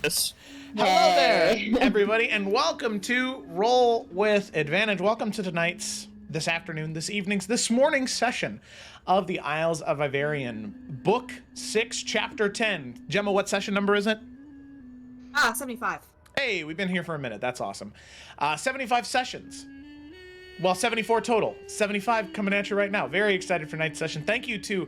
Hello there, everybody, and welcome to Roll with Advantage. Welcome to this afternoon, this evening's, this morning's session of the Isles of Iverion, Book 6, Chapter 10. Gemma, what session number is it? 75. Hey, we've been here for a minute. That's awesome. 75 sessions. Well, 74 total. 75 coming at you right now. Very excited for tonight's session. Thank you to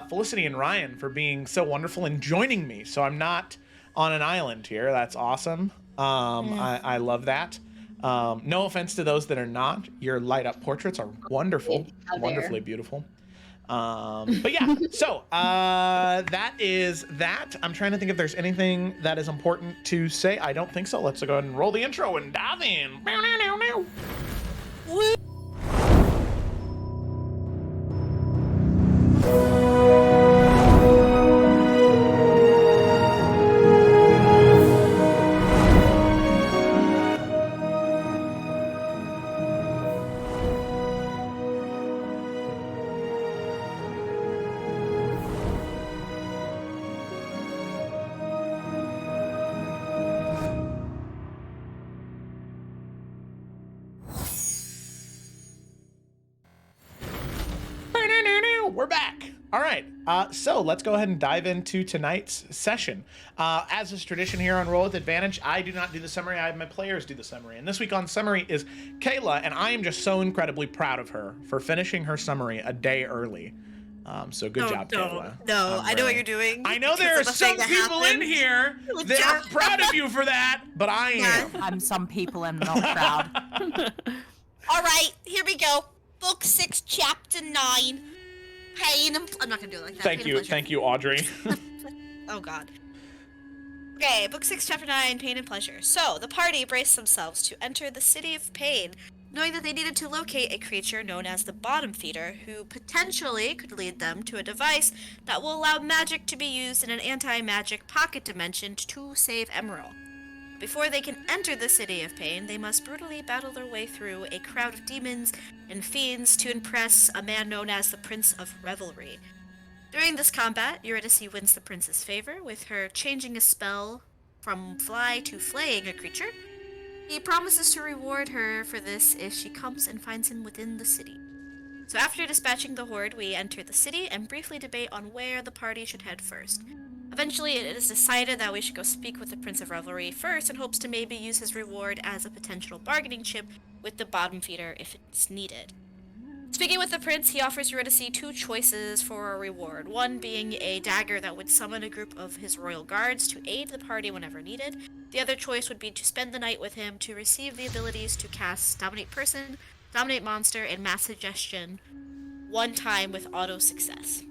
Felicity and Ryan for being so wonderful and joining me. So I'm not on an island here. That's awesome. I love that. No offense to those that are not. Your light up portraits are wonderful. Wonderfully beautiful. But yeah, so that is that. I'm trying to think if there's anything that is important to say. I don't think so. Let's go ahead and roll the intro and dive in. We're back. All right, so let's go ahead and dive into tonight's session. As is tradition here on Roll with Advantage, I do not do the summary. I have my players do the summary. And this week on summary is Kayla, and I am just so incredibly proud of her for finishing her summary a day early. So good job, Kayla. No, I know what you're doing. I know there are some people in here that aren't proud of you for that, but I am. I'm some people and not proud. All right, here we go. Book 6, Chapter 9. Pain and... I'm not going to do it like that. Thank you, Audrey. Oh, God. Okay, Book 6, Chapter 9, Pain and Pleasure. So, the party braced themselves to enter the City of Pain, knowing that they needed to locate a creature known as the Bottom Feeder, who potentially could lead them to a device that will allow magic to be used in an anti-magic pocket dimension to save Emerald. Before they can enter the City of Pain, they must brutally battle their way through a crowd of demons and fiends to impress a man known as the Prince of Revelry. During this combat, Eurydice wins the prince's favor, with her changing a spell from fly to flaying a creature. He promises to reward her for this if she comes and finds him within the city. So after dispatching the horde, we enter the city and briefly debate on where the party should head first. Eventually, it is decided that we should go speak with the Prince of Revelry first in hopes to maybe use his reward as a potential bargaining chip with the Bottom Feeder if it's needed. Speaking with the Prince, he offers Eurydice 2 choices for a reward, one being a dagger that would summon a group of his royal guards to aid the party whenever needed. The other choice would be to spend the night with him to receive the abilities to cast Dominate Person, Dominate Monster, and Mass Suggestion one time with auto success.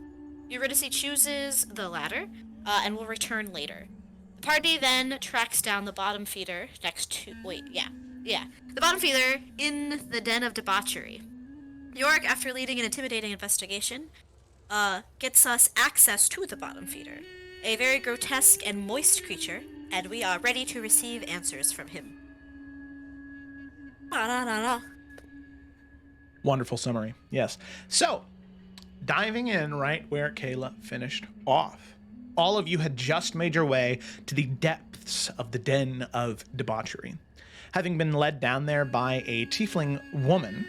Eurydice chooses the latter, and will return later. The party then tracks down the Bottom Feeder the Bottom Feeder in the Den of Debauchery. York, after leading an intimidating investigation, gets us access to the Bottom Feeder, a very grotesque and moist creature, and we are ready to receive answers from him. Wonderful summary, yes. So, diving in right where Kayla finished off. All of you had just made your way to the depths of the Den of Debauchery, having been led down there by a tiefling woman.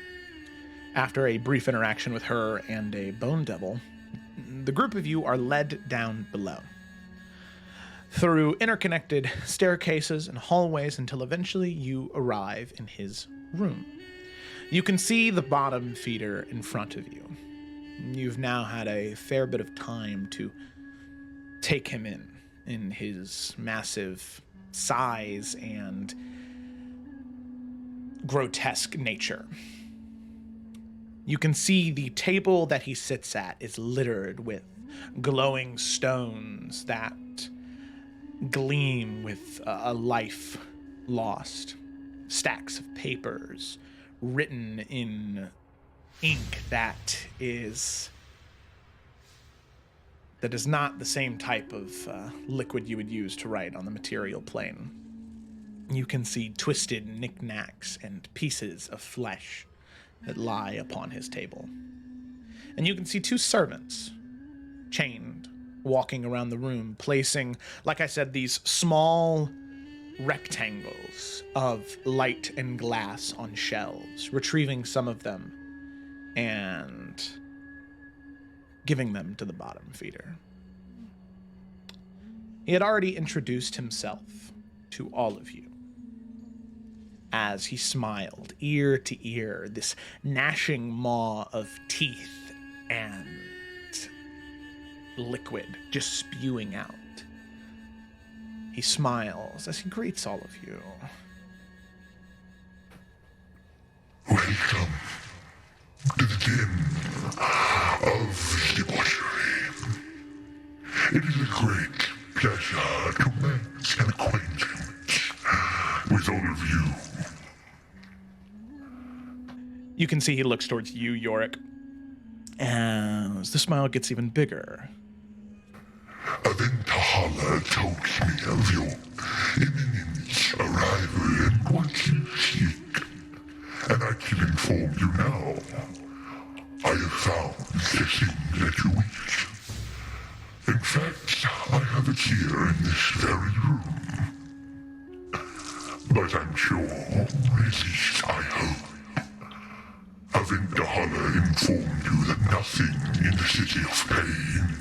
After a brief interaction with her and a bone devil, the group of you are led down below, through interconnected staircases and hallways until eventually you arrive in his room. You can see the Bottom Feeder in front of you. You've now had a fair bit of time to take him in his massive size and grotesque nature. You can see the table that he sits at is littered with glowing stones that gleam with a life lost. Stacks of papers written in ink that is not the same type of liquid you would use to write on the material plane. You can see twisted knickknacks and pieces of flesh that lie upon his table. And you can see 2 servants, chained, walking around the room, placing, like I said, these small rectangles of light and glass on shelves, retrieving some of them and giving them to the bottom feeder. He had already introduced himself to all of you. As he smiled, ear to ear, this gnashing maw of teeth and liquid just spewing out. He smiles as he greets all of you. Welcome to the den of debauchery. It is a great pleasure to make an acquaintance with all of you. You can see he looks towards you, Yorick, as the smile gets even bigger. Aventahala told me of your imminent arrival and what you seek, and I can inform you now. I have found the thing that you wish. In fact, I have it here in this very room. But I'm sure, at least I hope, Aventahala informed you that nothing in the City of Pain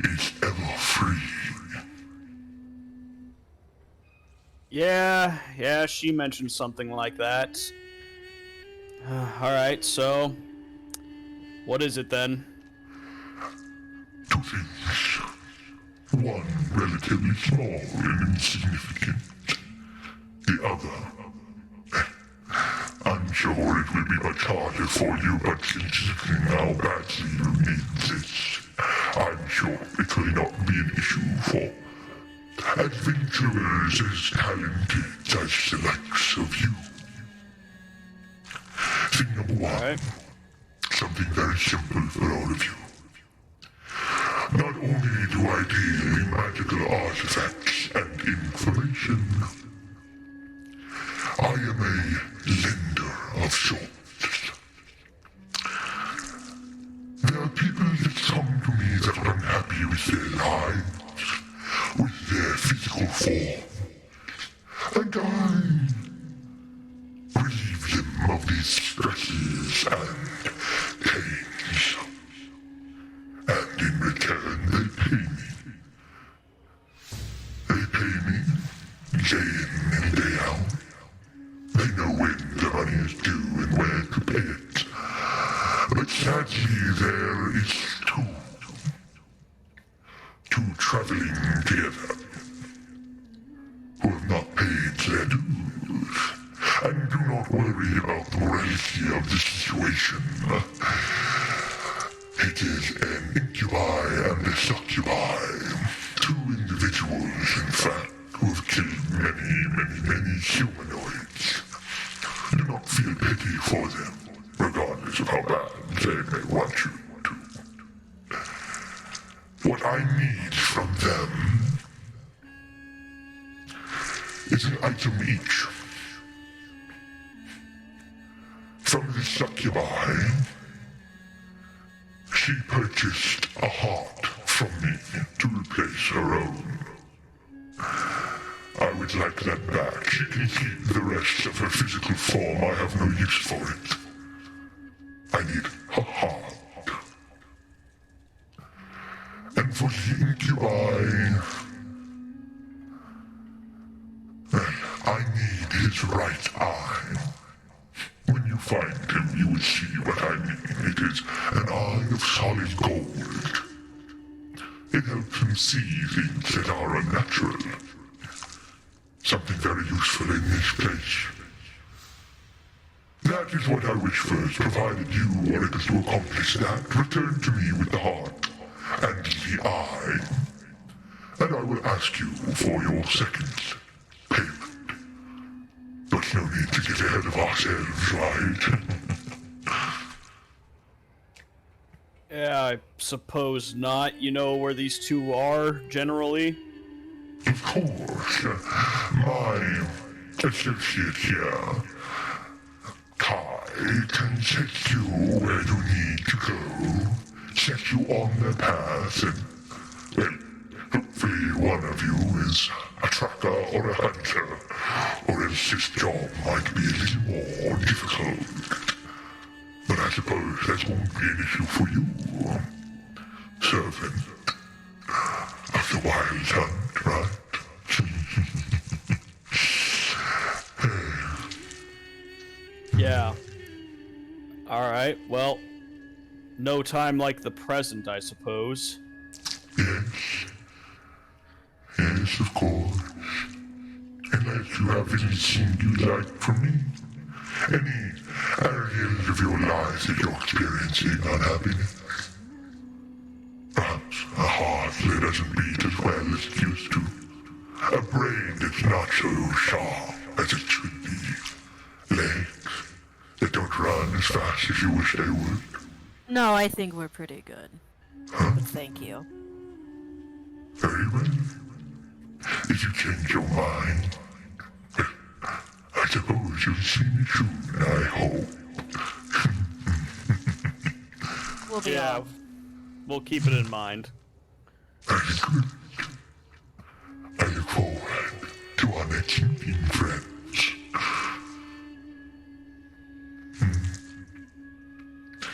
is ever free. Yeah, she mentioned something like that. Alright, so... what is it then? Two things. One relatively small and insignificant. The other... I'm sure it will be much harder for you, but considering how badly you need this, I'm sure it will not be an issue for adventurers as talented as the likes of you. Thing number one, Alright. something very simple for all of you. Not only do I deal in magical artifacts and information, I am a lender of sorts. There are people that come to me that are unhappy with their lives, with their physical form, and I relieve them of these stresses and pains. And in return, they pay me. They pay me day in and day out. They know when the money is due and where to pay it. But sadly, there is two traveling together, who have not paid their dues, and do not worry about the morality of the situation. It is an incubi and a succubi, two individuals, in fact, who have killed many humanoids. Do not feel pity for them, regardless of how bad they may want you to. What I need from them is an item each. From the succubi, she purchased a heart from me to replace her own. I would like that back. She can keep the rest of her physical form. I have no use for it. I need a heart. And for the incubi, well, I need his right eye. When you find him, you will see what I mean. It is an eye of solid gold. It helps him see things that are unnatural. Something very useful in this place. That is what I wish first, provided you are able to accomplish that. Return to me with the heart and the eye, and I will ask you for your second payment. But no need to get ahead of ourselves, right? Yeah, I suppose not. You know where these two are, generally? Of course, my associate here, Kai, can take you where you need to go, set you on the path, and, well, hopefully one of you is a tracker or a hunter, or else this job might be a little more difficult. But I suppose that won't be an issue for you. Servant of the wild hunt, right? Yeah. Alright, well, no time like the present, I suppose. Yes. Yes, of course. Unless you have anything you'd like from me. Any areas of your life that you're experiencing unhappiness. Perhaps a heart that doesn't beat as well as it used to. A brain that's not so sharp as it should be. Legs that don't run as fast as you wish they would. No, I think we're pretty good. But thank you. Very well. If you change your mind, I suppose you'll see me soon, I hope. We'll be Yeah, off. we'll keep it in mind. Very good. I look forward to our next meeting, friends.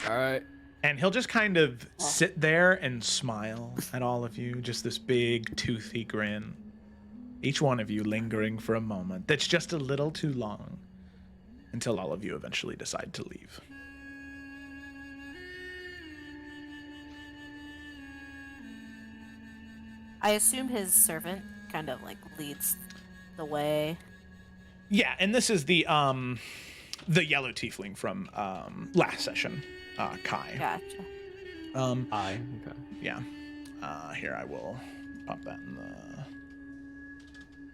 Alright. And he'll just kind of sit there and smile at all of you, just this big, toothy grin. Each one of you lingering for a moment that's just a little too long, until all of you eventually decide to leave. I assume his servant kind of like leads the way. Yeah, and this is the yellow tiefling from last session, Kai. Gotcha. Okay. Yeah. Here, I will pop that in the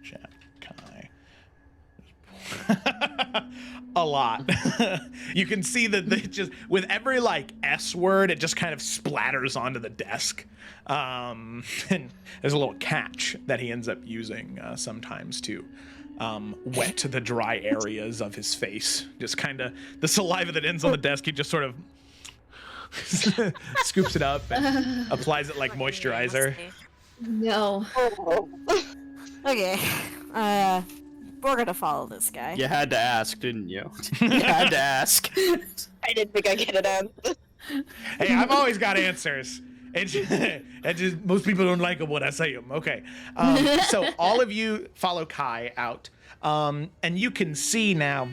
chat. Kai. A lot. You can see that they just, with every like S word, it just kind of splatters onto the desk. And there's a little catch that he ends up using sometimes to wet the dry areas of his face. Just kind of the saliva that ends on the desk, he just sort of scoops it up and applies it like moisturizer. No. Okay. We're gonna follow this guy. You had to ask, didn't you? You had to ask. I didn't think I'd get it on. Hey, I've always got answers. It just most people don't like them when I say them. Okay, so all of you follow Kai out, and you can see now,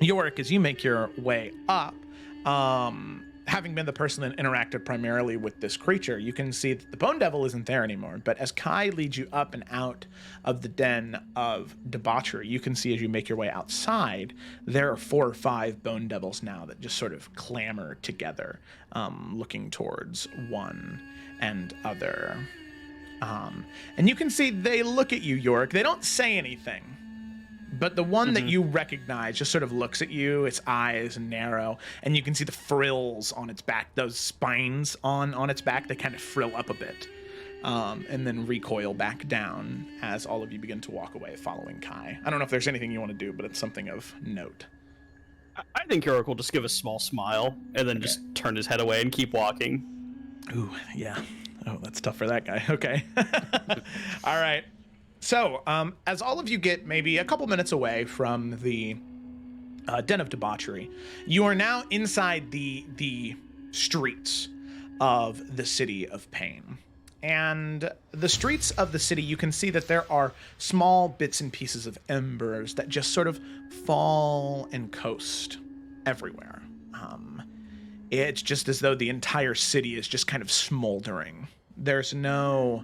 Yorick, as you make your way up, having been the person that interacted primarily with this creature, you can see that the Bone Devil isn't there anymore. But as Kai leads you up and out of the den of debauchery, you can see as you make your way outside, there are 4 or 5 Bone Devils now that just sort of clamor together, looking towards one and other. And you can see they look at you, Yorick. They don't say anything. But the one that you recognize just sort of looks at you, its eyes narrow, and you can see the frills on its back, those spines on its back, they kind of frill up a bit, and then recoil back down as all of you begin to walk away following Kai. I don't know if there's anything you want to do, but it's something of note. I think Yorick will just give a small smile and then just turn his head away and keep walking. Ooh, yeah. Oh, that's tough for that guy. Okay. All right. So, as all of you get maybe a couple minutes away from the den of debauchery, you are now inside the streets of the city of pain. And the streets of the city, you can see that there are small bits and pieces of embers that just sort of fall and coast everywhere. It's just as though the entire city is just kind of smoldering. There's no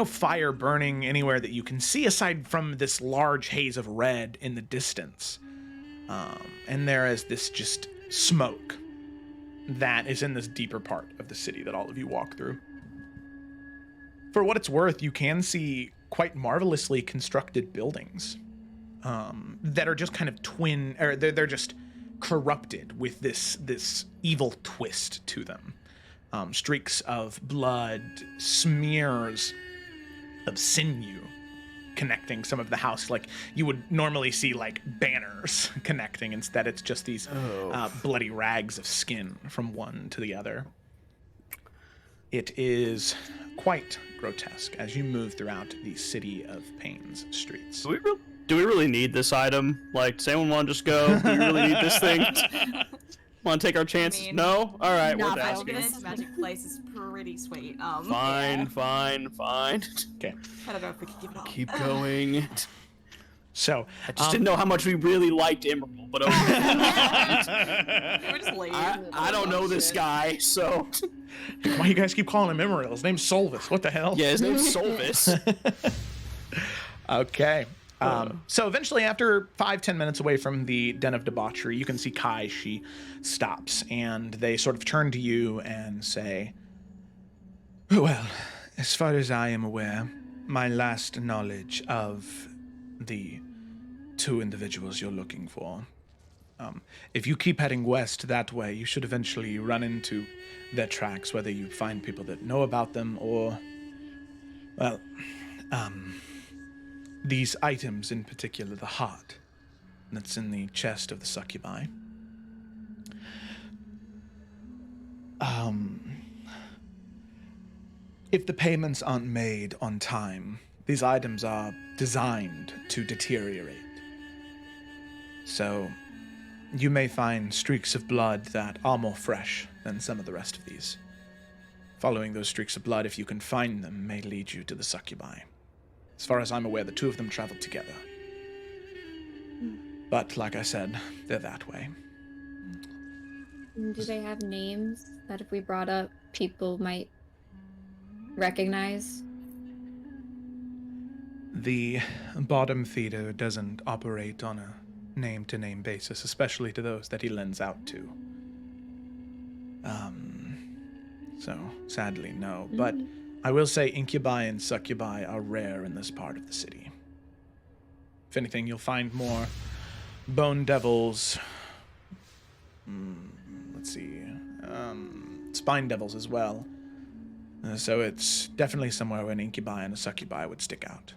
fire burning anywhere that you can see aside from this large haze of red in the distance. And there is this just smoke that is in this deeper part of the city that all of you walk through. For what it's worth, you can see quite marvelously constructed buildings that are just kind of they're just corrupted with this evil twist to them. Streaks of blood, smears of sinew connecting some of the house, like you would normally see like banners connecting. Instead, it's just these bloody rags of skin from one to the other. It is quite grotesque as you move throughout the City of Pain's streets. Do we really need this item? Like, does anyone want to just go? Do we really need this thing? Want to take our chances? mean, no? Alright, we're Not down. this magic place is pretty sweet. Fine. Okay. I don't know if we could give it all. Keep going. So, I just didn't know how much we really liked Emerald, but okay. We're just lazy. I don't know this guy, so... why you guys keep calling him Emerald? His name's Solvis. What the hell? Yeah, his name's Solvis. Okay. So eventually, after 5-10 minutes away from the Den of Debauchery, you can see Kai. She stops, and they sort of turn to you and say, well, as far as I am aware, my last knowledge of the two individuals you're looking for, if you keep heading west that way, you should eventually run into their tracks, whether you find people that know about them or, well, these items in particular, the heart that's in the chest of the succubi. If the payments aren't made on time, these items are designed to deteriorate. So, you may find streaks of blood that are more fresh than some of the rest of these. Following those streaks of blood, if you can find them, may lead you to the succubi. As far as I'm aware, the two of them traveled together. But, like I said, they're that way. Do they have names that if we brought up, people might recognize? The bottom feeder doesn't operate on a name-to-name basis, especially to those that he lends out to. So, sadly, no. But I will say incubi and succubi are rare in this part of the city. If anything, you'll find more bone devils. Let's see. Spine devils as well. So it's definitely somewhere where an incubi and a succubi would stick out.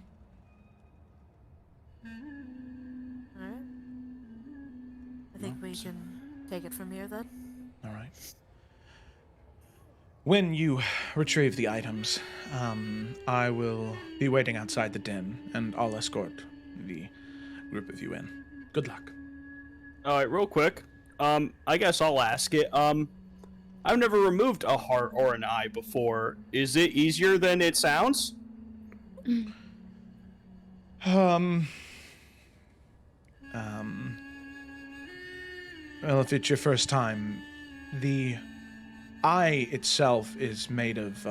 Alright. I think we can take it from here then. All right. When you retrieve the items, I will be waiting outside the den, and I'll escort the group of you in. Good luck. Alright, real quick. I guess I'll ask it. I've never removed a heart or an eye before. Is it easier than it sounds? Well, if it's your first time, the eye itself is made of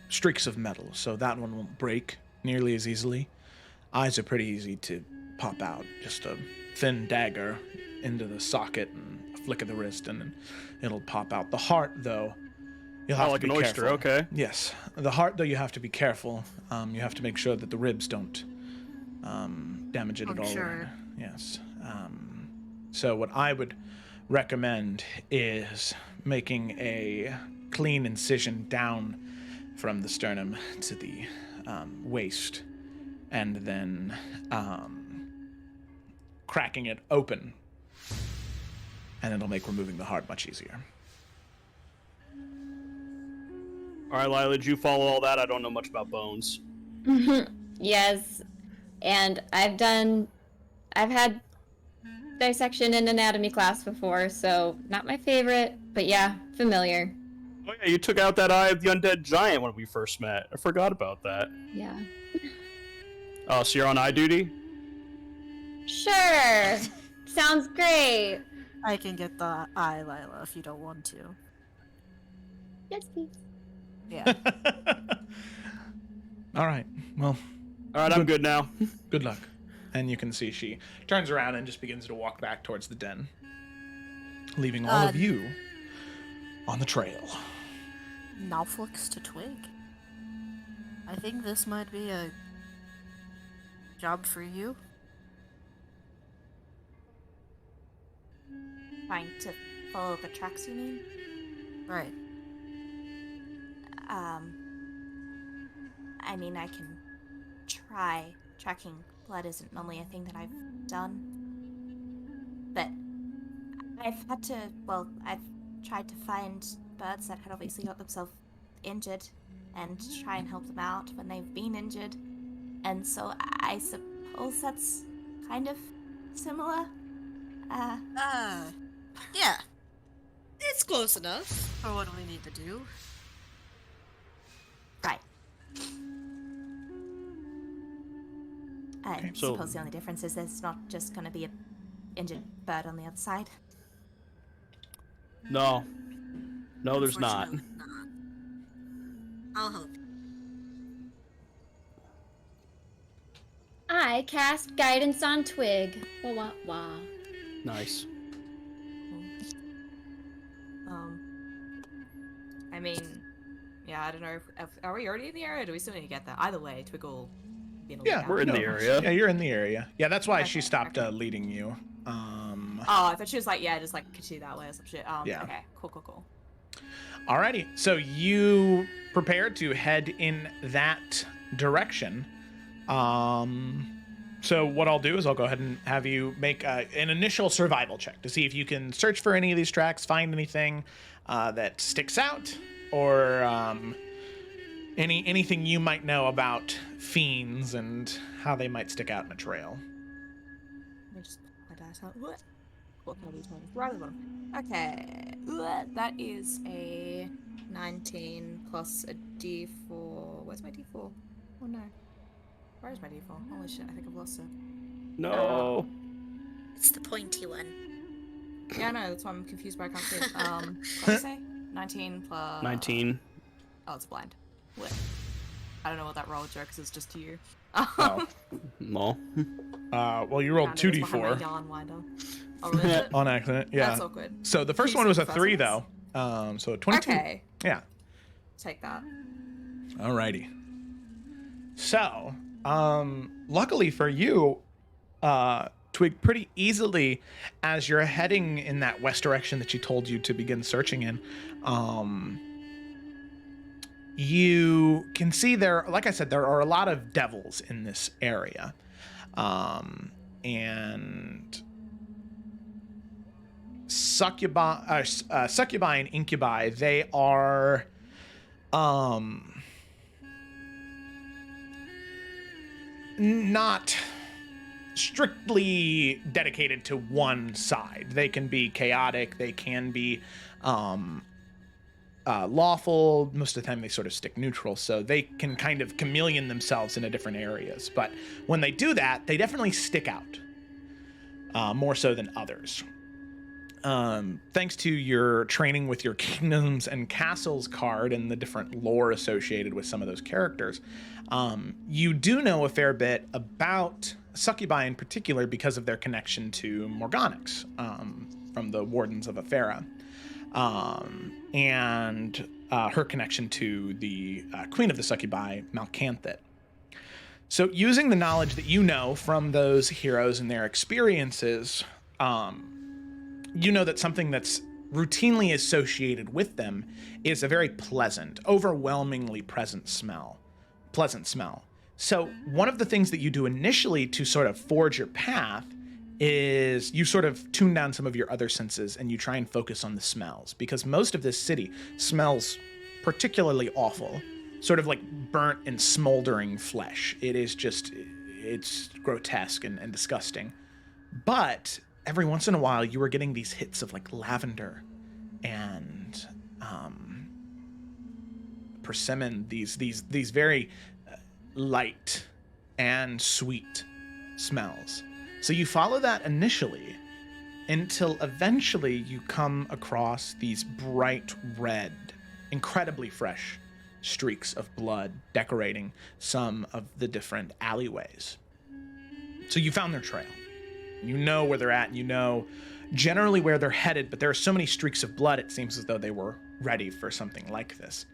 streaks of metal, so that one won't break nearly as easily. Eyes are pretty easy to pop out. Just a thin dagger into the socket and a flick of the wrist, and then it'll pop out. The heart, though, you'll have like to be an oyster, careful. okay. Yes. The heart, though, you have to be careful. You have to make sure that the ribs don't damage it at all. Sure. Yes. So what I would recommend is making a clean incision down from the sternum to the waist, and then cracking it open, and it'll make removing the heart much easier. Alright, Lila, did you follow all that? I don't know much about bones. Yes, and I've had dissection in anatomy class before, so not my favorite, but yeah, familiar. Oh yeah, you took out that eye of the undead giant when we first met. I forgot about that. Yeah. Oh, so you're on eye duty? Sure. Sounds great. I can get the eye, Lila, if you don't want to. Yes, please. Yeah. All right. Well, Alright, I'm good now. good luck. And you can see she turns around and just begins to walk back towards the den, leaving all of you on the trail. Nalflix to Twig. I think this might be a job for you. Trying to follow the tracks, you mean? Right. I mean, I can try. Tracking blood isn't normally a thing that I've done. But I've tried to find birds that had obviously got themselves injured and to try and help them out when they've been injured. And so I suppose that's kind of similar. Yeah. It's close enough. So what do we need to do? Right. I so- suppose the only difference is there's not just going to be a injured bird on the other side. No, there's not. Unfortunately not. I'll help. I cast guidance on Twig. Wah wah wah. Nice. I mean, yeah, I don't know. Are we already in the area? Or do we still need to get there? Either way, Twiggle. Yeah, We're in the area. Yeah, you're in the area. Yeah, that's why Okay, she stopped okay. leading you. Oh, I thought she was like, yeah, just like continue that way or some shit. Yeah. Okay, cool. Alrighty, so you prepare to head in that direction. So what I'll do is I'll go ahead and have you make an initial survival check to see if you can search for any of these tracks, find anything that sticks out, or anything you might know about fiends and how they might stick out in a trail. Let me just put my dice out. What can I do? Right at the bottom. Okay, that is a 19 plus a d4. Where's my d4? Oh no. Where is my d4? Holy shit, I think I've lost it. No. It's the pointy one. Yeah, no, that's why I'm confused by I can't see it. What did I say? 19 plus... 19. Oh, it's blind. What? I don't know what that roll joke is, it's just to you. Oh. No. Well, you rolled 2d4 Yarn winder. Oh, really? Is it? on accident. Yeah. That's awkward. So the first Please one was a confess 3, this. though. So 22. Okay, Yeah. take that. Alrighty. So, luckily for you, Twig, pretty easily, as you're heading in that west direction that she told you to begin searching in, you can see there, like I said, there are a lot of devils in this area. And succubi and incubi, they are not strictly dedicated to one side. They can be chaotic, they can be lawful. Most of the time they sort of stick neutral, so they can kind of chameleon themselves into different areas. But when they do that, they definitely stick out, more so than others. Thanks to your training with your Kingdoms and Castles card and the different lore associated with some of those characters, you do know a fair bit about succubi in particular because of their connection to Morganax, from the Wardens of Afera, and her connection to the Queen of the Succubi, Malcanthit. So using the knowledge that you know from those heroes and their experiences, you know that something that's routinely associated with them is a very pleasant, overwhelmingly pleasant smell. So one of the things that you do initially to sort of forge your path is you sort of tune down some of your other senses and you try and focus on the smells, because most of this city smells particularly awful, sort of like burnt and smoldering flesh. It's grotesque and disgusting. But every once in a while, you were getting these hits of like lavender and persimmon, these very light and sweet smells. So you follow that initially until eventually you come across these bright red, incredibly fresh streaks of blood decorating some of the different alleyways. So you found their trail. You know where they're at, and you know generally where they're headed, but there are so many streaks of blood, it seems as though they were ready for something like this.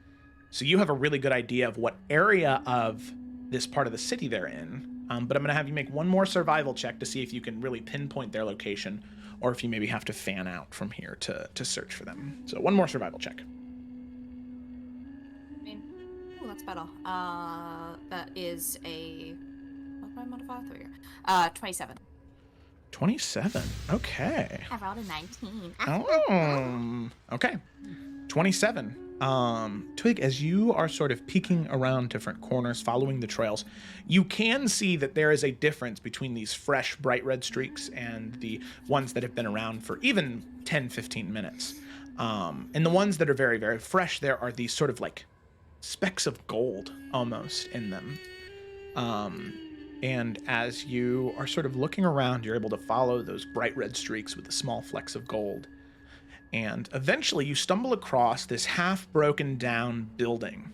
So you have a really good idea of what area of this part of the city they're in, but I'm going to have you make one more survival check to see if you can really pinpoint their location, or if you maybe have to fan out from here to search for them. So one more survival check. I mean, oh, that's better. That is a... What's my modifier? There we go. 27. 27. Okay. I rolled a 19. Oh, okay. 27. Twig, as you are sort of peeking around different corners, following the trails, you can see that there is a difference between these fresh, bright red streaks and the ones that have been around for even 10, 15 minutes. And the ones that are very, very fresh, there are these sort of like specks of gold almost in them. And as you are sort of looking around, you're able to follow those bright red streaks with the small flecks of gold. And eventually you stumble across this half broken down building.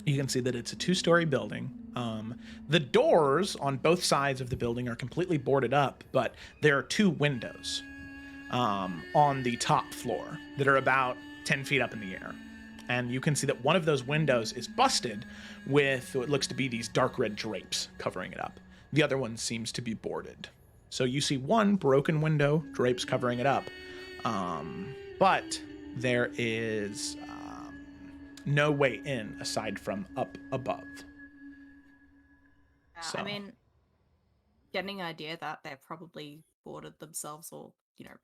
You can see that it's a 2-story building. The doors on both sides of the building are completely boarded up, but there are 2 windows on the top floor that are about 10 feet up in the air. And you can see that one of those windows is busted with what looks to be these dark red drapes covering it up. The other one seems to be boarded. So you see one broken window, drapes covering it up. But there is no way in aside from up above. So. I mean, getting an idea that they're probably boarded themselves or,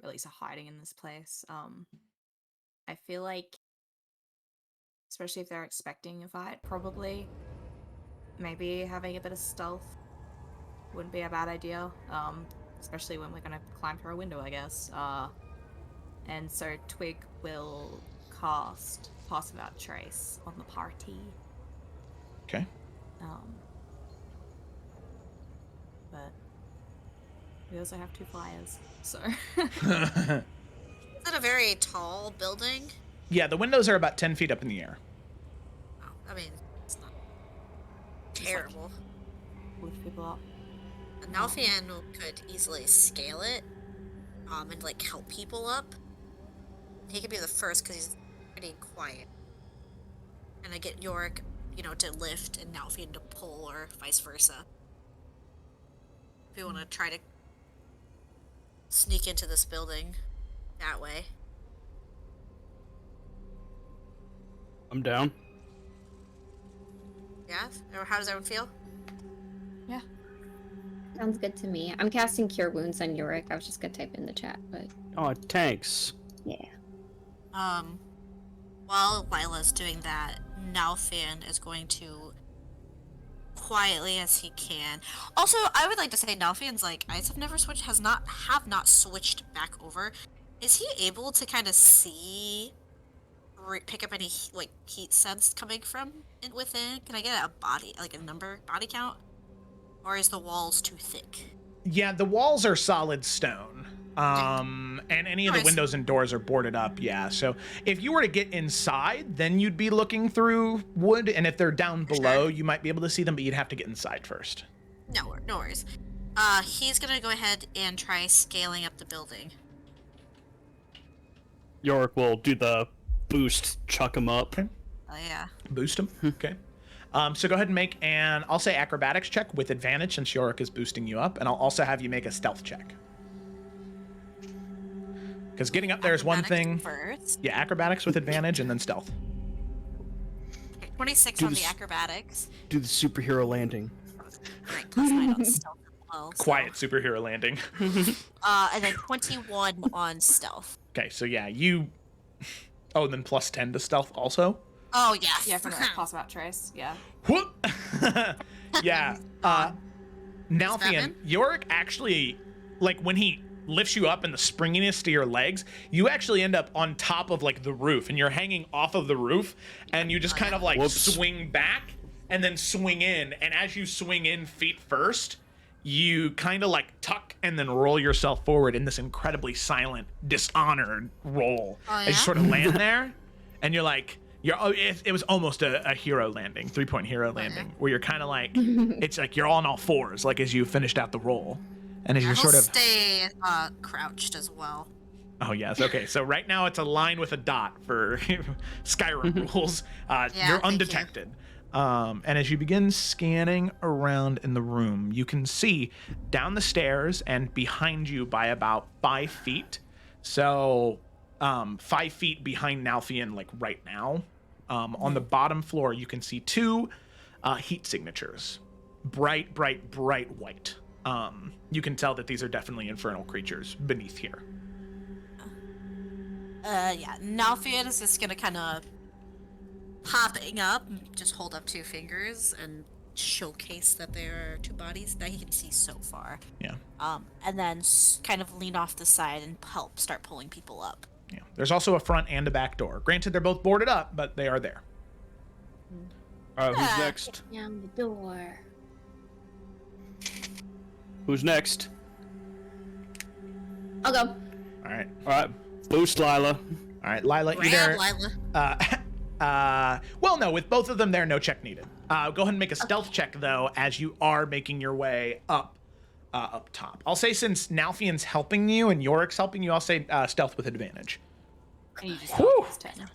at least are hiding in this place. I feel like, especially if they're expecting a fight, probably maybe having a bit of stealth wouldn't be a bad idea. Especially when we're going to climb through a window, I guess. And so Twig will cast Pass Without Trace on the party. Okay. But we also have 2 flyers, so. Is that a very tall building? Yeah, the windows are about 10 feet up in the air. Oh, I mean, it's not terrible. Lift people up. Nalfian could easily scale it, and like help people up. He could be the first because he's pretty quiet. And I get Yorick, to lift and Nalfian to pull, or vice versa. If we want to try to sneak into this building that way. I'm down. Yeah? Or how does everyone feel? Yeah. Sounds good to me. I'm casting Cure Wounds on Yorick. I was just gonna type in the chat, but Oh, tanks. yeah. While Lila's doing that, Nalfian is going quietly as he can. Also, I would like to say Nalfian's eyes have not switched back over. Is he able to kind of see, pick up any heat sense coming from within? Can I get a body count, or is the walls too thick? Yeah, the walls are solid stone. And any of the windows and doors are boarded up, yeah. So if you were to get inside, then you'd be looking through wood, and if they're down below, you might be able to see them, but you'd have to get inside first. No worries. He's gonna go ahead and try scaling up the building. Yorick will do the boost, chuck him up. Okay. Oh yeah. Boost them, okay. So go ahead and make an, I'll say acrobatics check with advantage since Yorick is boosting you up, and I'll also have you make a stealth check. Because getting up there is one thing. First. Yeah, acrobatics with advantage and then stealth. Okay, 26 Do on the the acrobatics. Do the superhero landing. Alright, +9 on stealth as well. So. Quiet superhero landing. And then 21 on stealth. Okay, so yeah, you... Oh, and then +10 to stealth also? Oh, yeah. Yeah, from the Pass Without Trace, yeah. Whoop! Yeah. Nalfian, Yorick actually, when he lifts you up and the springiness to your legs, you actually end up on top of the roof, and you're hanging off of the roof, and you just kind of swing back and then swing in, and as you swing in feet first, you kind of tuck and then roll yourself forward in this incredibly silent, dishonored roll. Oh, yeah? As you sort of land there, and you're it was almost a hero landing, 3-point hero landing, where you're kind of it's you're on all fours, as you finished out the roll. And as you're sort of stay crouched as well. Oh yes, okay. So right now it's a line with a dot for Skyrim rules. You're undetected. And as you begin scanning around in the room, you can see down the stairs and behind you by about 5 feet. So 5 feet behind Nalfian, right now. On the bottom floor, you can see 2 heat signatures, bright white. You can tell that these are definitely infernal creatures beneath here. Yeah, Nalfian is just gonna kind of popping up, just hold up 2 fingers and showcase that there are 2 bodies that he can see so far. Yeah. And then kind of lean off the side and help start pulling people up. Yeah. There's also a front and a back door. Granted, they're both boarded up, but they are there. Alright, who's next? Down the door. Who's next? I'll go. All right. Alright, boost Lila. All right, Lila, Grab Lila. well, no, with both of them there, no check needed. Go ahead and make a stealth check, though, as you are making your way up top. I'll say since Nalfian's helping you and Yorick's helping you, I'll say stealth with advantage. And you just Whew. +10.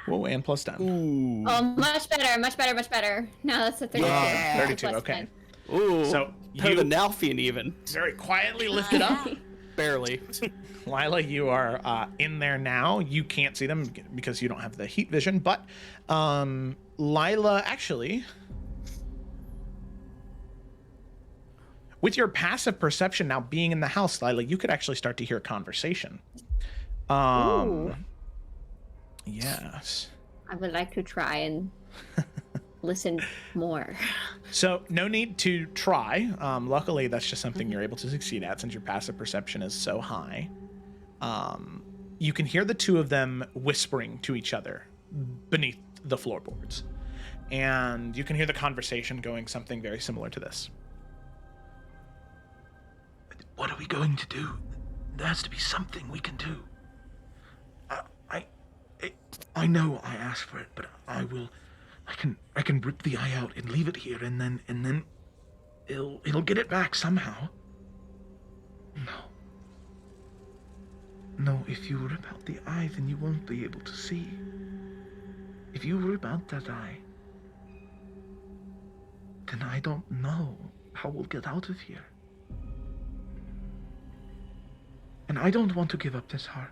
Whoa, and plus 10. Ooh. Oh, much better, much better, much better. Now that's a 32. Yeah, 32, Plus okay. 10. Ooh. So better you than Nalfian even. very quietly lifted up. Barely. Lila, you are in there now. You can't see them because you don't have the heat vision, but Lila, actually, with your passive perception now being in the house, Lila, you could actually start to hear a conversation. Yes. I would like to try and listen more. So no need to try. Luckily, that's just something you're able to succeed at since your passive perception is so high. You can hear the 2 of them whispering to each other beneath the floorboards. And you can hear the conversation going something very similar to this. What are we going to do? There has to be something we can do. I know I asked for it, but I will. I can rip the eye out and leave it here, and then it'll get it back somehow. No, if you rip out the eye, then you won't be able to see. If you rip out that eye, then I don't know how we'll get out of here. And I don't want to give up this heart.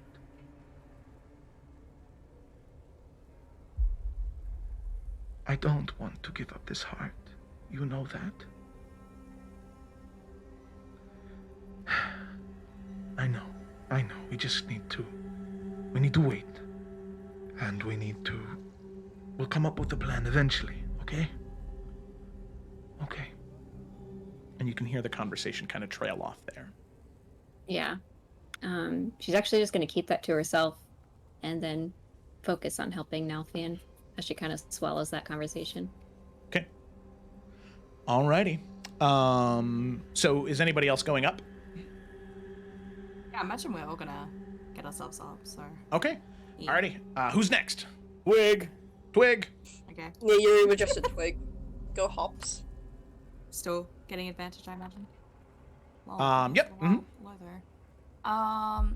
I don't want to give up this heart. You know that? I know. We just need to wait. And we'll come up with a plan eventually, okay? Okay. And you can hear the conversation kind of trail off there. Yeah. She's actually just going to keep that to herself and then focus on helping Nalfian as she kind of swallows that conversation. Okay. Alrighty. So is anybody else going up? Yeah, I imagine we're all gonna get ourselves up, so. Okay. Yeah. Alrighty. Who's next? Twig. Twig. Okay. Yeah, Yuri would just a twig. Go hops. Still getting advantage, I imagine. Yep. Mhm. Oh,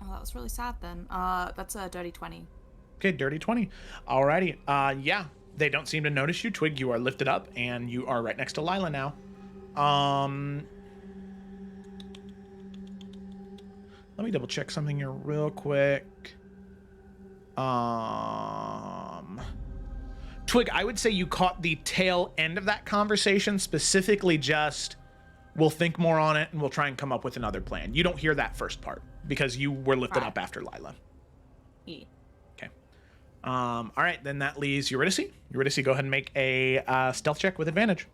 that was really sad then. That's a dirty 20. Okay, dirty 20. Alrighty. Yeah, they don't seem to notice you. Twig, you are lifted up, and you are right next to Lila now. Let me double check something here real quick. Twig, I would say you caught the tail end of that conversation, specifically just, we'll think more on it, and we'll try and come up with another plan. You don't hear that first part, because you were lifted up after Lila. Yeah. All right, then that leaves Eurydice. Eurydice, go ahead and make a stealth check with advantage.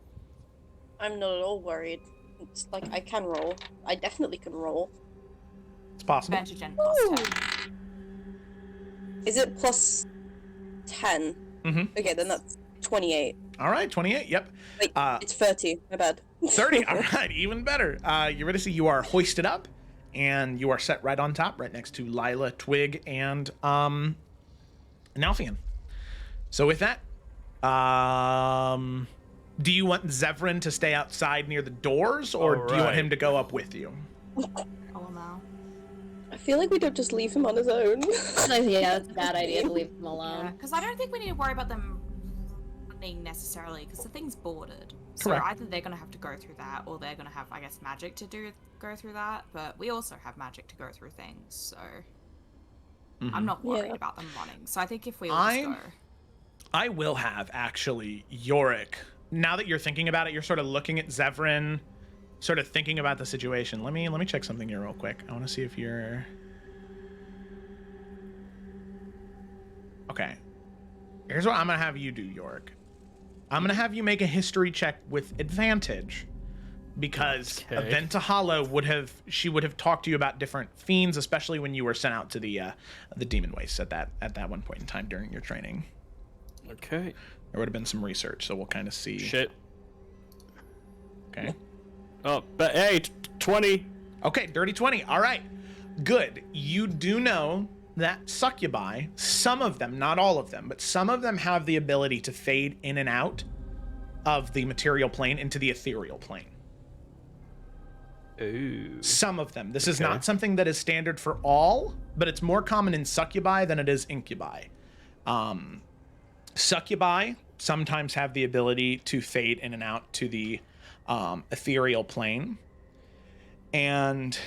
I'm not at all worried. It's like I can roll. I definitely can roll. It's possible. Advantage and +10. Is it plus 10? Mm-hmm. Okay, then that's 28. All right, 28, yep. Wait, it's 30. My bad. 30, all right, even better. Eurydice, you are hoisted up, and you are set right on top, right next to Lila, Twig, and Nalfian. So with that, do you want Zevran to stay outside near the doors, or do you want him to go up with you? Oh, no. I feel like we don't just leave him on his own. Yeah, that's a bad idea to leave them alone. Because I don't think we need to worry about them running necessarily, because the thing's boarded. So Correct. either they're going to have to go through that, or they're going to have, I guess, magic to go through that. But we also have magic to go through things, so I'm not worried about them running. So I think if we all just go. I will have, actually, Yorick. Now that you're thinking about it, you're sort of looking at Zevran, sort of thinking about the situation. Let me check something here real quick. I want to see if you're... Okay. Here's what I'm gonna have you do, Yorick. I'm gonna have you make a history check with advantage, because Okay. Aventa Hollow would have talked to you about different fiends, especially when you were sent out to the demon wastes at that one point in time during your training. Okay. There would have been some research, so we'll kind of see. Shit. Okay. Oh, but hey, 20. Okay, dirty 20. All right. Good. You do know that succubi, some of them, not all of them, but some of them have the ability to fade in and out of the material plane into the ethereal plane. Ooh. Some of them. This is Okay. not something that is standard for all, but it's more common in succubi than it is incubi. Succubi sometimes have the ability to fade in and out to the ethereal plane. And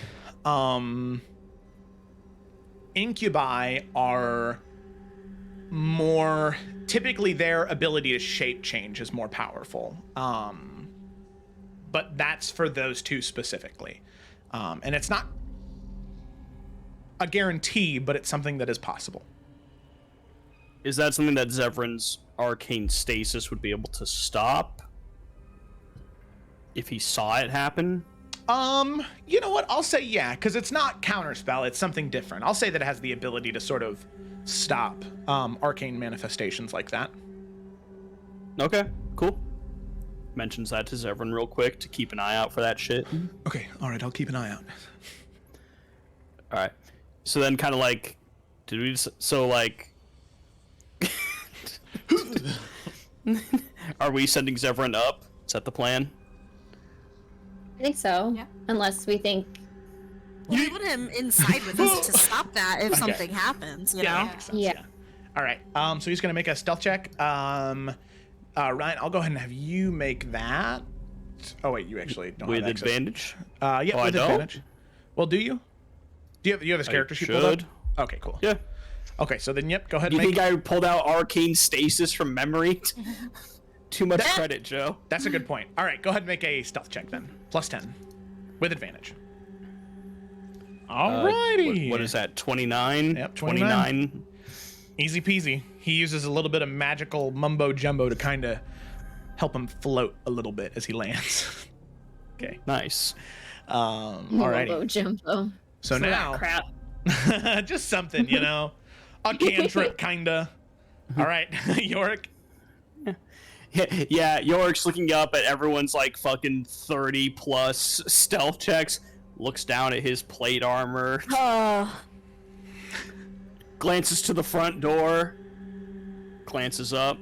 incubi are more, typically their ability to shape change is more powerful. But that's for those two specifically. And it's not a guarantee, but it's something that is possible. Is that something that Zevran's arcane stasis would be able to stop? If he saw it happen? You know what? I'll say yeah, because it's not counterspell, it's something different. I'll say that it has the ability to sort of stop arcane manifestations like that. Okay, cool. Mentions that to Zevran real quick to keep an eye out for that shit. Okay, all right, I'll keep an eye out. All right. So then kind of like, did we just, so like, are we sending Zevran up? Is that the plan? I think so. Yeah. Unless we think Well, we want him inside with us to stop that if something happens, you know? Makes sense, Yeah. All right, so he's gonna make a stealth check. Ryan, I'll go ahead and have you make that. Oh wait, you actually don't With have access. advantage? Yeah, Oh, I with don't? advantage. Well, do you? Do you have his I character sheet pulled up? should. Okay, cool. Yeah. Okay, so then yep, go ahead You and make. think I pulled out arcane stasis from memory? Too much credit, Joe. That's a good point. All right, go ahead and make a stealth check then. Plus 10. With advantage. Alrighty. What is that? 29? Yep, 29. Easy peasy. He uses a little bit of magical mumbo jumbo to kind of help him float a little bit as he lands. Okay. Nice. Alrighty. Mumbo jumbo. So now, Crap. just something, you know, a cantrip kinda. All right, Yorick. Yeah, Yorick's looking up at everyone's like fucking 30 plus stealth checks, looks down at his plate armor, glances to the front door, glances up,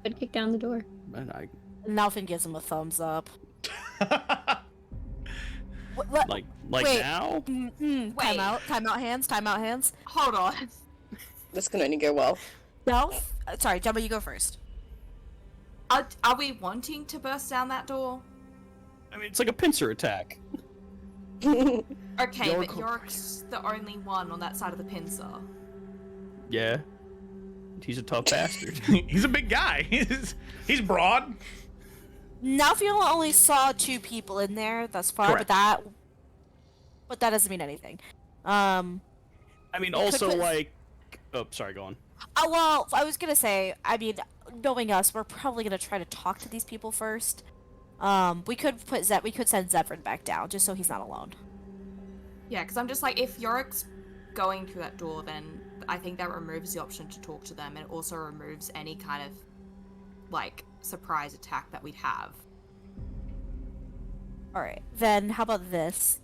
Could kick down the door. and I Nalfin gives him a thumbs up. What? like Wait. now? Time out hands. Hold on. This can only go well. No? Sorry, Gemma, you go first. Are we wanting to burst down that door? I mean, it's like a pincer attack. Okay, York- but York's the only one on that side of the pincer. Yeah, he's a tough bastard. He's a big guy. He's broad. Nalfin only saw 2 people in there thus far, Correct. but that doesn't mean anything. I mean, could also put- like, oh, sorry, go on. Well, I was gonna say, I mean, knowing us, we're probably gonna try to talk to these people first. We could send Zevran back down just so he's not alone. Yeah, because I'm just like, if Yorick's going through that door, then I think that removes the option to talk to them, and it also removes any kind of, like, surprise attack that we'd have. All right, then how about this?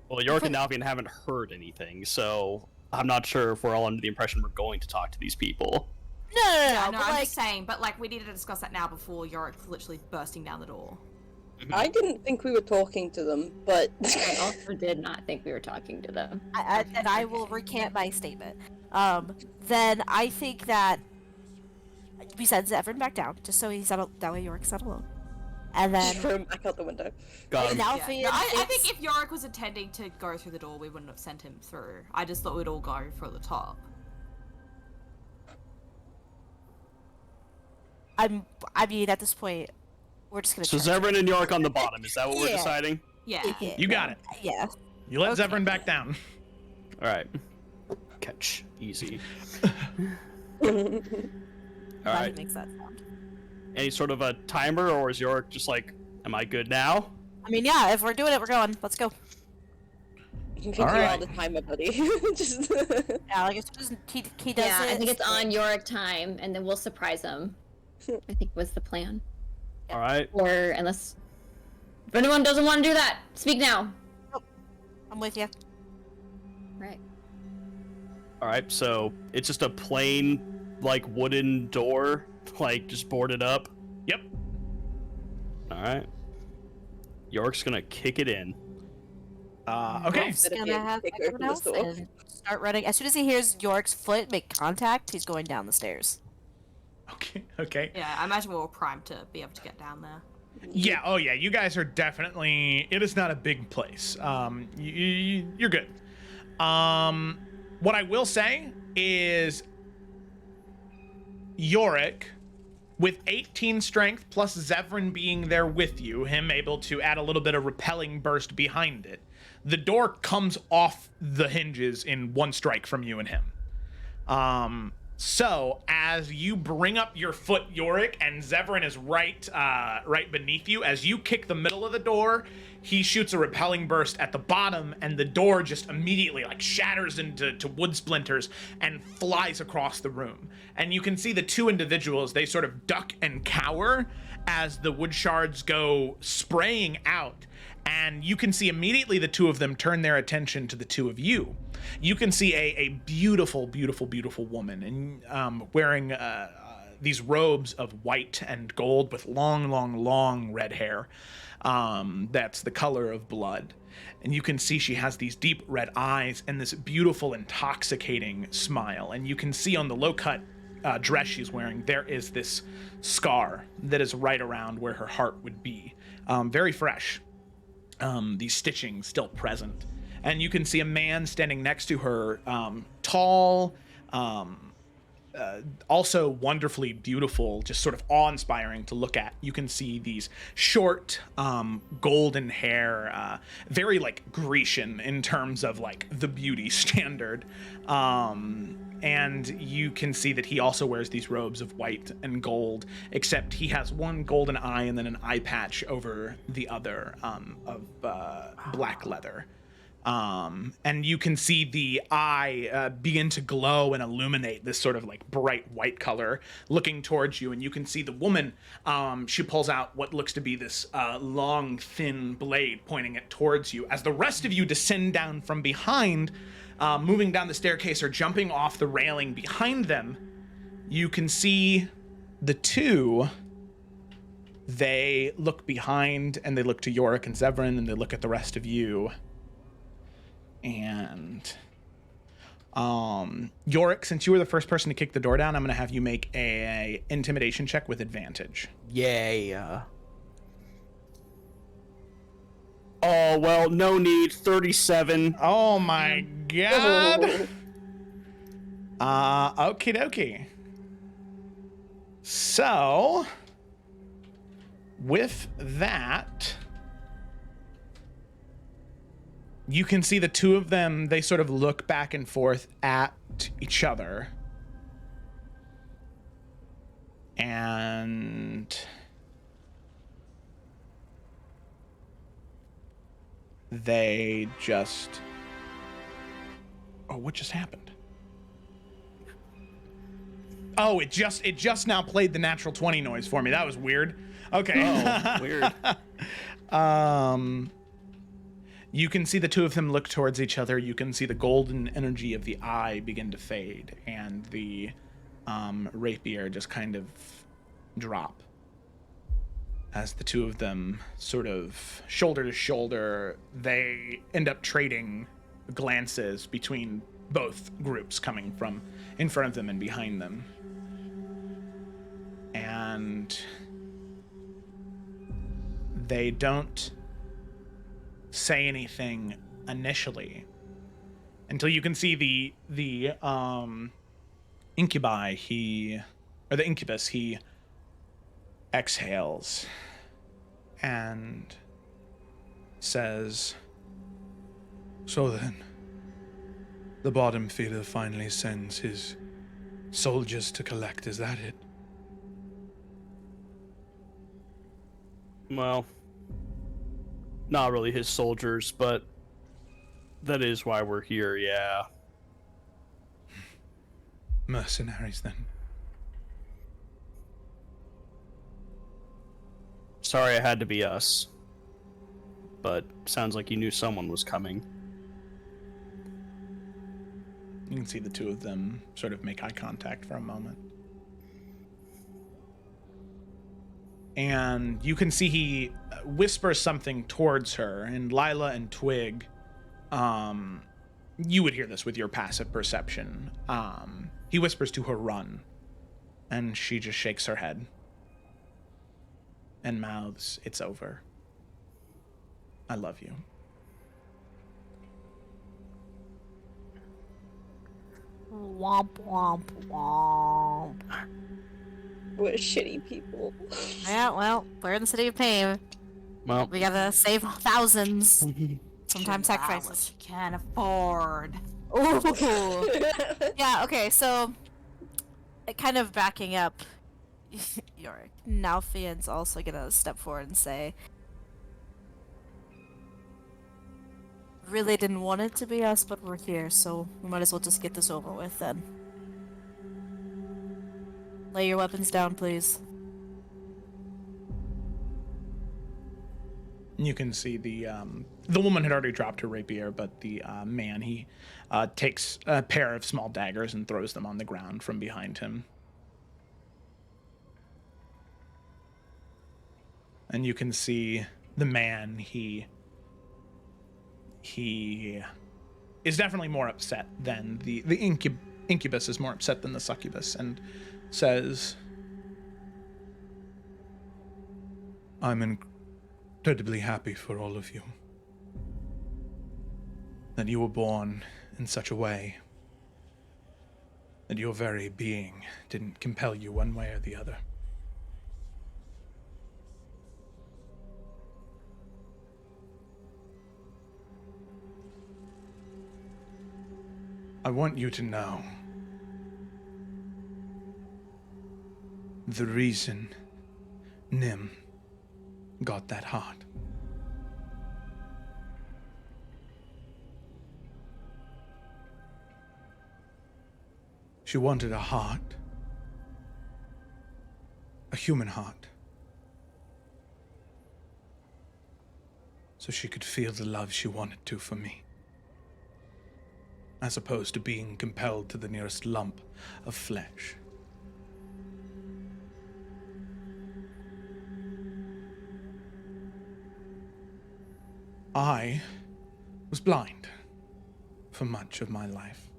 Well, York and Nalvian haven't heard anything, so I'm not sure if we're all under the impression we're going to talk to these people. No, No, but I'm like, just saying, but like, we needed to discuss that now before Yorick's literally bursting down the door. I didn't think we were talking to them, but I also did not think we were talking to them. and I will recant my statement. Then I think that we send Zevran back down just so he's not that way York's not alone, and then throw him back out the window. Got him. Nalfin. Yeah. No, I think if Yorick was intending to go through the door, we wouldn't have sent him through. I just thought we'd all go for the top. I mean, at this point, we're just gonna. So try. Zevran and York on the bottom. Is that what we're Yeah. deciding? Yeah. You got it. Yeah. You let Okay. Zevran back down. All right. Okay. catch easy. Glad Alright. it makes that sound. Any sort of a timer, or is Yorick just like, am I good now? I mean, yeah, if we're doing it, we're going. Let's go. You can All figure right. all the time, my buddy. Just Yeah, like as soon as he does Yeah, it. I think it's on Yorick time, and then we'll surprise him. I think was the plan. Alright. Or unless if anyone doesn't want to do that, speak now. I'm with you. Right. Alright, so it's just a plain, like, wooden door, like, just boarded up. Yep. Alright. Yorick's gonna kick it in. Okay. He's Better gonna be a have kicker everyone from the else store. and start running. As soon as he hears Yorick's foot make contact, he's going down the stairs. Okay. Okay. Yeah, I imagine we're all primed to be able to get down there. Yeah. Oh, yeah. You guys are definitely. It is not a big place. You're good. What I will say is, Yorick, with 18 strength plus Zevran being there with you, him able to add a little bit of repelling burst behind it, the door comes off the hinges in one strike from you and him. So as you bring up your foot, Yorick, and Zevran is right beneath you, as you kick the middle of the door, he shoots a repelling burst at the bottom, and the door just immediately like shatters into wood splinters and flies across the room. And you can see the two individuals, they sort of duck and cower as the wood shards go spraying out. And you can see immediately the two of them turn their attention to the two of you. You can see a beautiful, beautiful, beautiful woman and wearing these robes of white and gold with long, long, long red hair. That's the color of blood. And you can see she has these deep red eyes and this beautiful, intoxicating smile. And you can see on the low-cut dress she's wearing, there is this scar that is right around where her heart would be. Very fresh. These stitching still present. And you can see a man standing next to her, tall, also wonderfully beautiful, just sort of awe-inspiring to look at. You can see these short, golden hair, very like Grecian in terms of like the beauty standard. And you can see that he also wears these robes of white and gold, except he has one golden eye and then an eye patch over the other of black leather. And you can see the eye begin to glow and illuminate this sort of like bright white color looking towards you. And you can see the woman, she pulls out what looks to be this long, thin blade pointing it towards you. As the rest of you descend down from behind, moving down the staircase or jumping off the railing behind them, you can see the two. They look behind and they look to Yorick and Zevran and they look at the rest of you. And Yorick, since you were the first person to kick the door down, I'm going to have you make a intimidation check with advantage. Yay. Oh, well, no need. 37. Oh my god. Okie dokie. So, with that, you can see the two of them, they sort of look back and forth at each other. And they just... Oh, what just happened? Oh, it just now played the natural 20 noise for me. That was weird. Okay. Oh, weird. You can see the two of them look towards each other. You can see the golden energy of the eye begin to fade, and the rapier just kind of drop. As the two of them sort of shoulder to shoulder, they end up trading glances between both groups coming from in front of them and behind them. And they don't say anything initially until you can see the incubi, the incubus, he exhales and says, "So then, The bottom feeder finally sends his soldiers to collect, is that it? Well, not really his soldiers, but that is why we're here, yeah. Mercenaries, then. Sorry it had to be us. But sounds like you knew someone was coming. You can see the two of them sort of make eye contact for a moment. And you can see he whispers something towards her, and Lila and Twig, you would hear this with your passive perception. He whispers to her, "Run," and she just shakes her head and mouths, "It's over. I love you." Womp womp womp. We're shitty people. Yeah, well, we're in the city of pain. Well, We gotta save thousands. Sometimes sacrifices. You can't afford. Ooh. Yeah, okay, so kind of backing up, Yorick. Now Fian's also gonna step forward and say, really didn't want it to be us, but we're here, so we might as well just get this over with then. Lay your weapons down, please. You can see the woman had already dropped her rapier, but the man, he takes a pair of small daggers and throws them on the ground from behind him. And you can see the man, he is definitely more upset than the incubus is more upset than the succubus, and says, I'm incredibly happy for all of you. That you were born in such a way that your very being didn't compel you one way or the other. I want you to know the reason Nim got that heart. She wanted a heart, a human heart, so she could feel the love she wanted to for me, as opposed to being compelled to the nearest lump of flesh. I was blind for much of my life,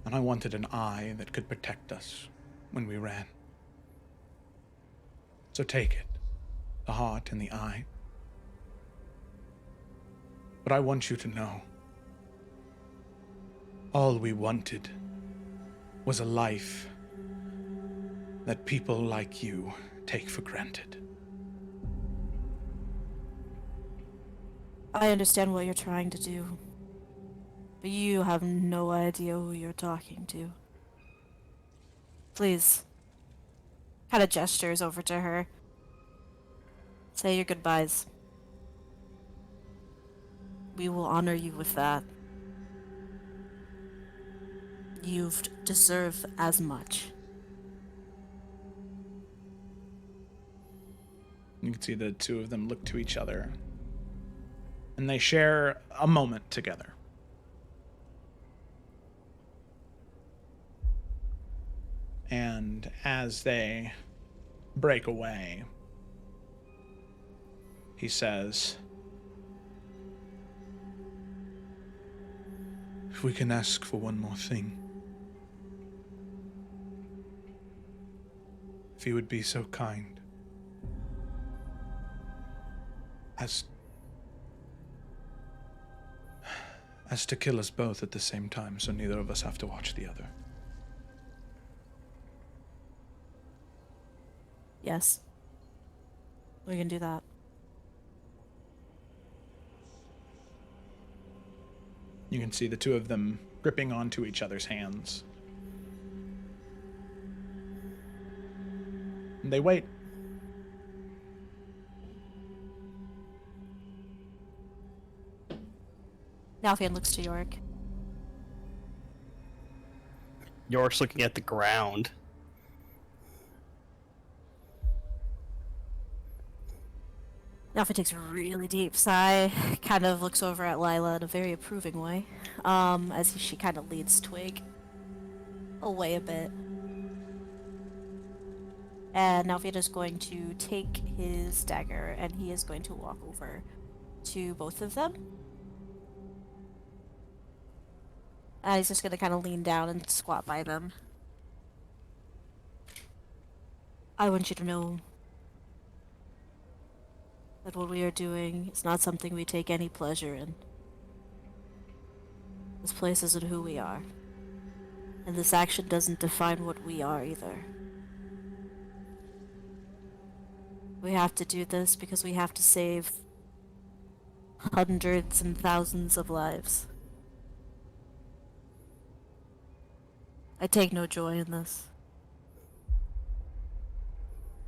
and I wanted an eye that could protect us when we ran. So take it, the heart and the eye. But I want you to know, all we wanted was a life that people like you take for granted. I understand what you're trying to do, but you have no idea who you're talking to. Please. Kind of gestures over to her. Say your goodbyes. We will honor you with that. You've deserved as much. You can see the two of them look to each other, and they share a moment together. And as they break away, he says, If we can ask for one more thing. If you would be so kind as to kill us both at the same time, so neither of us have to watch the other. Yes. We can do that. You can see the two of them gripping onto each other's hands. And they wait. Nalfian looks to Yorick. York's looking at the ground. Nalfian takes a really deep sigh, kind of looks over at Lila in a very approving way, as she kind of leads Twig away a bit. And Nalfian is going to take his dagger, and he is going to walk over to both of them. He's just going to kind of lean down and squat by them. I want you to know that what we are doing is not something we take any pleasure in. This place isn't who we are. And this action doesn't define what we are either. We have to do this because we have to save hundreds and thousands of lives. I take no joy in this.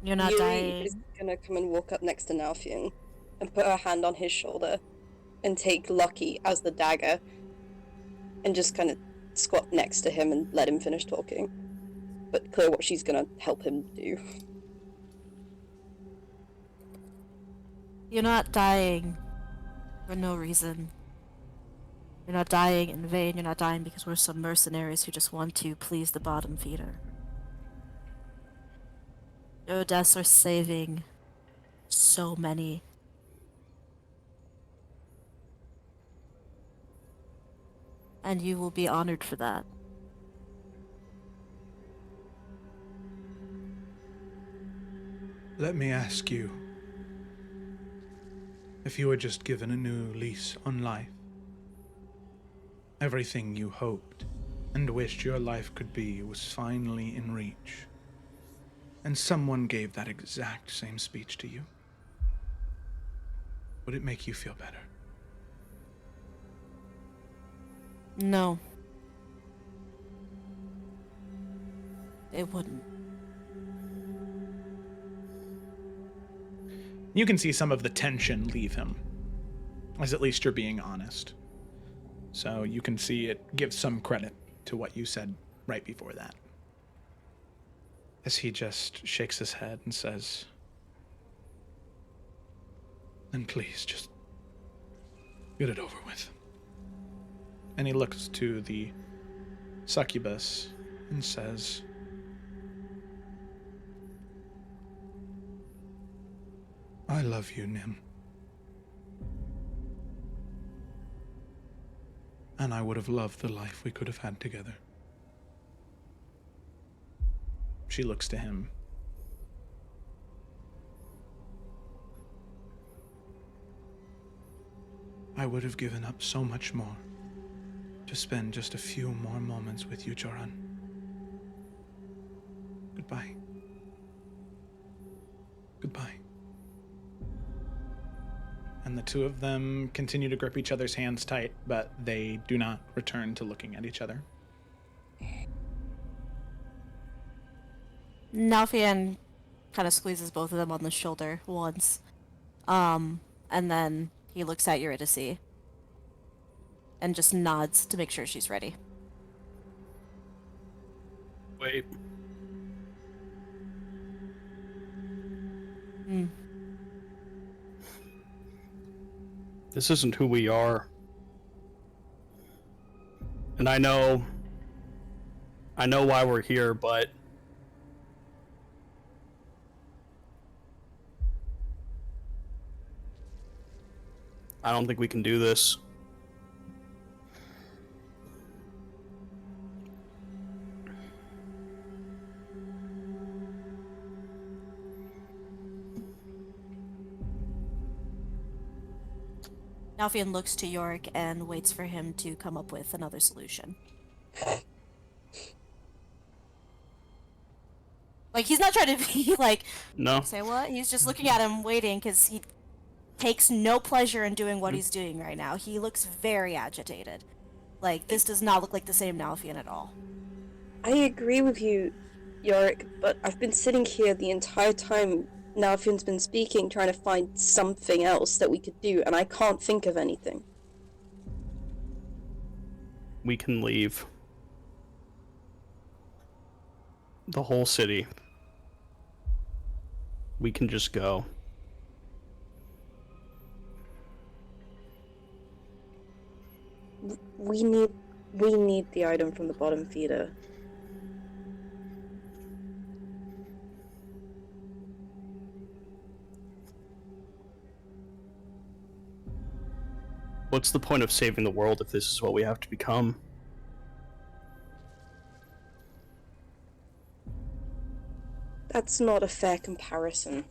You're not Yuri dying. is gonna come and walk up next to Nalfian and put her hand on his shoulder and take Lucky as the dagger and just kind of squat next to him and let him finish talking. But clear what she's gonna help him do. You're not dying for no reason. You're not dying in vain. You're not dying because we're some mercenaries who just want to please the bottom feeder. Your deaths are saving so many. And you will be honored for that. Let me ask you, if you were just given a new lease on life, everything you hoped and wished your life could be was finally in reach, and someone gave that exact same speech to you, would it make you feel better? No. It wouldn't. You can see some of the tension leave him, as at least you're being honest. So you can see it gives some credit to what you said right before that. As he just shakes his head and says, Then please, just get it over with. and he looks to the succubus and says, I love you, Nim. And I would have loved the life we could have had together. she looks to him. I would have given up so much more to spend just a few more moments with you, Joran. Goodbye. Goodbye. And the two of them continue to grip each other's hands tight, but they do not return to looking at each other. Nalfian kind of squeezes both of them on the shoulder once. And then he looks at Eurydice and just nods to make sure she's ready. Wait. This isn't who we are. And I know why we're here, but I don't think we can do this. Nalfian looks to Yorick and waits for him to come up with another solution. Like, he's not trying to be like, No. say what? He's just looking at him, waiting, because he takes no pleasure in doing what he's doing right now. He looks very agitated. Like, this does not look like the same Nalfian at all. I agree with you, Yorick, but I've been sitting here the entire time Nalfian's been speaking, trying to find something else that we could do, and I can't think of anything. We can leave. The whole city. We can just go. We need the item from the bottom feeder. What's the point of saving the world if this is what we have to become? That's not a fair comparison.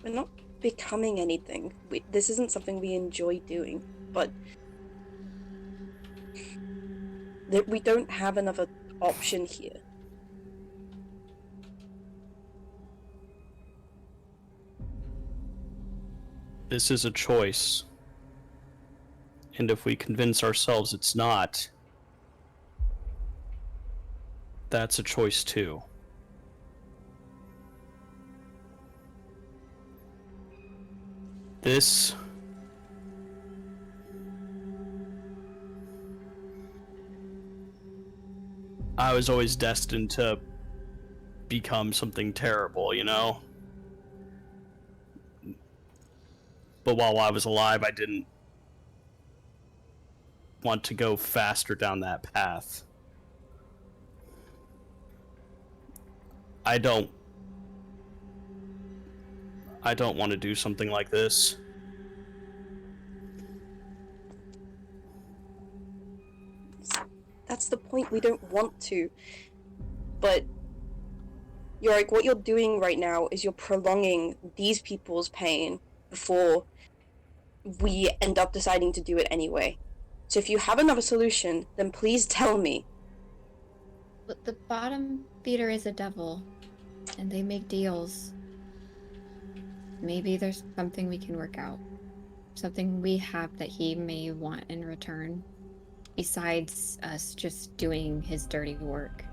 We're not becoming anything. This isn't something we enjoy doing, but we don't have another option here. This is a choice. And if we convince ourselves it's not, that's a choice too. This... I was always destined to become something terrible, you know? But while I was alive, I didn't want to go faster down that path. I don't want to do something like this. That's the point, we don't want to. But you're like, what you're doing right now is you're prolonging these people's pain before we end up deciding to do it anyway. So if you have another solution, then please tell me. But the bottom feeder is a devil, and they make deals. Maybe there's something we can work out. Something we have that he may want in return. Besides us just doing his dirty work.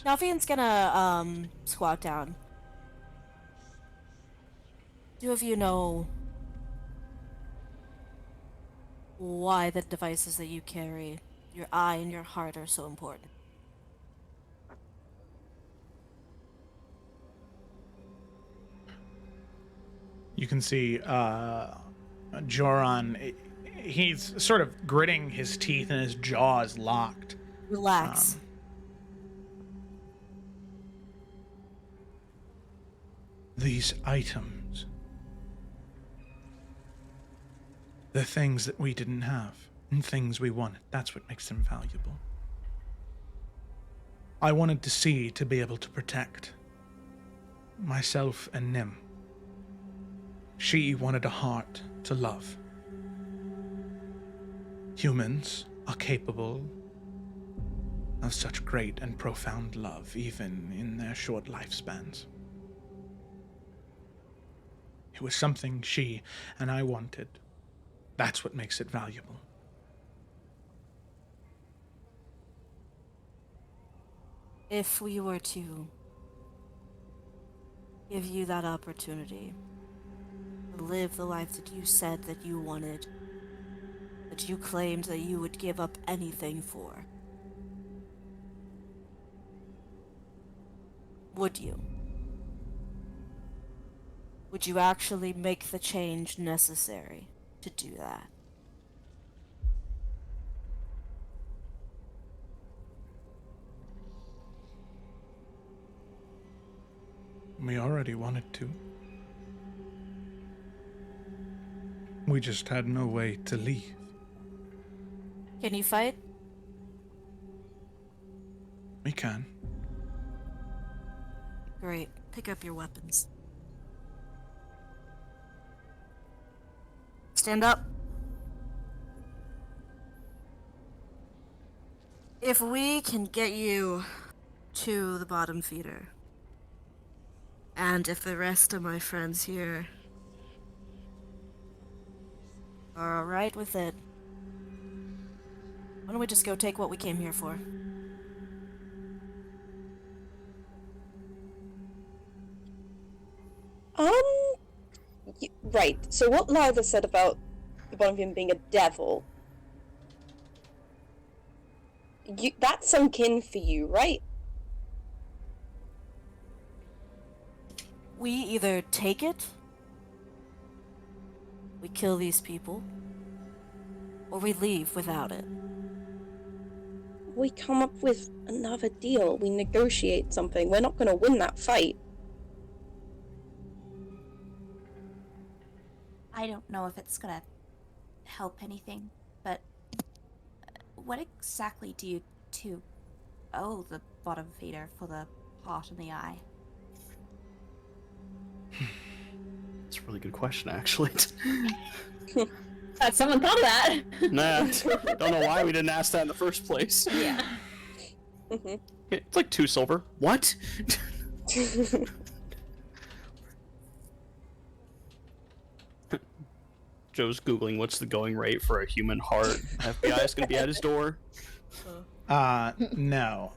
Nalfian's gonna, squat down. Do of you know why the devices that you carry, your eye and your heart, are so important? You can see Joran, he's sort of gritting his teeth and his jaw is locked. Relax. These items, the things that we didn't have and things we wanted, that's what makes them valuable. I wanted to see to be able to protect myself and Nim. She wanted a heart to love. Humans are capable of such great and profound love, even in their short lifespans. It was something she and I wanted. That's what makes it valuable. If we were to give you that opportunity to live the life that you said that you wanted, that you claimed that you would give up anything for, would you? Would you actually make the change necessary to do that? We already wanted to. We just had no way to leave. Can you fight? We can. Great. Pick up your weapons. Stand up. If we can get you to the bottom feeder, And if the rest of my friends here are alright with it, why don't we just go take what we came here for? Right. So what Lila said about the bottom of him being a devil, that's some kin for you, right? We either take it, we kill these people, or we leave without it. We come up with another deal. We negotiate something. We're not gonna win that fight. I don't know if it's gonna help anything, but what exactly do you two owe the bottom feeder for the heart and the eye? It's a really good question, actually. Glad someone thought of that. Nah, don't know why we didn't ask that in the first place. Yeah. It's like 2 silver. What? Joe's googling what's the going rate for a human heart. FBI is gonna be at his door. No.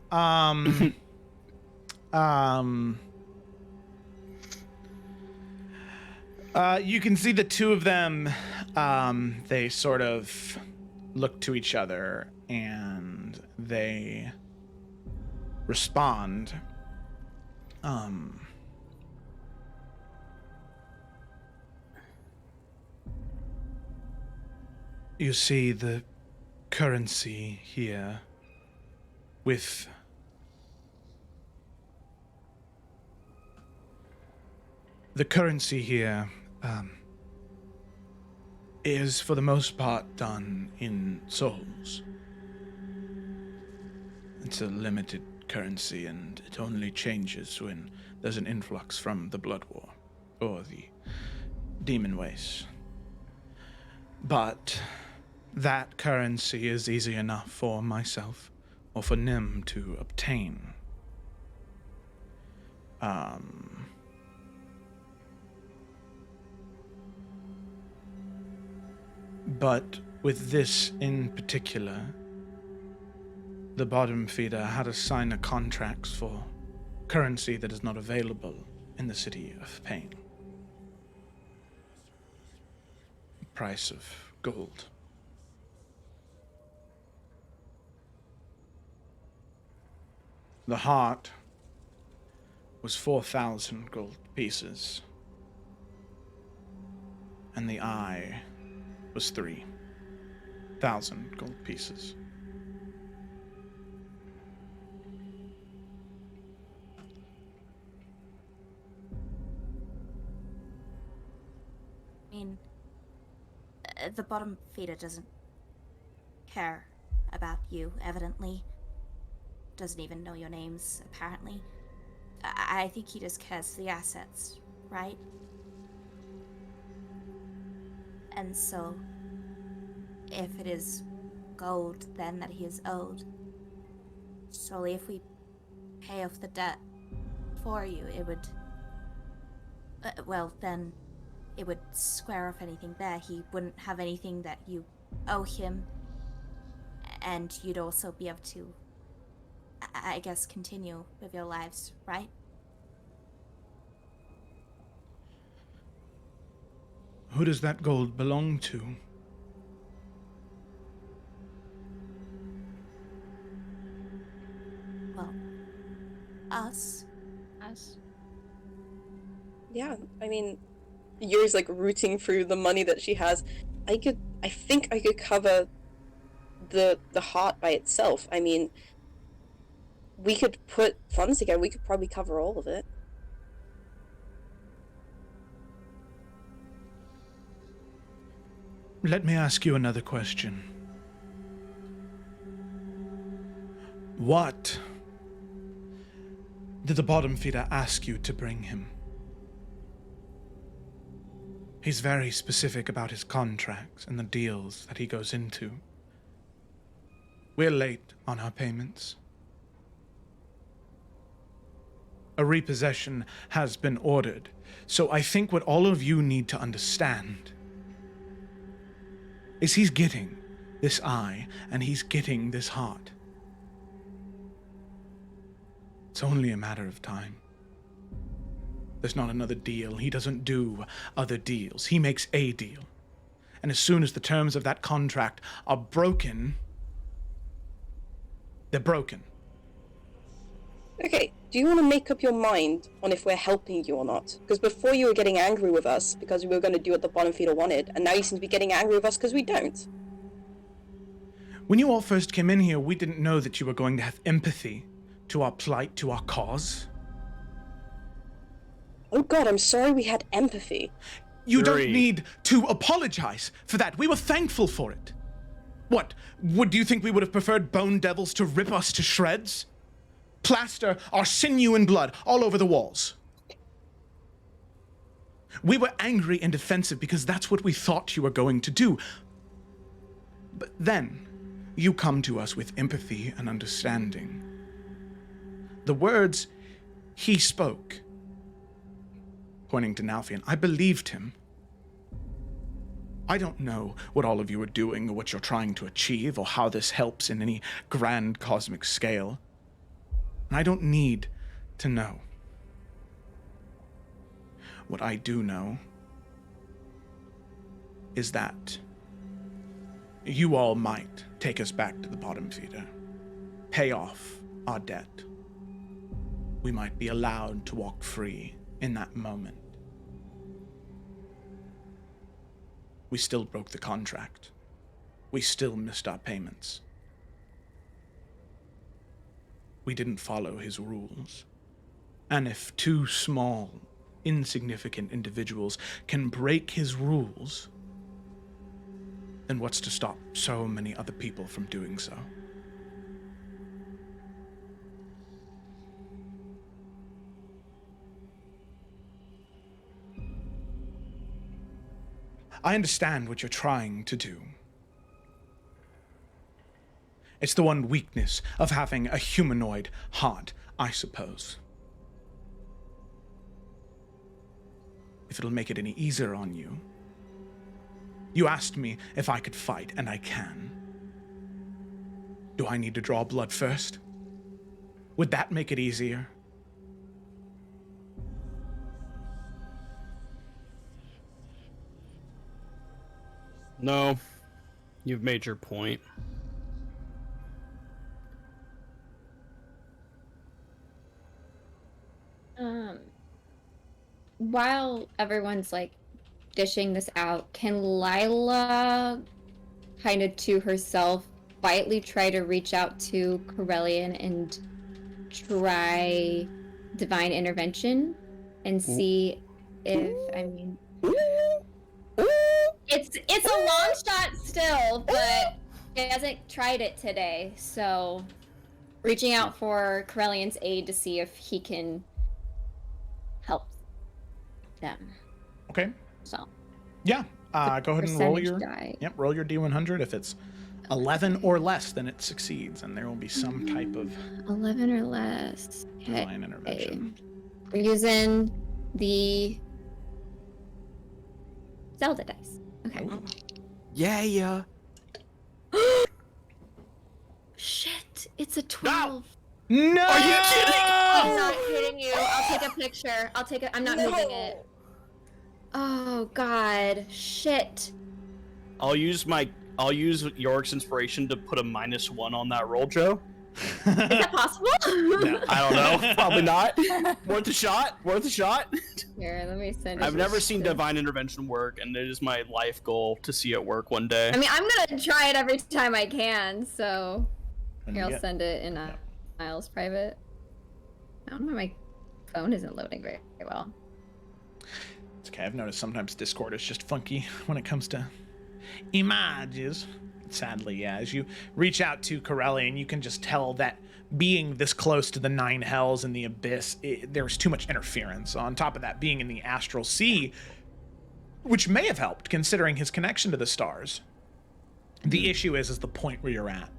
You can see the two of them, they sort of look to each other and they respond. You see the currency here with the currency here is for the most part done in souls. It's a limited currency and it only changes when there's an influx from the Blood War or the Demon Waste. But that currency is easy enough for myself or for Nim to obtain. But with this in particular, the bottom feeder had to sign a contract for currency that is not available in the city of Pain. Price of gold. The heart was 4,000 gold pieces, and the eye was 3,000 gold pieces. I mean, the bottom feeder doesn't care about you, evidently. Doesn't even know your names, apparently. I think he just cares for the assets, right? And so, if it is gold then that he is owed, surely if we pay off the debt for you, it would... well, then it would square off anything there. He wouldn't have anything that you owe him, and you'd also be able to, I guess, continue with your lives, right? Who does that gold belong to? Well, us. Us. Yeah, I mean, Yuri's like rooting through the money that she has. I think I could cover the heart by itself. I mean, we could put funds together. We could probably cover all of it. Let me ask you another question. What did the bottom feeder ask you to bring him? He's very specific about his contracts and the deals that he goes into. We're late on our payments. A repossession has been ordered. So I think what all of you need to understand is he's getting this eye and he's getting this heart. It's only a matter of time. There's not another deal. He doesn't do other deals. He makes a deal. And as soon as the terms of that contract are broken, they're broken. Okay, do you want to make up your mind on if we're helping you or not? Because before you were getting angry with us because we were going to do what the bottom feeder wanted, and now you seem to be getting angry with us because we don't. When you all first came in here, we didn't know that you were going to have empathy to our plight, to our cause. Oh god, I'm sorry we had empathy. You don't need to apologize for that. We were thankful for it. What, do you think we would have preferred bone devils to rip us to shreds? Plaster our sinew and blood all over the walls. We were angry and defensive because that's what we thought you were going to do. But then, you come to us with empathy and understanding. The words he spoke, pointing to Nalfian, I believed him. I don't know what all of you are doing or what you're trying to achieve or how this helps in any grand cosmic scale. And I don't need to know. What I do know is that you all might take us back to the bottom feeder, pay off our debt. We might be allowed to walk free in that moment. We still broke the contract. We still missed our payments. We didn't follow his rules. And if two small, insignificant individuals can break his rules, then what's to stop so many other people from doing so? I understand what you're trying to do. It's the one weakness of having a humanoid heart, I suppose. If it'll make it any easier on you. You asked me if I could fight, and I can. Do I need to draw blood first? Would that make it easier? No, you've made your point. While everyone's like dishing this out, can Lila kind of to herself quietly try to reach out to Corellian and try divine intervention and see if, I mean, it's a long shot still, but he hasn't tried it today, so reaching out for Corellian's aid to see if he can help them. Okay. So. Yeah. Go ahead and roll your die. Yep, roll your D100. If it's 11 or less, then it succeeds, and there will be some type of 11 or less. divine intervention. We're using the Zelda dice. Okay. Ooh. Yeah. Shit! It's a 12. No! Are you kidding? I'm not kidding you. I'll take a picture. I'm not moving it. Oh god. Shit. I'll use Yorick's inspiration to put a -1 on that roll, Joe. Is that possible? No. I don't know. Probably not. Worth a shot. Here, let me send it. I've never seen divine intervention work, and it is my life goal to see it work one day. I mean, I'm gonna try it every time I can, so And here, you I'll send it in Miles private. I don't know, my phone isn't loading very well. It's okay. I've noticed sometimes Discord is just funky when it comes to images. Sadly, yeah. As you reach out to Corellian, you can just tell that being this close to the Nine Hells and the Abyss, there's too much interference. On top of that, being in the Astral Sea, which may have helped considering his connection to the stars. The issue is the point where you're at.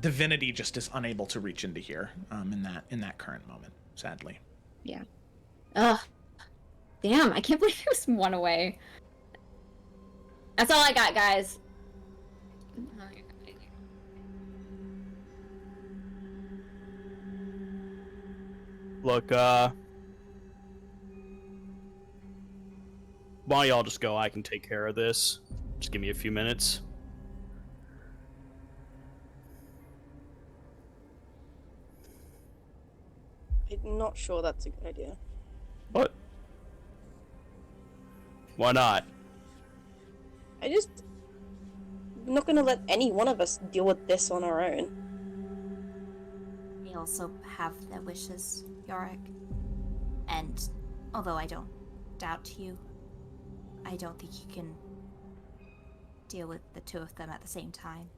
Divinity just is unable to reach into here in that current moment, sadly. Yeah. Ugh. Damn, I can't believe it was one away. That's all I got, guys. Look, why don't y'all just go? I can take care of this. Just give me a few minutes. I'm not sure that's a good idea. What? Why not? I'm not gonna let any one of us deal with this on our own. We also have their wishes, Yorick. And although I don't doubt you, I don't think you can deal with the two of them at the same time.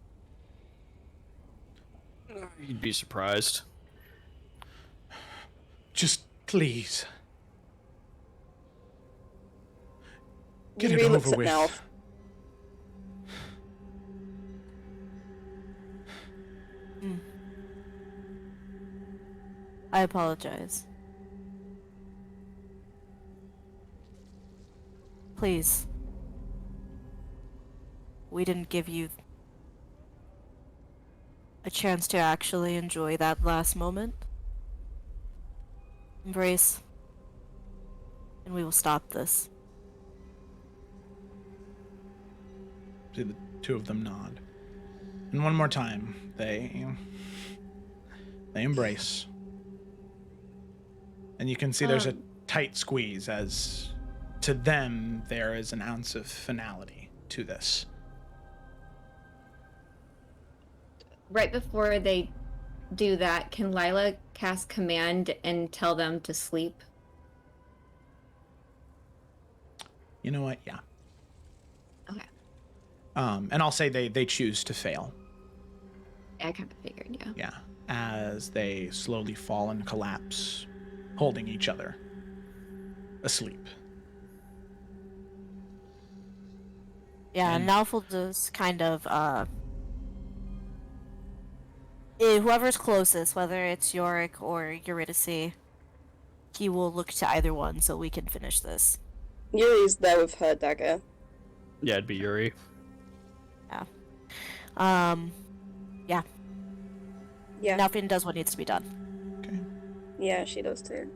You'd be surprised. Just please. Get it Yuri looks over at with. Nell. I apologize. Please. We didn't give you a chance to actually enjoy that last moment. Embrace. And we will stop this. See the two of them nod. And one more time, they embrace. And you can see there's a tight squeeze as to them there is an ounce of finality to this. Right before they do that, can Lila cast command and tell them to sleep? You know what? Yeah. Okay. And I'll say they choose to fail. I kind of figured, yeah. Yeah. As they slowly fall and collapse, holding each other, asleep. Yeah, and Nalf will just kind of, whoever's closest, whether it's Yorick or Eurydice, he will look to either one so we can finish this. Yuri's there with her dagger. Yeah, it'd be Yuri. Yeah. Yeah. Nalfin does what needs to be done. Okay. Yeah, she does too.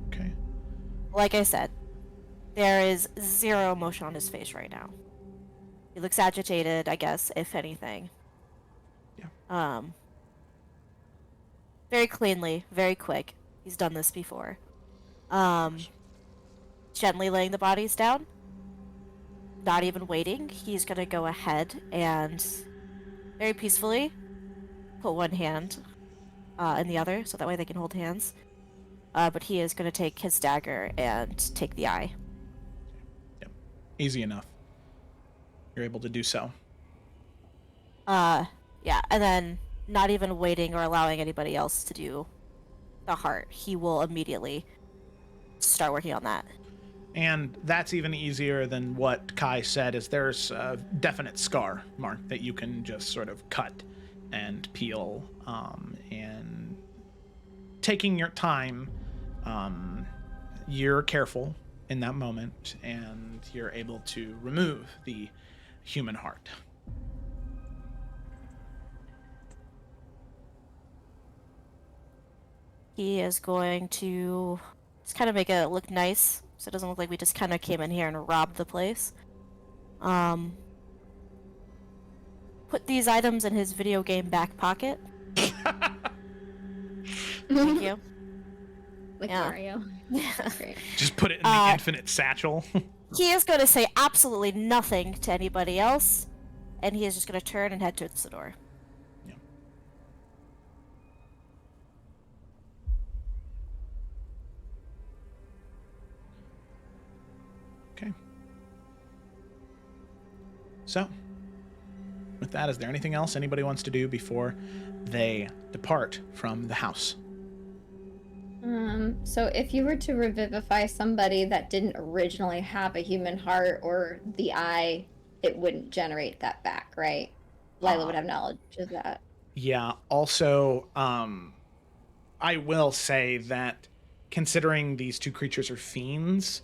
Okay. Like I said, there is zero emotion on his face right now. He looks agitated, I guess, if anything. Yeah. Very cleanly, very quick. He's done this before. Gently laying the bodies down. Not even waiting. He's gonna go ahead and very peacefully put one hand in the other, so that way they can hold hands. But he is gonna take his dagger and take the eye. Yep. Easy enough. You're able to do so. Yeah, and then not even waiting or allowing anybody else to do the heart. He will immediately start working on that. And that's even easier than what Kai said, is there's a definite scar mark that you can just sort of cut and peel. And taking your time, you're careful in that moment, and you're able to remove the human heart. He is going to just kind of make it look nice, so it doesn't look like we just kind of came in here and robbed the place. Put these items in his video game back pocket. Thank you. Like Yeah. Mario. Yeah. Great. Just put it in the infinite satchel. He is going to say absolutely nothing to anybody else, and he is just going to turn and head towards the door. Yeah. Okay. So, with that, is there anything else anybody wants to do before they depart from the house? So if you were to revivify somebody that didn't originally have a human heart or the eye, it wouldn't generate that back, right? Lila would have knowledge of that. Yeah. Also, I will say that considering these two creatures are fiends,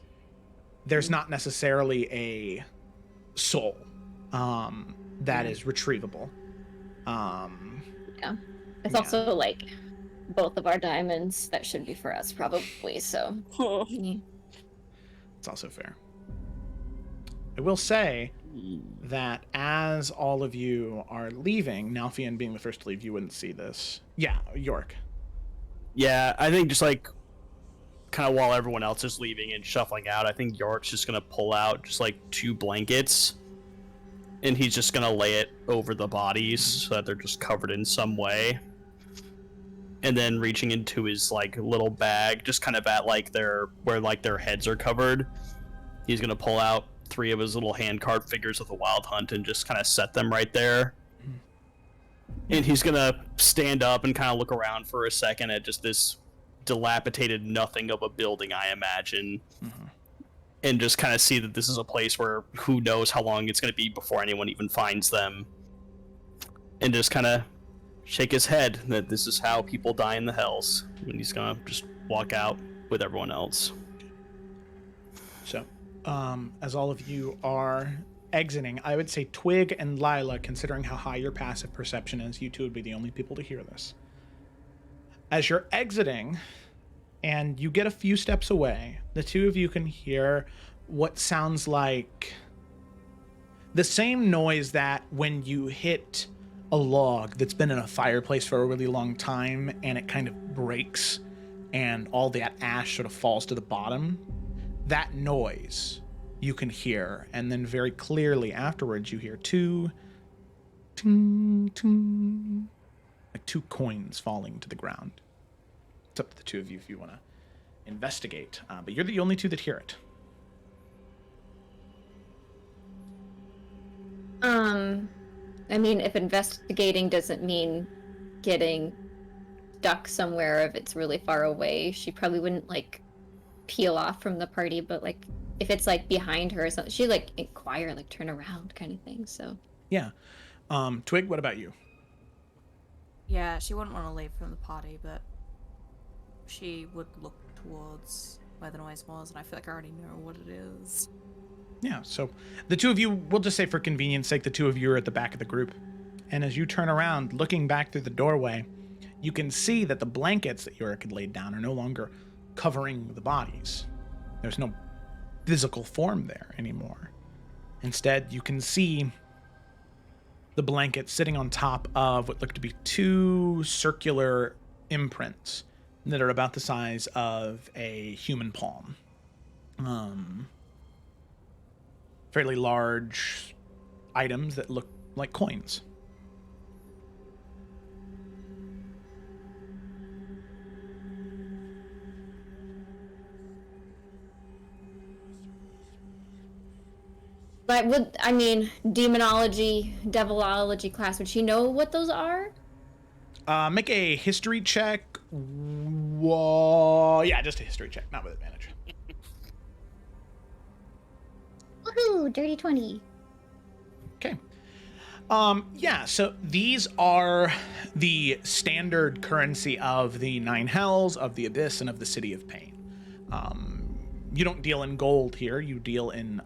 there's not necessarily a soul that is retrievable. Yeah. It's Yeah. also like both of our diamonds. That should be for us, probably. So. It's also fair. I will say that as all of you are leaving, Nalfian being the first to leave, you wouldn't see this. Yeah, York. Yeah, I think just like kind of while everyone else is leaving and shuffling out, I think York's just gonna pull out just like 2 blankets, and he's just gonna lay it over the bodies so that they're just covered in some way. And then reaching into his like little bag, just kind of at like their heads are covered, he's gonna pull out 3 of his little hand carved figures of the Wild Hunt and just kind of set them right there. And he's gonna stand up and kind of look around for a second at just this dilapidated nothing of a building, I imagine, and just kind of see that this is a place where who knows how long it's gonna be before anyone even finds them, and just kind of shake his head that this is how people die in the hells, and he's gonna just walk out with everyone else. So, as all of you are exiting, I would say Twig and Lila, considering how high your passive perception is, you two would be the only people to hear this. As you're exiting, and you get a few steps away, the two of you can hear what sounds like the same noise that when you hit a log that's been in a fireplace for a really long time and it kind of breaks and all that ash sort of falls to the bottom. That noise you can hear, and then very clearly afterwards you hear 2 ting, ting, like 2 coins falling to the ground. It's up to the two of you if you want to investigate, but you're the only two that hear it. I mean, if investigating doesn't mean getting stuck somewhere, if it's really far away, she probably wouldn't like peel off from the party, but like if it's like behind her or something, she like inquire, like turn around kind of thing. So Yeah. Twig, what about you? Yeah, she wouldn't want to leave from the party, but she would look towards where the noise was, and I feel like I already know what it is. Yeah, so the two of you, we'll just say for convenience sake, the two of you are at the back of the group. And as you turn around, looking back through the doorway, you can see that the blankets that Yorick had laid down are no longer covering the bodies. There's no physical form there anymore. Instead, you can see the blanket sitting on top of what look to be 2 circular imprints that are about the size of a human palm. Fairly large items that look like coins. but demonology, devilology class, would she know what those are? Make a history check. Whoa, yeah, just a history check, not with advantage. Woohoo, dirty 20. Okay. Yeah, so these are the standard currency of the 9 Hells, of the Abyss, and of the City of Pain. You don't deal in gold here, you deal in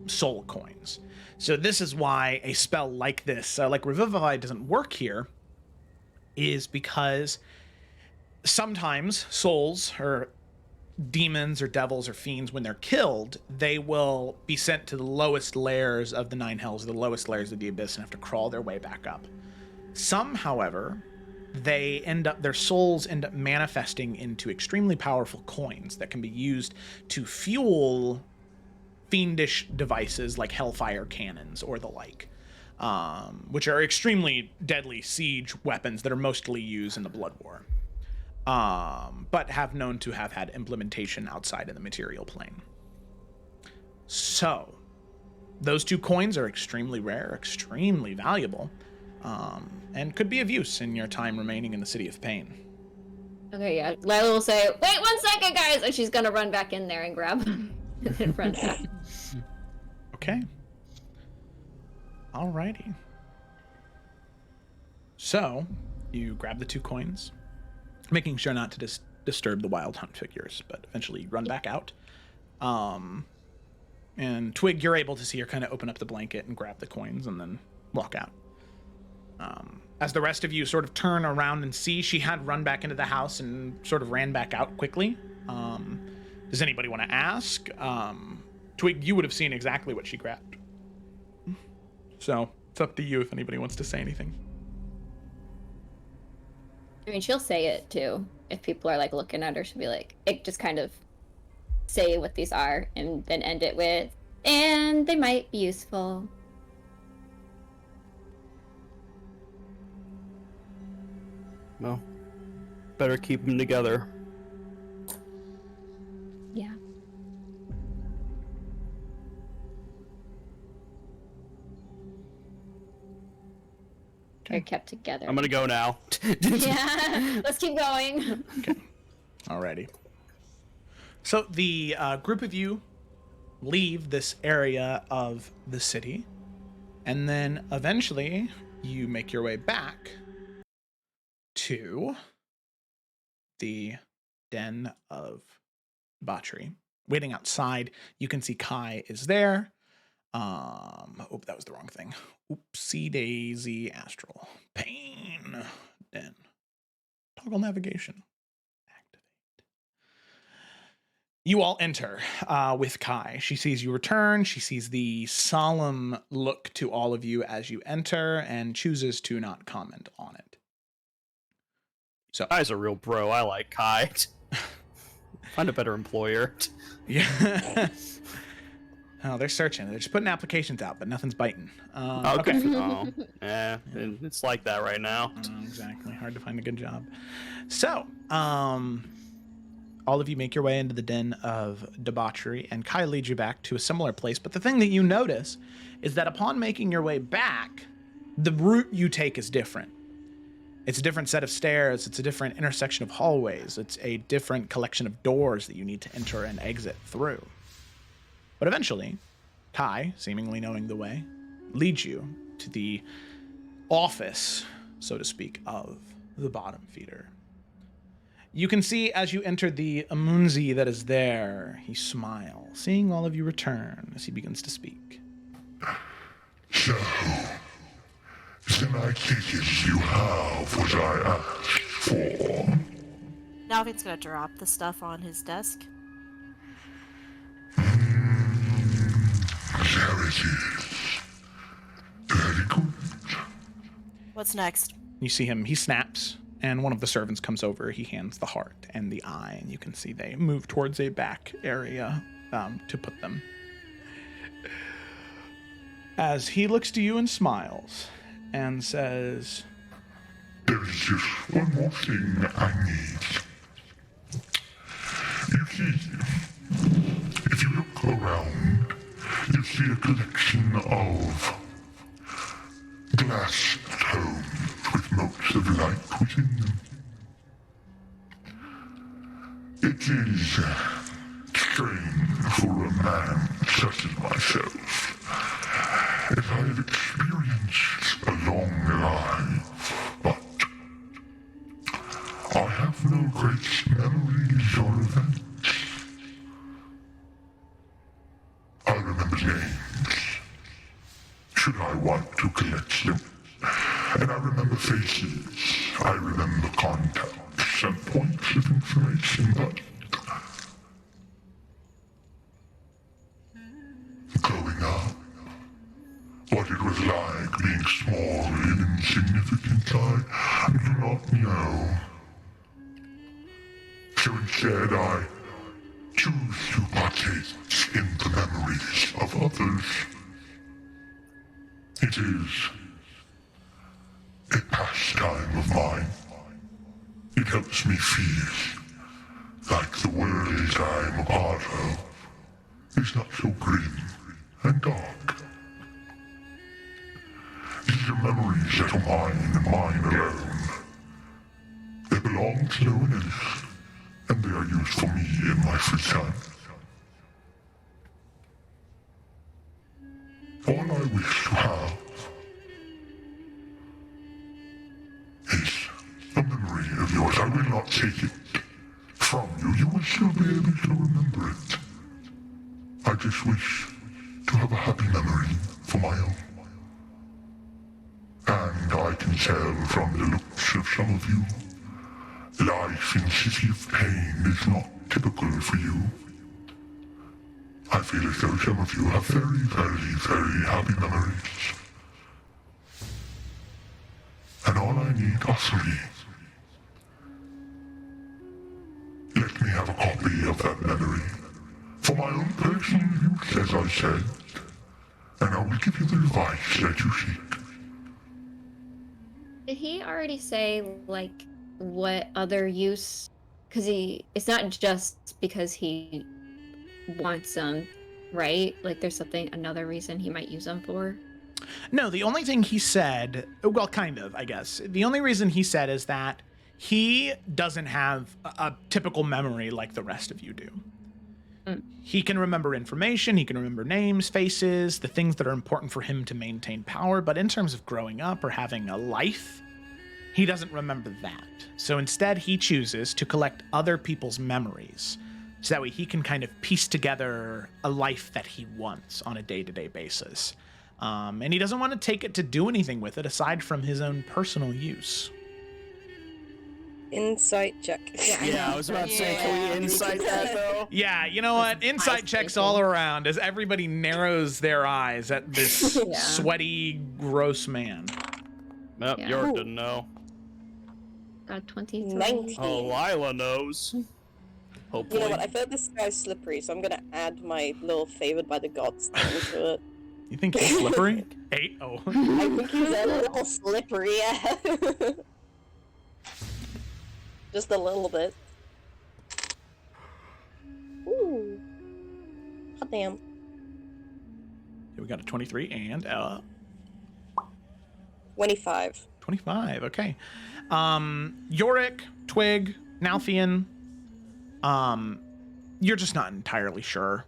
soul coins. So this is why a spell like this, like Revivify, doesn't work here, is because sometimes souls, or demons or devils or fiends, when they're killed, they will be sent to the lowest layers of the 9 Hells, the lowest layers of the Abyss, and have to crawl their way back up. Some, however, their souls end up manifesting into extremely powerful coins that can be used to fuel fiendish devices like hellfire cannons or the like, which are extremely deadly siege weapons that are mostly used in the Blood War. But have known to have had implementation outside of the material plane. So, those 2 coins are extremely rare, extremely valuable, and could be of use in your time remaining in the City of Pain. Okay, yeah. Lila will say, "Wait 1 second, guys," and she's gonna run back in there and grab them and then run back. Okay. Alrighty. So, you grab the 2 coins. making sure not to disturb the wild hunt figures, but eventually you run back out. And Twig, you're able to see her kind of open up the blanket and grab the coins and then walk out. As the rest of you sort of turn around and see, she had run back into the house and sort of ran back out quickly. Does anybody want to ask? Twig, you would have seen exactly what she grabbed. So it's up to you if anybody wants to say anything. I mean, she'll say it too. If people are like looking at her, she'll be like, it just kind of say what these are and then end it with, and they might be useful. Well, better keep them together. Yeah. They're kept together. I'm gonna go now. Yeah, let's keep going. Okay. Alrighty. So the group of you leave this area of the city, and then eventually you make your way back to the den of debauchery. Waiting outside, you can see Kai is there. Oh, that was the wrong thing. Oopsie daisy, astral pain den. Toggle navigation. Activate. You all enter with Kai. She sees you return. She sees the solemn look to all of you as you enter and chooses to not comment on it. So Kai's a real bro. I like Kai. Find a better employer. Yeah. Oh, they're searching. They're just putting applications out, but nothing's biting. Okay. Oh, yeah, it's like that right now. Exactly. Hard to find a good job. So, all of you make your way into the den of debauchery, and Kai leads you back to a similar place. But the thing that you notice is that upon making your way back, the route you take is different. It's a different set of stairs. It's a different intersection of hallways. It's a different collection of doors that you need to enter and exit through. But eventually, Kai, seemingly knowing the way, leads you to the office, so to speak, of the bottom feeder. You can see as you enter the Amunzi that is there, he smiles, seeing all of you return as he begins to speak. So, then I take it you have what I asked for. Nalvin's gonna drop the stuff on his desk. There it is. Very good. What's next? You see him, he snaps, and one of the servants comes over. He hands the heart and the eye, and you can see they move towards a back area to put them. As he looks to you and smiles and says, There is just one more thing I need. You see, if you look around, you see a collection of glass tomes with motes of light within them. It is strange for a man such as myself, as I have experienced a long life, but I have no great memories or events. I remember names, should I want to collect them. And I remember faces, I remember contacts and points of information, but growing up, what it was like being small and insignificant, I do not know. So instead, I choose to partake in the memories of others. It is a pastime of mine. It helps me feel like the world I am a part of is not so grim and dark. These are memories that are mine and mine alone. They belong to no one else, and they are used for me in my free time. All I wish to have is a memory of your I will not take it from you. You will still be able to remember it. I just wish to have a happy memory for my own. And I can tell from the looks of some of you, life in City of Pain is not typical for you. I feel as though some of you have very, very, very happy memories. And all I need are 3. Let me have a copy of that memory, for my own personal use, as I said, and I will give you the advice that you seek. Did he already say, like, what other use? Because it's not just because he wants them, right? Like, there's another reason he might use them for? No, the only thing he said, well, kind of, I guess. The only reason he said is that he doesn't have a typical memory like the rest of you do. He can remember information, he can remember names, faces, the things that are important for him to maintain power, but in terms of growing up or having a life, he doesn't remember that. So instead, he chooses to collect other people's memories, so that way he can kind of piece together a life that he wants on a day-to-day basis. And he doesn't want to take it to do anything with it aside from his own personal use. Insight check. Yeah, I was about to say, can we insight that though? Yeah, you know what? Insight checks all around as everybody narrows their eyes at this sweaty, gross man. Nope, Yeah. York didn't know. Got 23. 19. Oh, Lila knows. Hopefully. You know what? I feel like this guy's slippery, so I'm gonna add my little favored by the gods thing to it. You think he's slippery? 8? Oh. I think he's a little slippery, yeah. Just a little bit. Ooh. Hot damn. We got a 23 and 25. 25, okay. Yorick, Twig, Nalthian, you're just not entirely sure.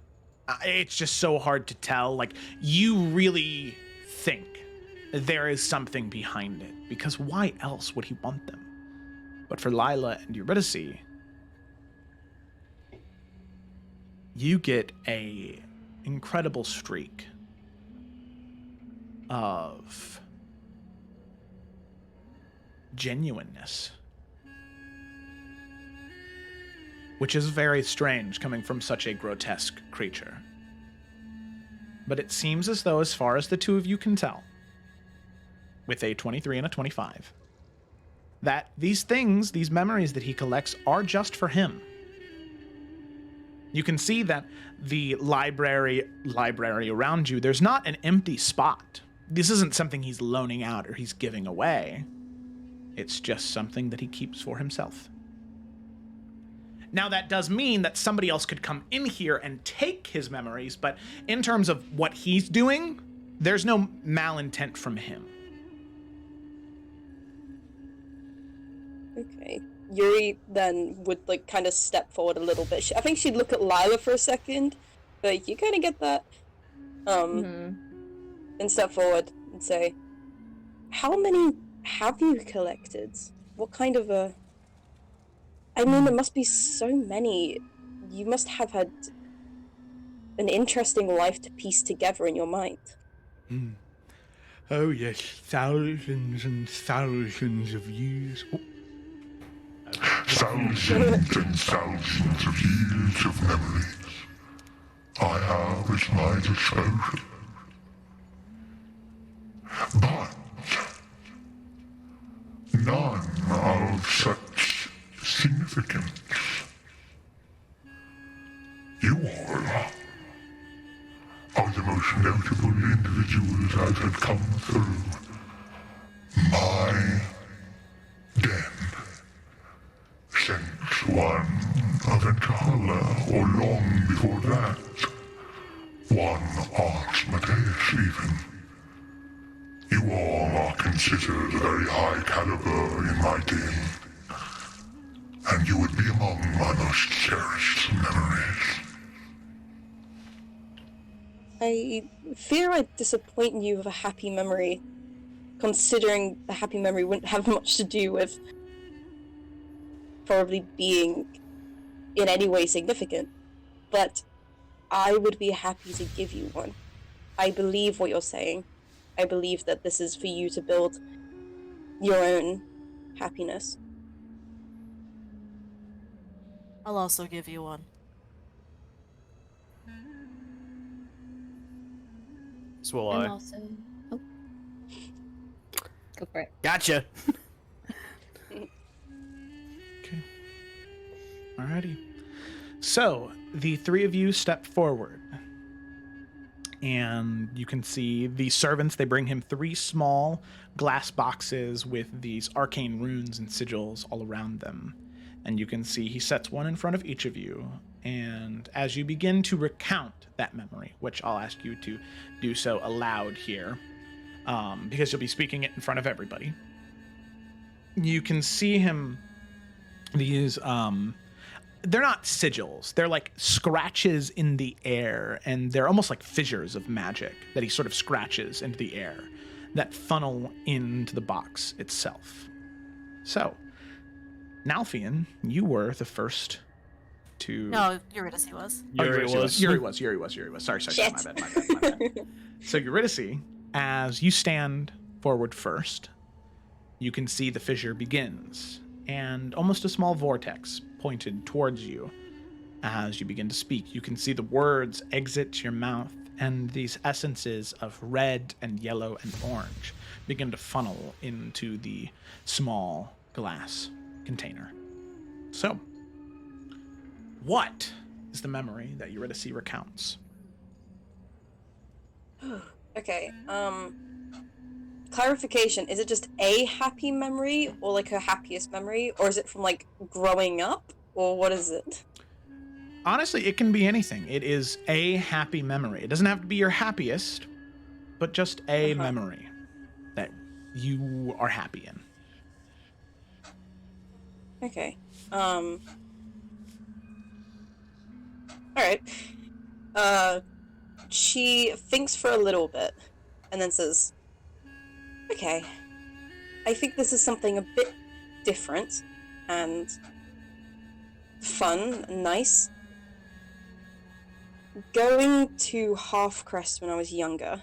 It's just so hard to tell. Like, you really think there is something behind it, because why else would he want them? But for Lila and Eurydice, you get a incredible streak of genuineness, which is very strange coming from such a grotesque creature. But it seems as though, as far as the two of you can tell, with a 23 and a 25, that these things, these memories that he collects, are just for him. You can see that the library around you, there's not an empty spot. This isn't something he's loaning out or he's giving away. It's just something that he keeps for himself. Now, that does mean that somebody else could come in here and take his memories, but in terms of what he's doing, there's no malintent from him. Okay. Yuri then would, like, kind of step forward a little bit. I think she'd look at Lila for a second, but you kind of get that. And step forward and say, how many have you collected? What kind of a... I mean, there must be so many. You must have had an interesting life to piece together in your mind. Oh yes, thousands and thousands of years. Oh. Thousands and thousands of years of memories I have at my disposal. But none of such significance. You all are the most notable individuals I've had come through my den. Since one of Entala, or long before that, one Archmadeus even. You all are considered a very high caliber in my den, and you would be among my most cherished memories. I fear I'd disappoint you with a happy memory, considering the happy memory wouldn't have much to do with probably being in any way significant, but I would be happy to give you one. I believe what you're saying. I believe that this is for you to build your own happiness. I'll also give you one. So will I'm I. also. Oh. Go for it. Gotcha. Okay. Alrighty. So the three of you step forward, and you can see the servants. They bring him 3 small glass boxes with these arcane runes and sigils all around them. And you can see he sets one in front of each of you. And as you begin to recount that memory, which I'll ask you to do so aloud here, because you'll be speaking it in front of everybody, you can see him, these, they're not sigils. They're like scratches in the air, and they're almost like fissures of magic that he sort of scratches into the air that funnel into the box itself. So, Nalfian, you were the first to... No, Eurydice was. Yuri was. Yuri was. Sorry, Shit. my bad. So, Eurydice, as you stand forward first, you can see the fissure begins, and almost a small vortex pointed towards you. As you begin to speak, you can see the words exit your mouth, and these essences of red and yellow and orange begin to funnel into the small glass container. So, what is the memory that Eurydice recounts? Okay, clarification, is it just a happy memory, or like her happiest memory, or is it from like growing up, or what is it? Honestly, it can be anything. It is a happy memory. It doesn't have to be your happiest, but just a memory that you are happy in. Okay, alright. She thinks for a little bit, and then says, okay, I think this is something a bit different, and fun, and nice. Going to Halfcrest when I was younger,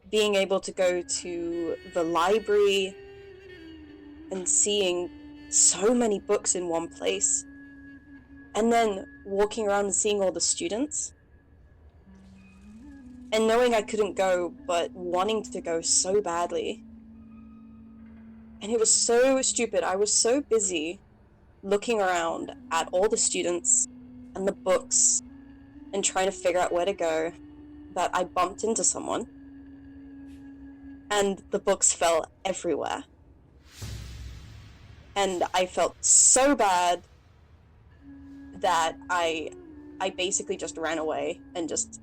being able to go to the library and seeing so many books in one place, and then walking around and seeing all the students, and knowing I couldn't go, but wanting to go so badly. And it was so stupid. I was so busy looking around at all the students and the books and trying to figure out where to go that I bumped into someone, and the books fell everywhere. And I felt so bad that I basically just ran away and just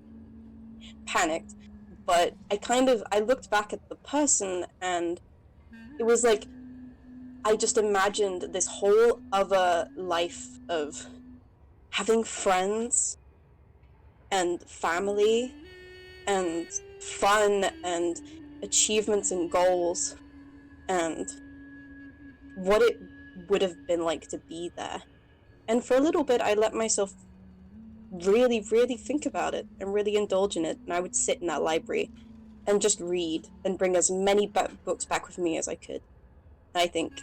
panicked. But I looked back at the person, and it was like I just imagined this whole other life of having friends and family and fun and achievements and goals, and what it would have been like to be there. And for a little bit, I let myself really, really think about it and really indulge in it. And I would sit in that library and just read and bring as many books back with me as I could. And I think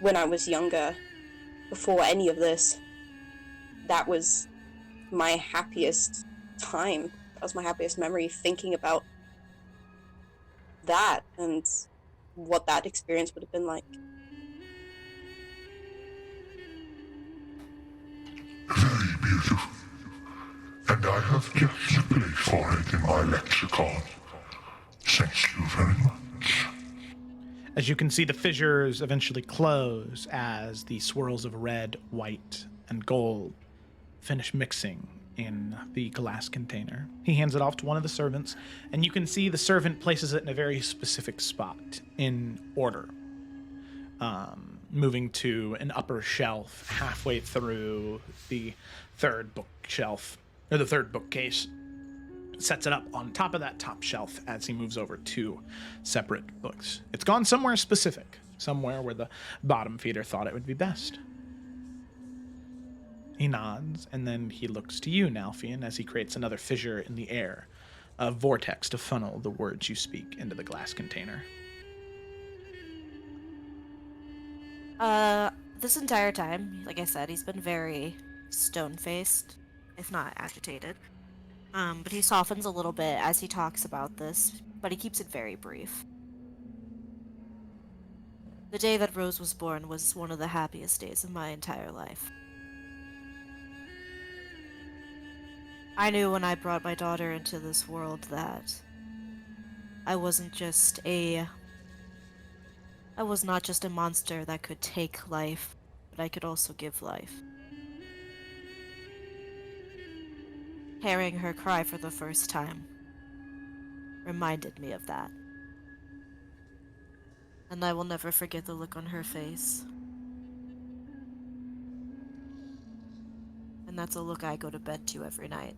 when I was younger, before any of this, that was my happiest time. That was my happiest memory, thinking about that and what that experience would have been like. Very beautiful. And I have just a place for it in my lexicon. Thank you very much. As you can see, the fissures eventually close as the swirls of red, white, and gold finish mixing in the glass container. He hands it off to one of the servants, and you can see the servant places it in a very specific spot in order, moving to an upper shelf halfway through the third bookshelf, or the third bookcase. Sets it up on top of that top shelf as he moves over 2 separate books. It's gone somewhere specific, somewhere where the bottom feeder thought it would be best. He nods, and then he looks to you, Nalfian, as he creates another fissure in the air, a vortex to funnel the words you speak into the glass container. This entire time, like I said, he's been very stone-faced, if not agitated. But he softens a little bit as he talks about this, but he keeps it very brief. The day that Rose was born was one of the happiest days of my entire life. I knew when I brought my daughter into this world that I was not just a monster that could take life, but I could also give life. Hearing her cry for the first time reminded me of that. And I will never forget the look on her face. And that's a look I go to bed to every night.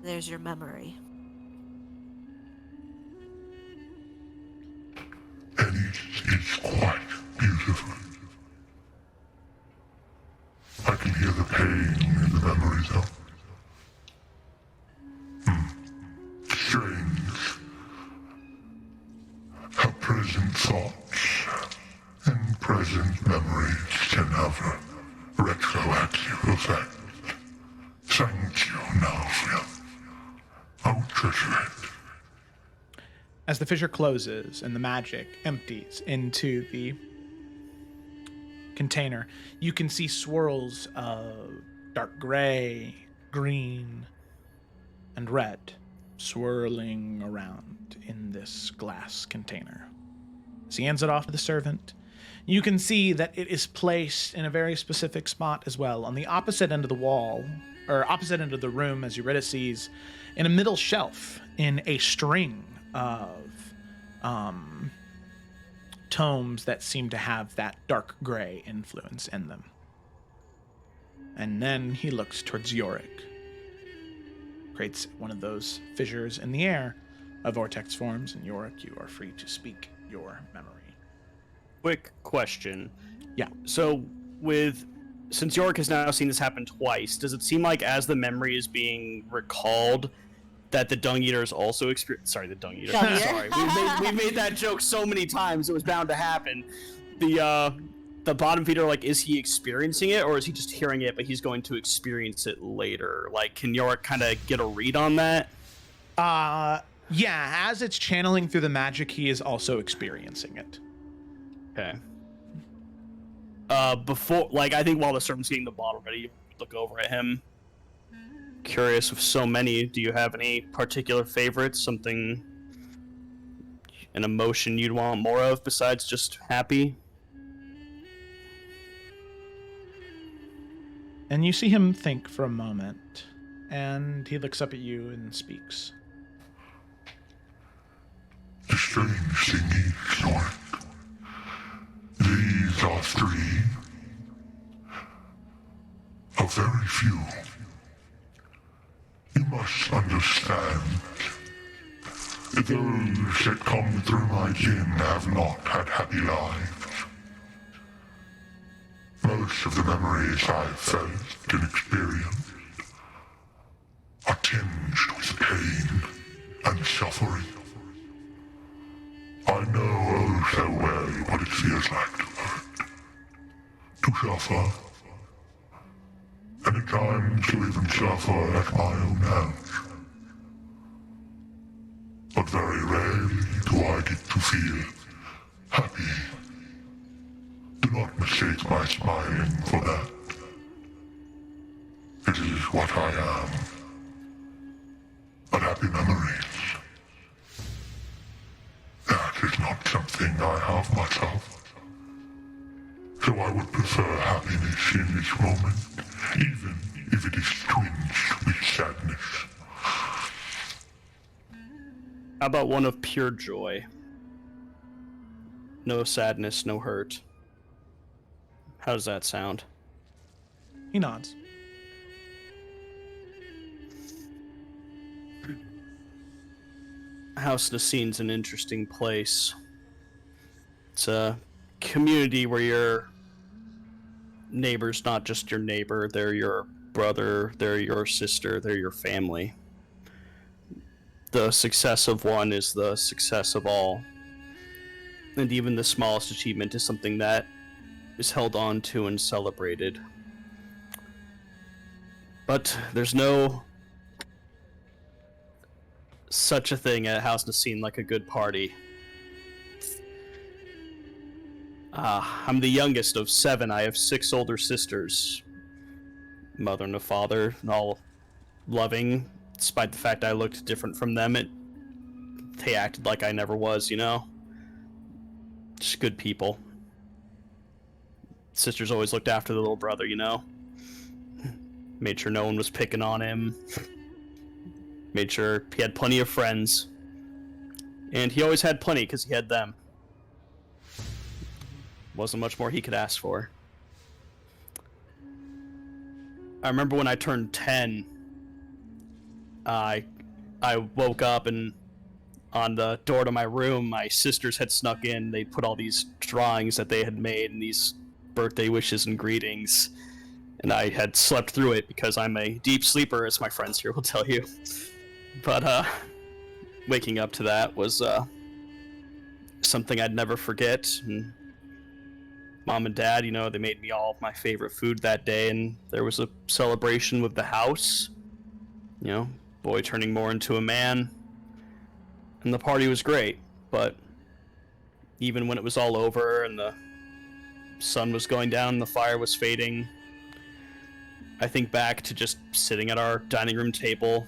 There's your memory. And it is quite beautiful. I can hear the pain in the memory though. Strange. How present thoughts and present memories can have a retroactive effect. Thank you, Nalfian. I will treasure it. As the fissure closes and the magic empties into the container, you can see swirls of dark gray, green, and red swirling around in this glass container. As he hands it off to the servant, you can see that it is placed in a very specific spot as well, on the opposite end of the wall, or opposite end of the room, as Eurydice, in a middle shelf, in a string of tomes that seem to have that dark gray influence in them. And then he looks towards Yorick, creates one of those fissures in the air, a vortex forms, and Yorick, you are free to speak your memory. Quick question. Yeah. So, since Yorick has now seen this happen twice, does it seem like as the memory is being recalled, that the Dung Eater is also Sorry, the Dung Eater. Sorry, we've made that joke so many times; it was bound to happen. The bottom feeder, like, is he experiencing it, or is he just hearing it, but he's going to experience it later? Like, can Yorick kind of get a read on that? Yeah. As it's channeling through the magic, he is also experiencing it. Okay. Before, like, I think while the servant's getting the bottle ready, you look over at him. Curious, with so many, do you have any particular favorites? An emotion you'd want more of besides just happy? And you see him think for a moment, and he looks up at you and speaks. The strange thing is, Yorick, these are three of very few. You must understand, those that come through my gin have not had happy lives. Most of the memories I've felt and experienced are tinged with pain and suffering. I know oh so well what it feels like to hurt, to suffer, and at times to even suffer at my own hands. But very rarely do I get to feel happy. Do not mistake my smiling for that. It is what I am. But happy memories. That is not something I have myself. So I would prefer happiness in this moment, even if it is tinged with sadness. How about one of pure joy? No sadness, no hurt. How does that sound? He nods. House Nassine's an interesting place. It's a community where your neighbor's not just your neighbor, they're your brother, they're your sister, they're your family. The success of one is the success of all. And even the smallest achievement is something that is held on to and celebrated. But there's no such a thing at House Nassine like a good party. I'm the youngest of 7. I have 6 older sisters. Mother and a father, and all loving, despite the fact I looked different from them. They acted like I never was, you know? Just good people. Sisters always looked after the little brother, you know? Made sure no one was picking on him. Made sure he had plenty of friends. And he always had plenty because he had them. Wasn't much more he could ask for. I remember when I turned 10, I woke up and on the door to my room, my sisters had snuck in. They put all these drawings that they had made and these birthday wishes and greetings. And I had slept through it because I'm a deep sleeper, as my friends here will tell you. But waking up to that was something I'd never forget. And Mom and Dad, you know, they made me all my favorite food that day, and there was a celebration with the house. You know, boy turning more into a man. And the party was great, but even when it was all over and the sun was going down and the fire was fading, I think back to just sitting at our dining room table,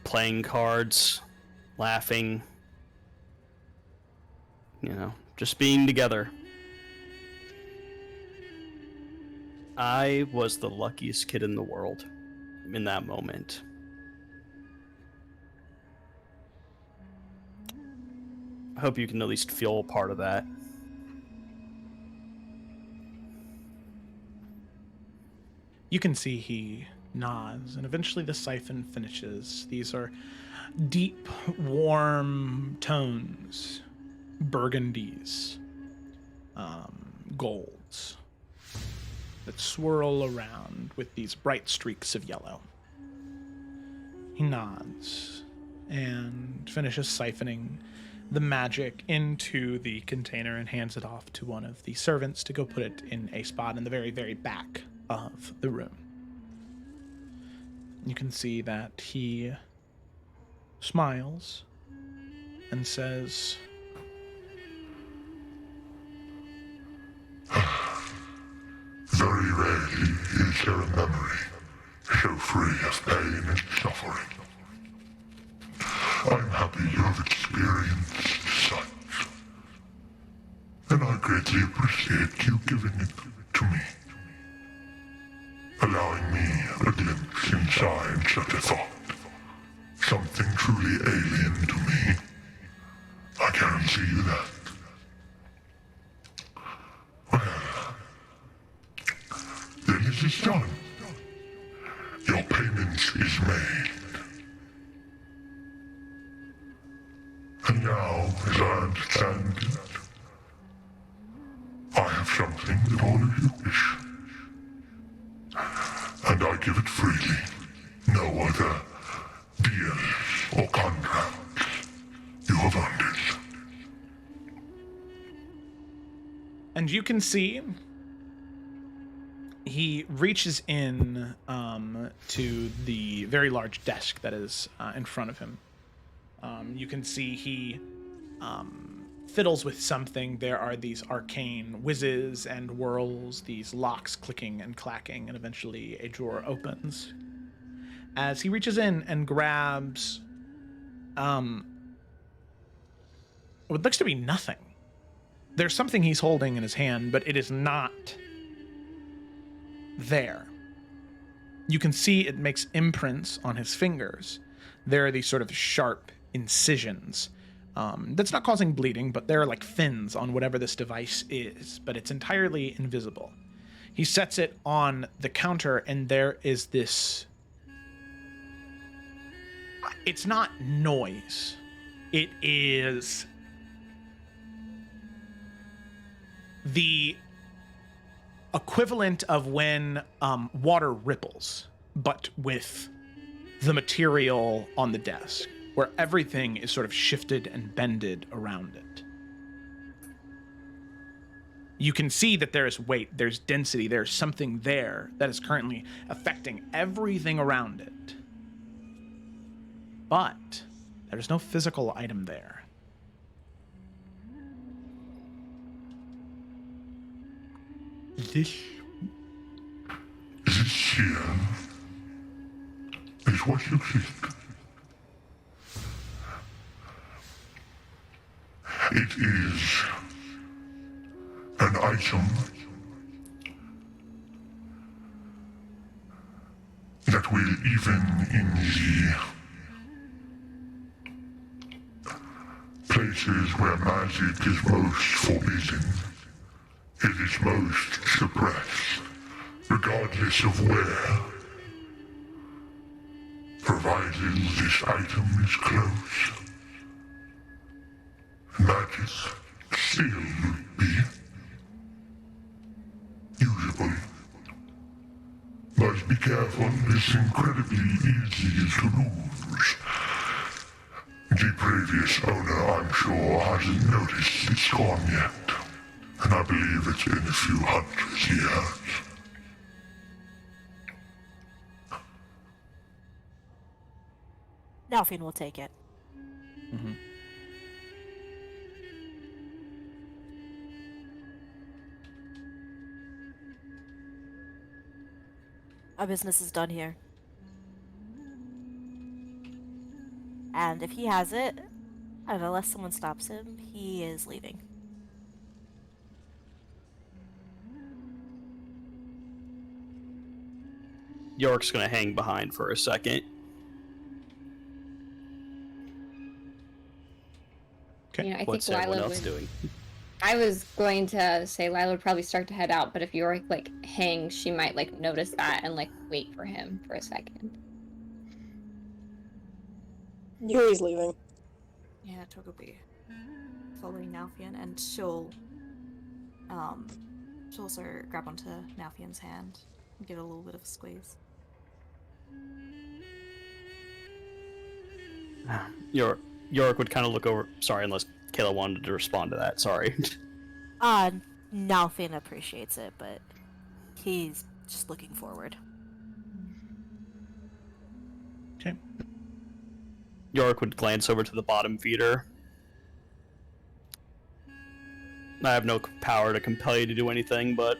playing cards, laughing, you know, just being together. I was the luckiest kid in the world in that moment. I hope you can at least feel a part of that. You can see he nods, and eventually the siphon finishes. These are deep, warm tones, burgundies, golds, that swirl around with these bright streaks of yellow. He nods and finishes siphoning the magic into the container and hands it off to one of the servants to go put it in a spot in the very, very back of the room. You can see that he smiles and says, Very rarely is there a memory so free of pain and suffering. I'm happy you have experienced such, and I greatly appreciate you giving it to me, allowing me a glimpse inside such a thought, something truly alien to me. I guarantee you that. Well, then it is done. Your payment is made. And now, as I understand it, I have something that all of you wish. And I give it freely. No other deals or contracts. You have earned it. and you can see he reaches in to the very large desk that is in front of him. You can see he fiddles with something. There are these arcane whizzes and whirls, these locks clicking and clacking, and eventually a drawer opens. As he reaches in and grabs what looks to be nothing. There's something he's holding in his hand, but it is not there. You can see it makes imprints on his fingers. There are these sort of sharp incisions. That's not causing bleeding, but there are like fins on whatever this device is, but it's entirely invisible. He sets it on the counter, and there is this... It's not noise, It is the equivalent of when water ripples, but with the material on the desk, where everything is sort of shifted and bended around it. You can see that there is weight, there's density, there's something there that is currently affecting everything around it. But there's no physical item there. This here is what you seek. It is an item that will, even in the places where magic is most forbidden, it is most suppressed, regardless of where, provided this item is close. Magic still would be usable. But be careful, it's incredibly easy to lose. The previous owner, I'm sure, hasn't noticed it's gone yet. And I believe it's been a few hundred years. Nalfian will take it. Mm-hmm. Our business is done here. And if he has it, and unless someone stops him, he is leaving. York's gonna hang behind for a second. Okay. You know, I What's think everyone Lila else would. doing? I was going to say Lila would probably start to head out, but if Yorick like hangs, she might like notice that and like wait for him for a second. Yuri's leaving. Yeah, Tog will be following Nalfian, and she'll also grab onto Nalfian's hand and give it a little bit of a squeeze. York would kind of look over. Sorry, unless Kayla wanted to respond to that. Sorry. Nalfian appreciates it, but he's just looking forward. Okay. York would glance over to the bottom feeder. I have no power to compel you to do anything, but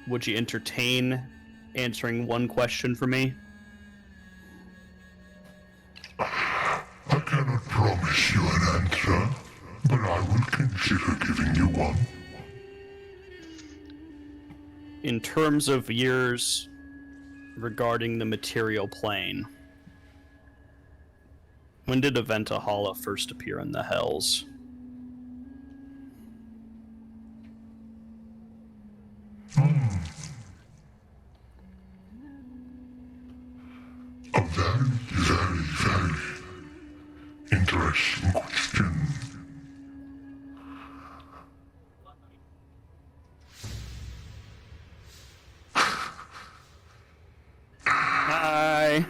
would you entertain answering one question for me? I cannot promise you an answer, but I will consider giving you one. In terms of years regarding the material plane, when did Aventa Hala first appear in the Hells? A very, very, very interesting question. Hi.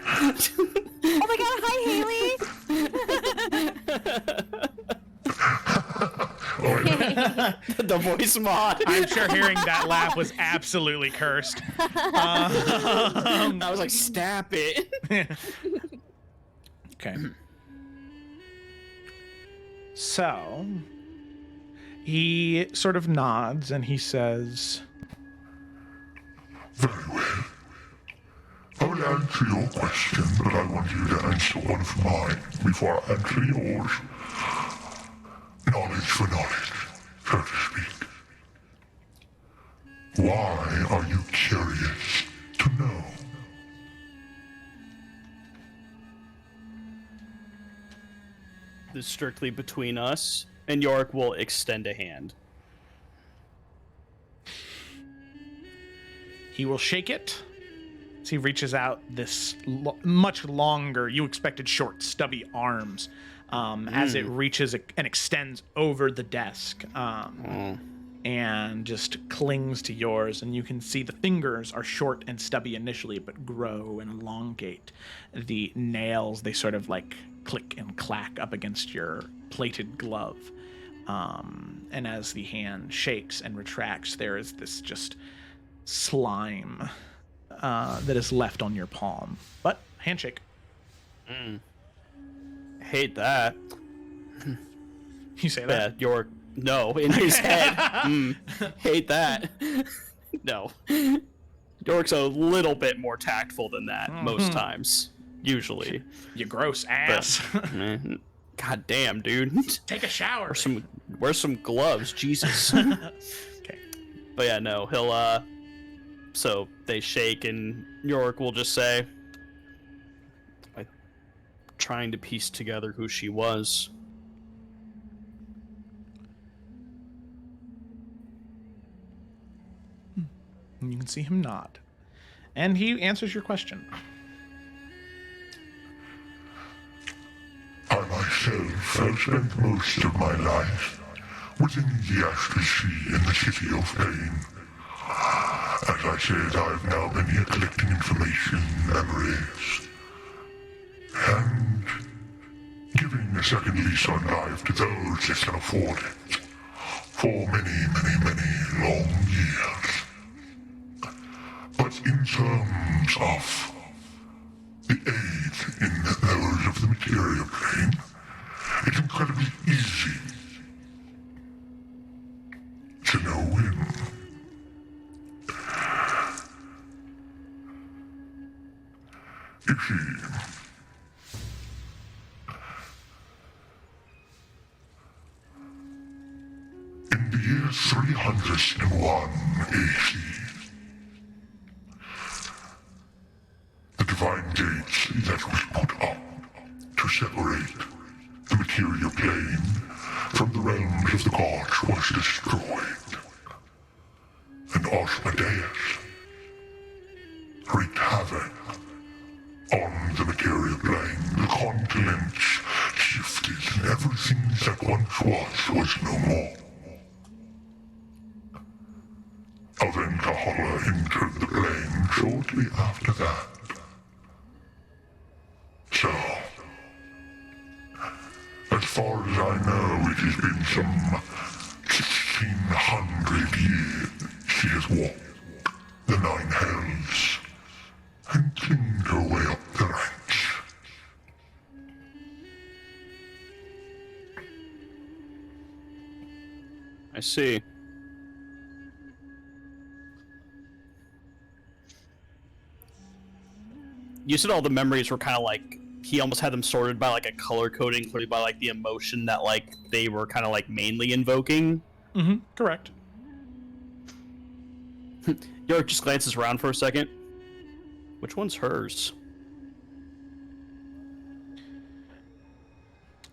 Oh my god, hi Haley! The voice mod. I'm sure hearing that laugh was absolutely cursed. I was like, stop it. Okay. So, he sort of nods and he says, Very well. I will answer your question, but I want you to answer one of mine before I answer yours. Knowledge for knowledge, so to speak. Why are you curious to know? This is strictly between us, and York will extend a hand. he will shake it. As he reaches out this much longer, you expected short, stubby arms as it reaches and extends over the desk. And just clings to yours, and you can see the fingers are short and stubby initially, but grow and elongate. The nails, they sort of like click and clack up against your plated glove. And as the hand shakes and retracts, there is this just slime that is left on your palm. But handshake. Hate that. You say that? Yeah, York. No, in his head. Hate that. No. York's a little bit more tactful than that most times. Usually. You gross ass. But, God damn, dude. Take a shower. Wear some gloves, Jesus. Okay. But yeah, no, he'll so they shake and York will just say, I'm trying to piece together who she was. And you can see him nod. And he answers your question. I myself have spent most of my life within the Astral Sea in the City of Pain. As I said, I've now been here collecting information, memories, and giving a second lease on life to those that can afford it for many long years. But in terms of the aid in those of the material plane, it's incredibly easy to know when. You see, in the year 301 AC, the divine gate that was put up to separate the material plane from the realms of the gods was destroyed. And Asmodeus wreaked havoc on the material plane. The continents shifted and everything that once was no more. Avenkahola entered the plane shortly after that. So, as far as I know, it has been some 1,600 years she has walked the 9 hells and climbed her way up the ranks. I see. You said all the memories were kind of like, he almost had them sorted by like a color coding, clearly by like the emotion that like they were kind of like mainly invoking. Mm-hmm. Correct. York just glances around for a second. Which one's hers?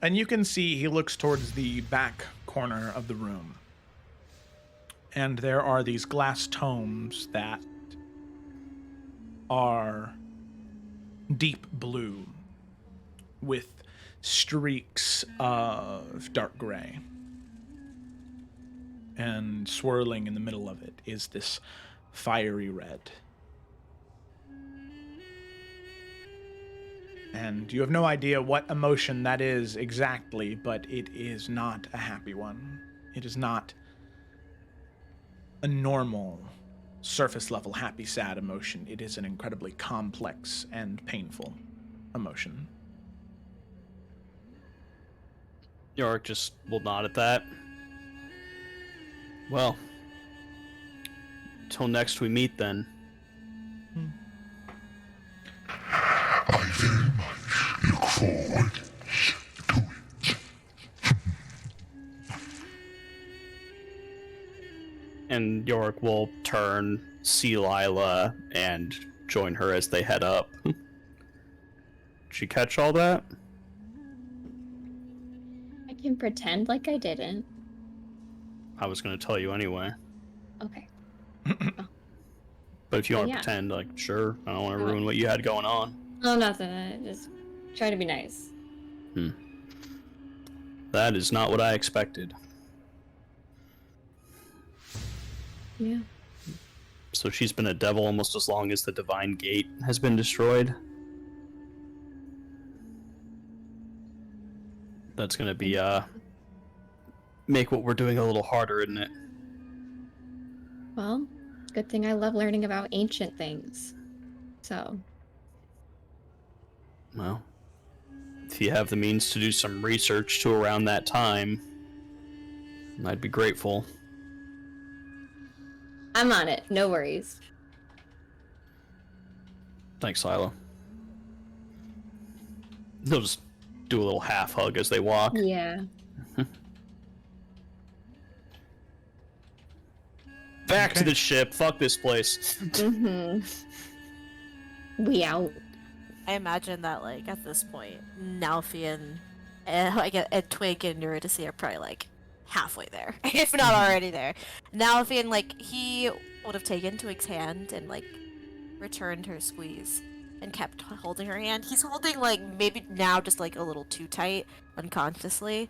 And you can see he looks towards the back corner of the room. And there are these glass tomes that are deep blue with streaks of dark gray. And swirling in the middle of it is this fiery red. And you have no idea what emotion that is exactly, but it is not a happy one. It is not a normal, surface-level happy, sad emotion. It is an incredibly complex and painful emotion. York just will nod at that. Well, till next we meet then. I very much look forward to it. And York will turn, see Lila, and join her as they head up. Did she catch all that? I can pretend like I didn't. I was going to tell you anyway. Okay. But if you want to Yeah. pretend, like, sure, I don't want to ruin what you had going on. Oh, nothing. I just try to be nice. That is not what I expected. Yeah. So she's been a devil almost as long as the Divine Gate has been destroyed. That's gonna be, make what we're doing a little harder, isn't it? Well, good thing I love learning about ancient things. So, Well, if you have the means to do some research to around that time, I'd be grateful. I'm on it. No worries. Thanks, Silo. They'll just do a little half hug as they walk. Yeah. Back to the ship. Fuck this place. Mm-hmm. We out. I imagine that, like, at this point, Nalfian and Twig and Eurydice are probably, like, halfway there, if not already there. Nalfian, like, he would have taken Twig's hand and, like, returned her squeeze and kept holding her hand. He's holding, like, maybe now just, like, a little too tight, unconsciously,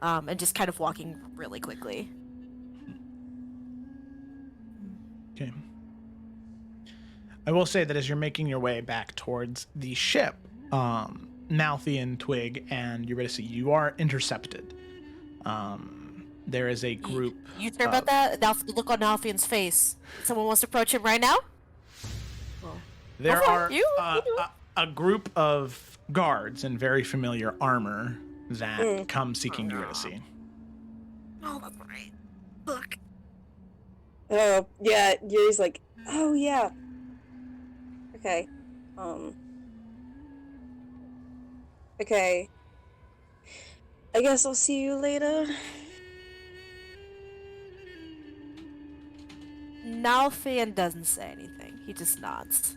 and just kind of walking really quickly. Okay. I will say that as you're making your way back towards the ship, Malthian, Twig, and Eurydice, you are intercepted. There is a group. You care about that? Look on Nalfian's face. Someone wants to approach him right now? There Okay, are you do it. a group of guards in very familiar armor that come seeking Eurydice. Oh, that's right. Look. Oh, yeah, Yuri's like, oh, yeah. Okay. Okay. I guess I'll see you later. Nalfian doesn't say anything. He just nods.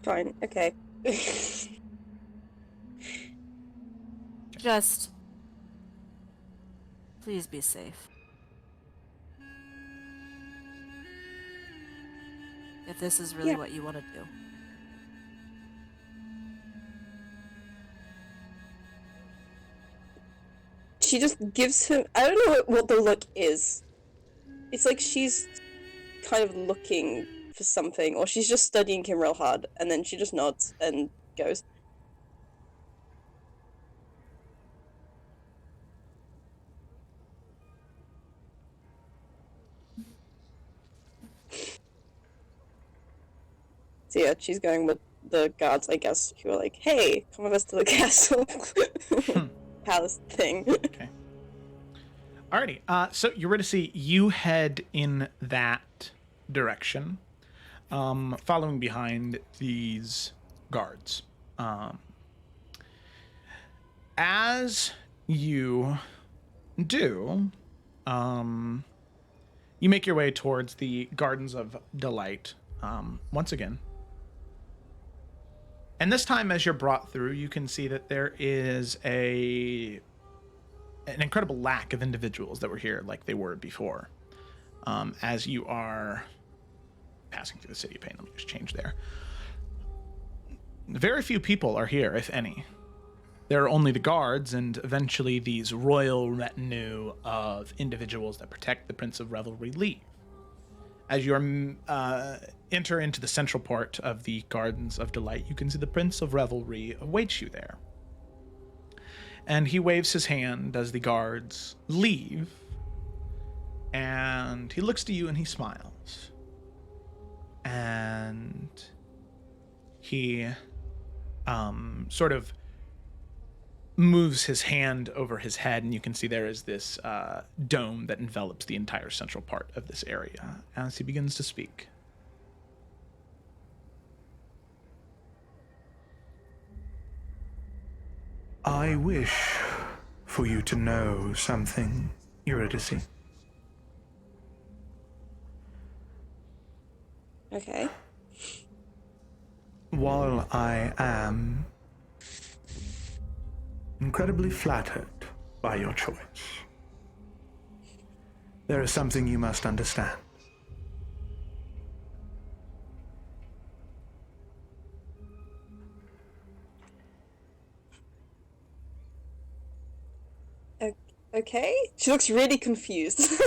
Fine, okay. Just... please be safe. If this is really what you want to do. She just gives him... I don't know what the look is. It's like she's kind of looking for something, or she's just studying him real hard, and then she just nods and goes. So yeah, she's going with the guards, I guess, who are like, hey, come with us to the castle. Palace thing. Okay. Alrighty. So Eurydice, you head in that direction, following behind these guards. As you do, you make your way towards the Gardens of Delight once again. And this time, as you're brought through, you can see that there is an incredible lack of individuals that were here like they were before. As you are passing through the city of Pain, let me just change there. Very few people are here, if any. There are only the guards and eventually these royal retinue of individuals that protect the Prince of Revelry leave. As you enter into the central part of the Gardens of Delight, you can see the Prince of Revelry awaits you there. And he waves his hand as the guards leave, and he looks to you and he smiles. And he sort of moves his hand over his head, and you can see there is this dome that envelops the entire central part of this area as he begins to speak. I wish for you to know something, Eurydice. Okay. While I am incredibly flattered by your choice, there is something you must understand. Okay? She looks really confused.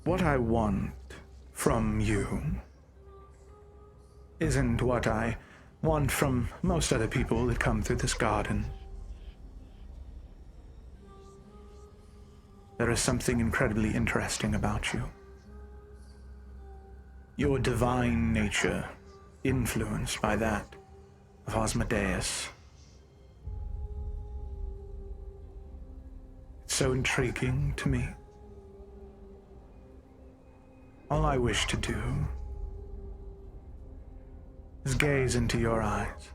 What I want from you isn't what I want from most other people that come through this garden. There is something incredibly interesting about you. Your divine nature, influenced by that of Asmodeus. It's so intriguing to me. All I wish to do is gaze into your eyes.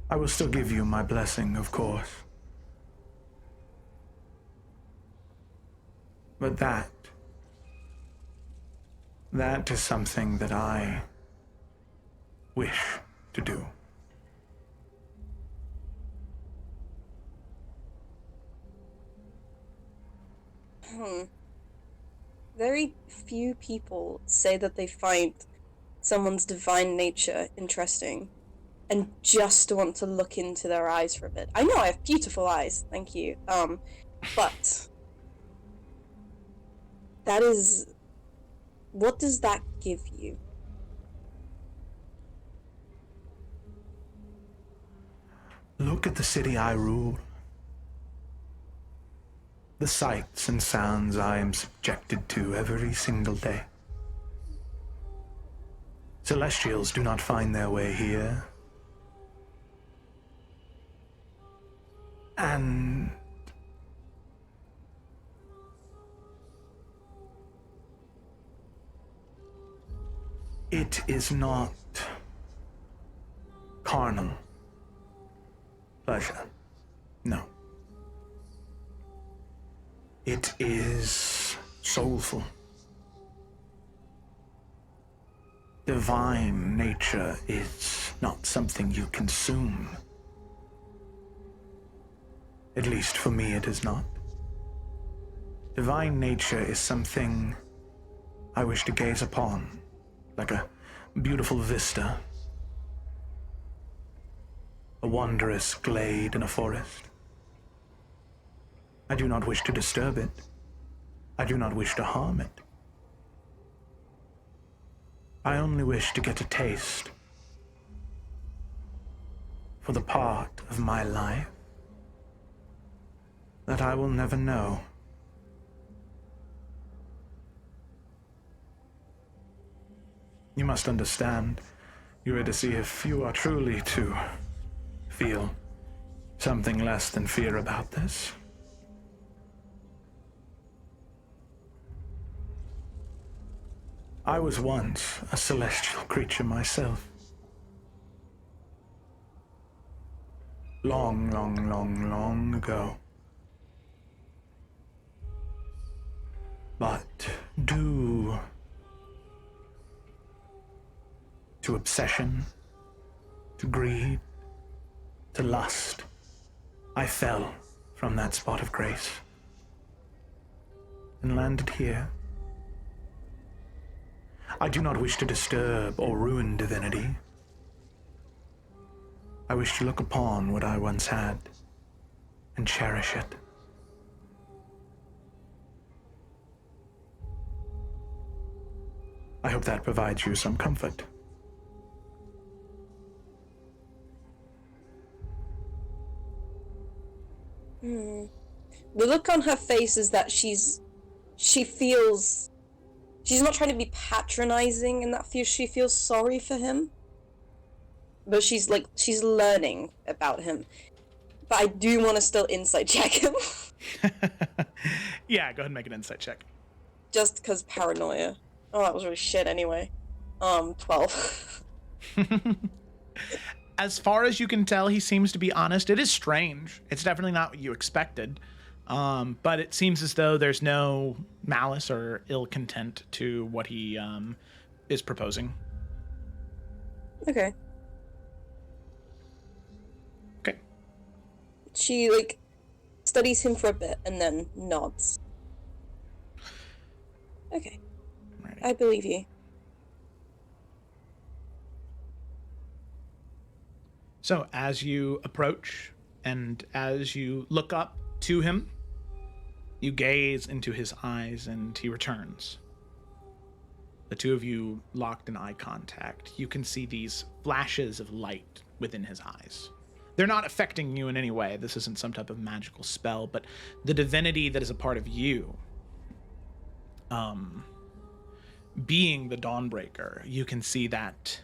I will still give you my blessing, of course. But that is something that I wish to do. Very few people say that they find someone's divine nature interesting and just want to look into their eyes for a bit. I know I have beautiful eyes, thank you. But that is... what does that give you? Look at the city I rule. The sights and sounds I am subjected to every single day. Celestials do not find their way here. And it is not carnal pleasure. No. It is soulful. Divine nature is not something you consume. At least for me it is not. Divine nature is something I wish to gaze upon, like a beautiful vista, a wondrous glade in a forest. I do not wish to disturb it. I do not wish to harm it. I only wish to get a taste for the part of my life that I will never know. You must understand, you are to see if you are truly to feel something less than fear about this. I was once a celestial creature myself. Long, long, long, long ago. But due to obsession, to greed, to lust, I fell from that spot of grace and landed here. I do not wish to disturb or ruin divinity. I wish to look upon what I once had and cherish it. I hope that provides you some comfort. The look on her face is that she feels... she's not trying to be patronizing in that she feels sorry for him. But she's learning about him. But I do want to still insight check him. Yeah, go ahead and make an insight check. Just because paranoia. Oh, that was really shit anyway. 12. As far as you can tell, he seems to be honest. It is strange. It's definitely not what you expected. But it seems as though there's no malice or ill content to what he is proposing. Okay. Okay. She, studies him for a bit and then nods. Okay. I believe you. So as you approach and as you look up to him, you gaze into his eyes and he returns. The two of you locked in eye contact. You can see these flashes of light within his eyes. They're not affecting you in any way. This isn't some type of magical spell, but the divinity that is a part of you, being the Dawnbreaker, you can see that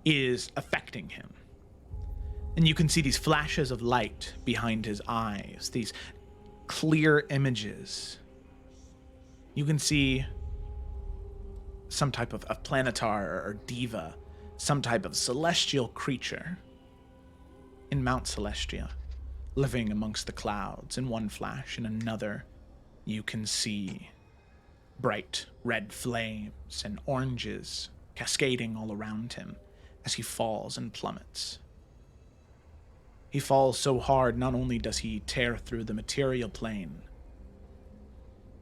is affecting him. And you can see these flashes of light behind his eyes, these clear images. You can see some type of planetar or diva, some type of celestial creature in Mount Celestia, living amongst the clouds. In one flash, in another, you can see bright red flames and oranges cascading all around him as he falls and plummets. He falls so hard, not only does he tear through the material plane,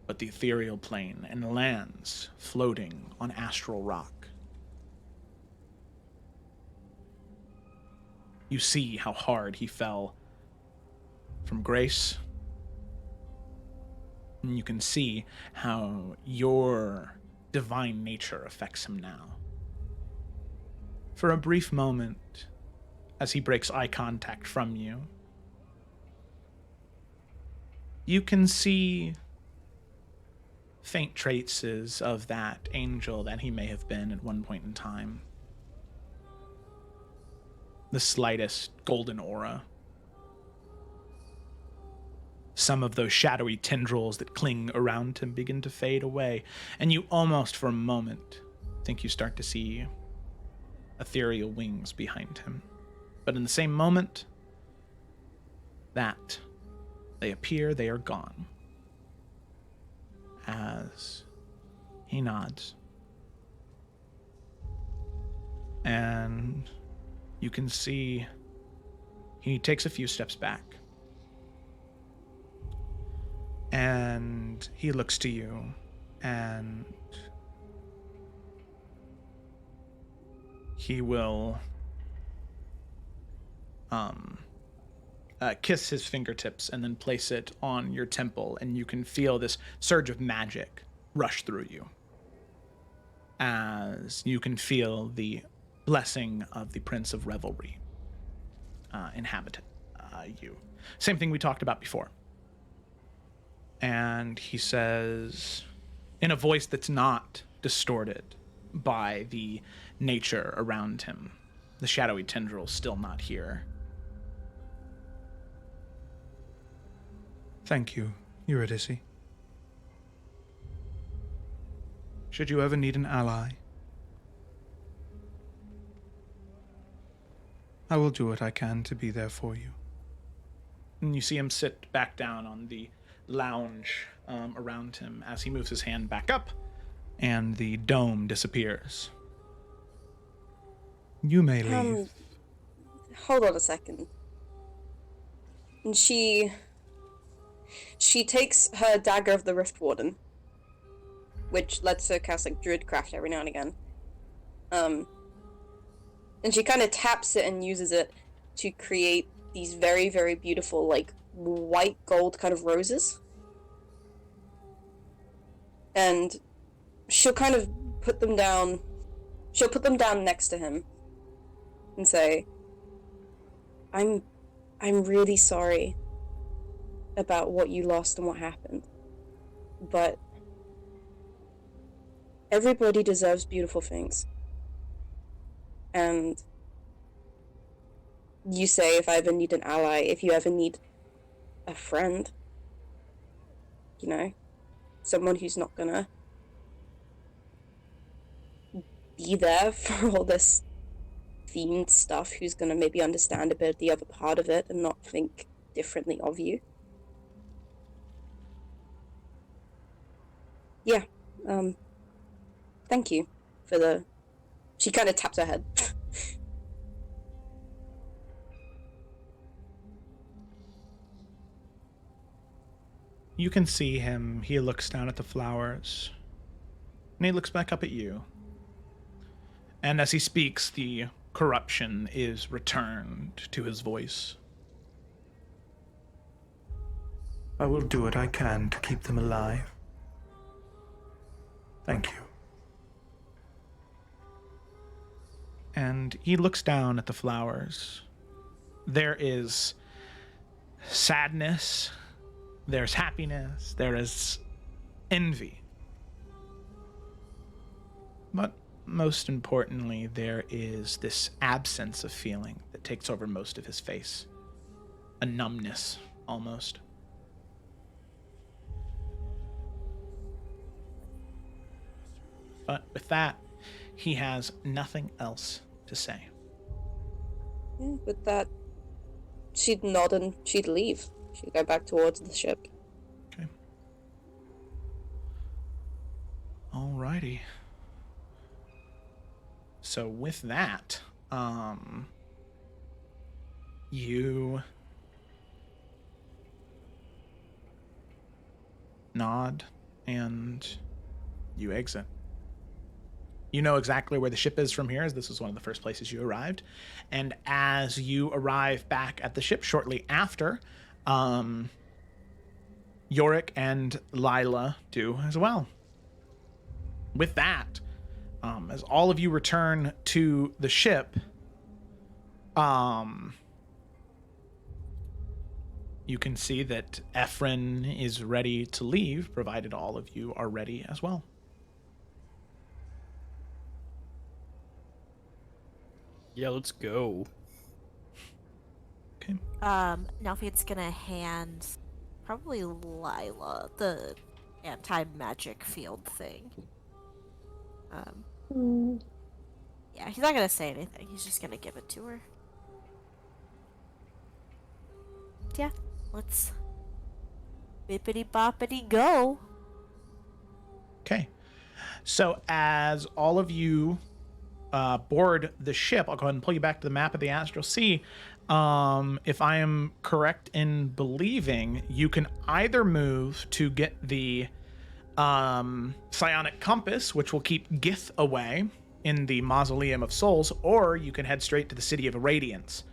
but the ethereal plane, and lands floating on astral rock. You see how hard he fell from grace, and you can see how your divine nature affects him now. For a brief moment, as he breaks eye contact from you, you can see faint traces of that angel that he may have been at one point in time. The slightest golden aura. Some of those shadowy tendrils that cling around him begin to fade away, and you almost for a moment think you start to see ethereal wings behind him. But in the same moment that they appear, they are gone. As he nods. And you can see he takes a few steps back. And he looks to you and he will kiss his fingertips and then place it on your temple, and you can feel this surge of magic rush through you as you can feel the blessing of the Prince of Revelry inhabit you. Same thing we talked about before. And he says, in a voice that's not distorted by the nature around him, the shadowy tendrils still not here. Thank you, Eurydice. Should you ever need an ally, I will do what I can to be there for you. And you see him sit back down on the lounge around him as he moves his hand back up, and the dome disappears. You may leave. Hold on a second. And she takes her Dagger of the Rift Warden, which lets her cast like Druidcraft every now and again. And she kind of taps it and uses it to create these very, very beautiful, like, white gold kind of roses. And she'll kind of put them down. She'll put them down next to him and say, I'm really sorry about what you lost and what happened. But everybody deserves beautiful things. And you say, if I ever need an ally, if you ever need a friend, you know, someone who's not gonna be there for all this themed stuff, who's gonna maybe understand a bit of the other part of it and not think differently of you. Yeah, thank you for the... She kind of taps her head. you can see him. He looks down at the flowers, and he looks back up at you. And as he speaks, the corruption is returned to his voice. I will do what I can to keep them alive. Thank you. And he looks down at the flowers. There is sadness, there's happiness, there is envy. But most importantly, there is this absence of feeling that takes over most of his face. A numbness, almost. But with that, he has nothing else to say. With that, she'd nod and she'd leave. She'd go back towards the ship. Okay. Alrighty. So with that, you nod and you exit. You know exactly where the ship is from here, as this was one of the first places you arrived. And as you arrive back at the ship shortly after, Yorick and Lila do as well. With that, as all of you return to the ship, you can see that Ephron is ready to leave, provided all of you are ready as well. Yeah, let's go. Okay. Nelfie's gonna hand probably Lila the anti-magic field thing. Yeah, he's not gonna say anything. He's just gonna give it to her. Yeah, let's bippity boppity go. Okay. So as all of you board the ship, I'll go ahead and pull you back to the map of the Astral Sea. If I am correct in believing, you can either move to get the psionic compass, which will keep Gith away in the Mausoleum of Souls, or you can head straight to the City of Radiance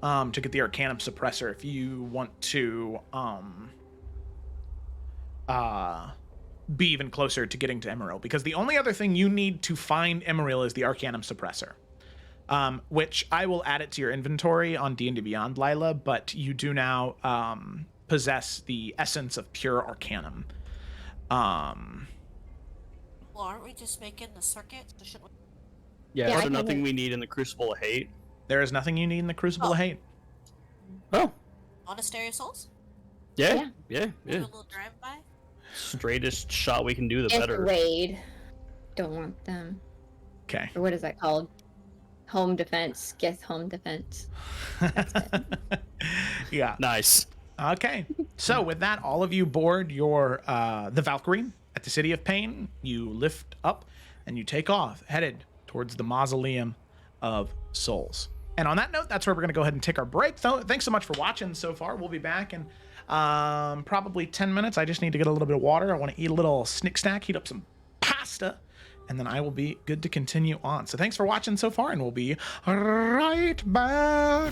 to get the Arcanum Suppressor if you want to be even closer to getting to Emerald, because the only other thing you need to find Emerald is the Arcanum Suppressor, which I will add it to your inventory on D&D Beyond, Lila, but you do now possess the essence of pure Arcanum. Well, aren't we just making the circuit? So shouldn't we... Yeah, Yeah, is I there nothing can- we need in the Crucible of Hate? There is nothing you need in the Crucible of Hate. Oh, Monastery of Souls? yeah. Do a little drive-by? Straightest shot we can do, the It's better. raid. Don't want them. Okay. Or what is that called? Home defense. Guess home defense. Yeah. Nice. Okay. So with that, all of you board your the Valkyrie at the City of Pain. You lift up and you take off, headed towards the Mausoleum of Souls. And on that note, that's where we're going to go ahead and take our break. Thanks so much for watching so far. We'll be back in probably 10 minutes. I just need to get a little bit of water. I want to eat a little snick snack, heat up some pasta, and then I will be good to continue on. So thanks for watching so far, and we'll be right back.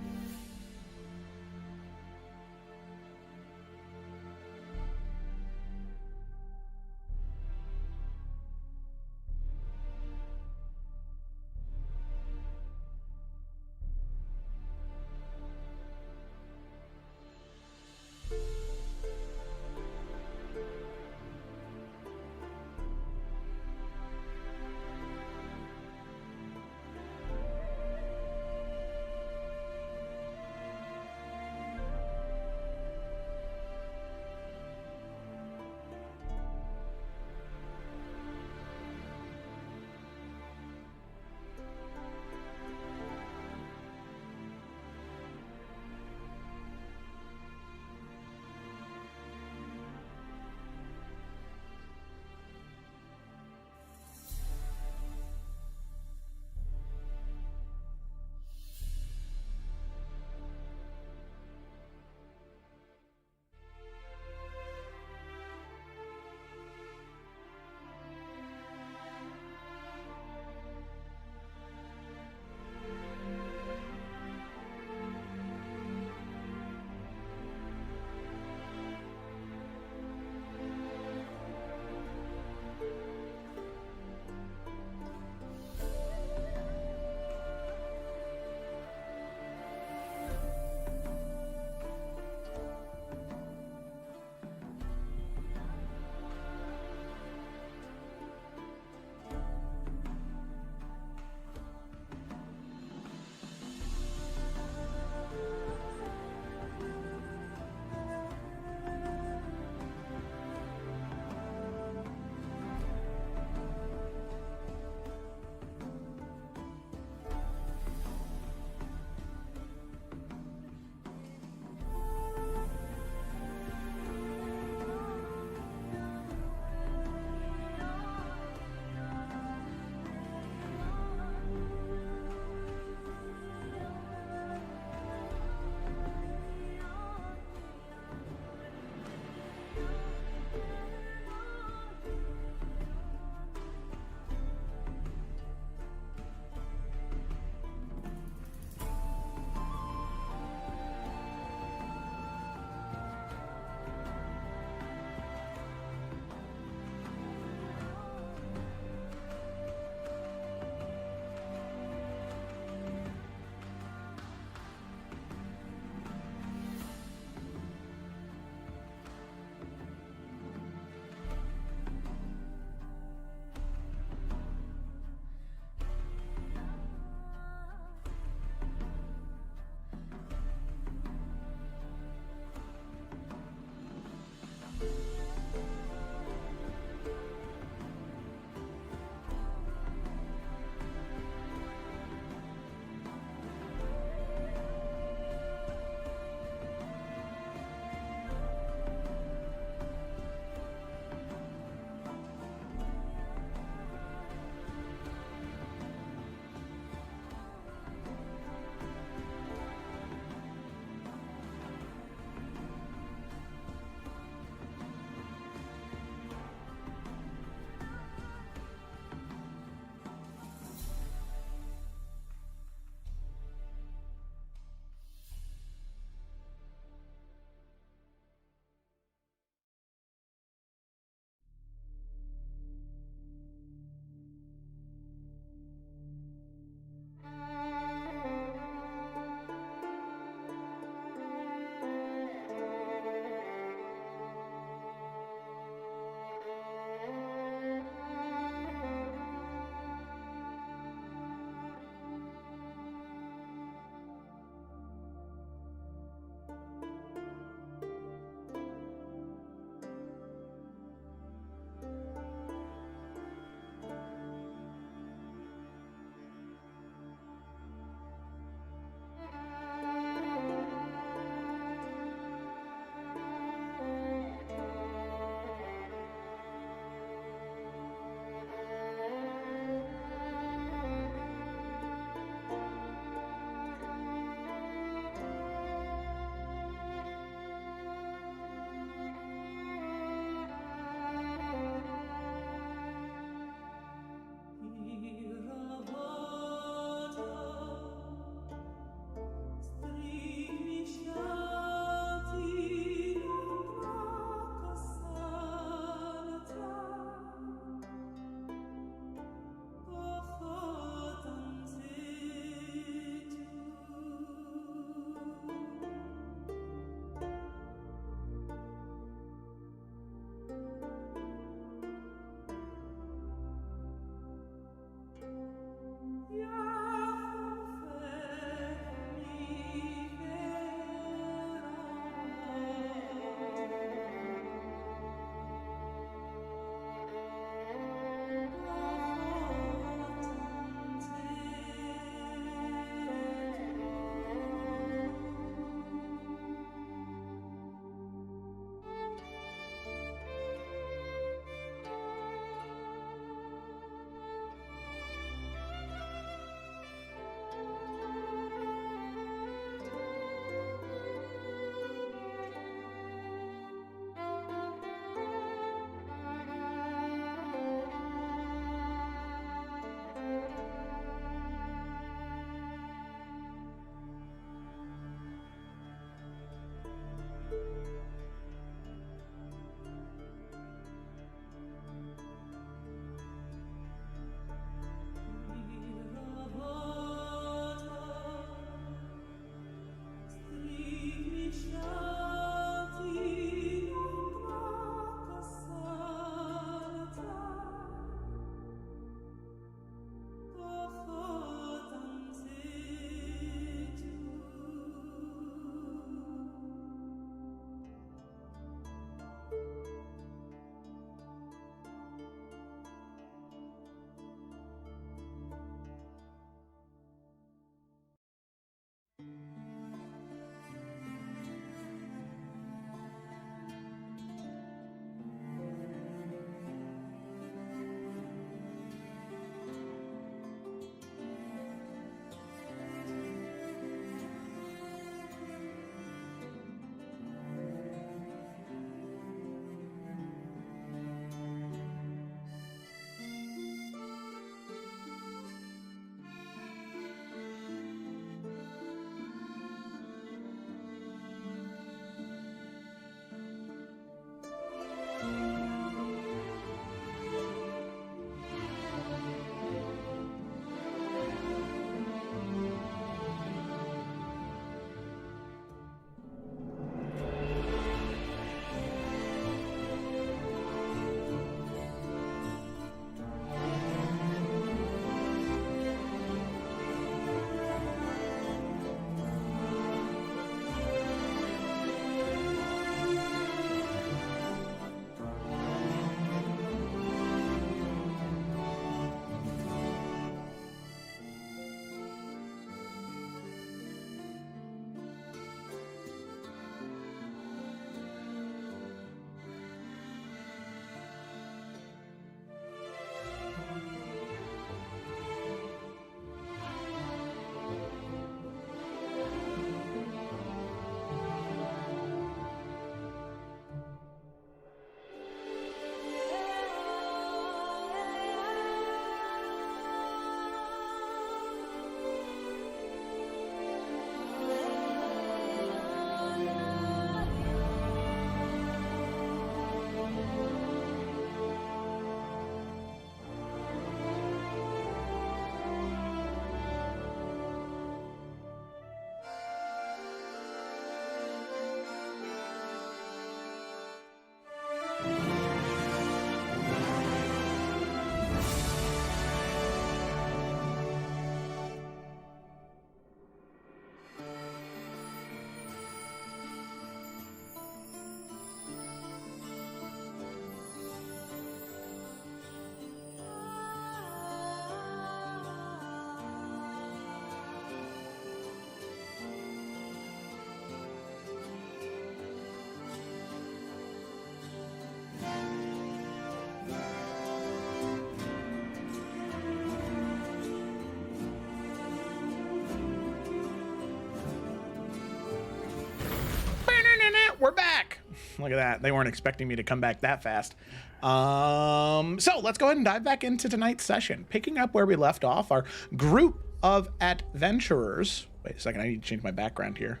Look at that. They weren't expecting me to come back that fast. So let's go ahead and dive back into tonight's session. Picking up where we left off, our group of adventurers. Wait a second, I need to change my background here.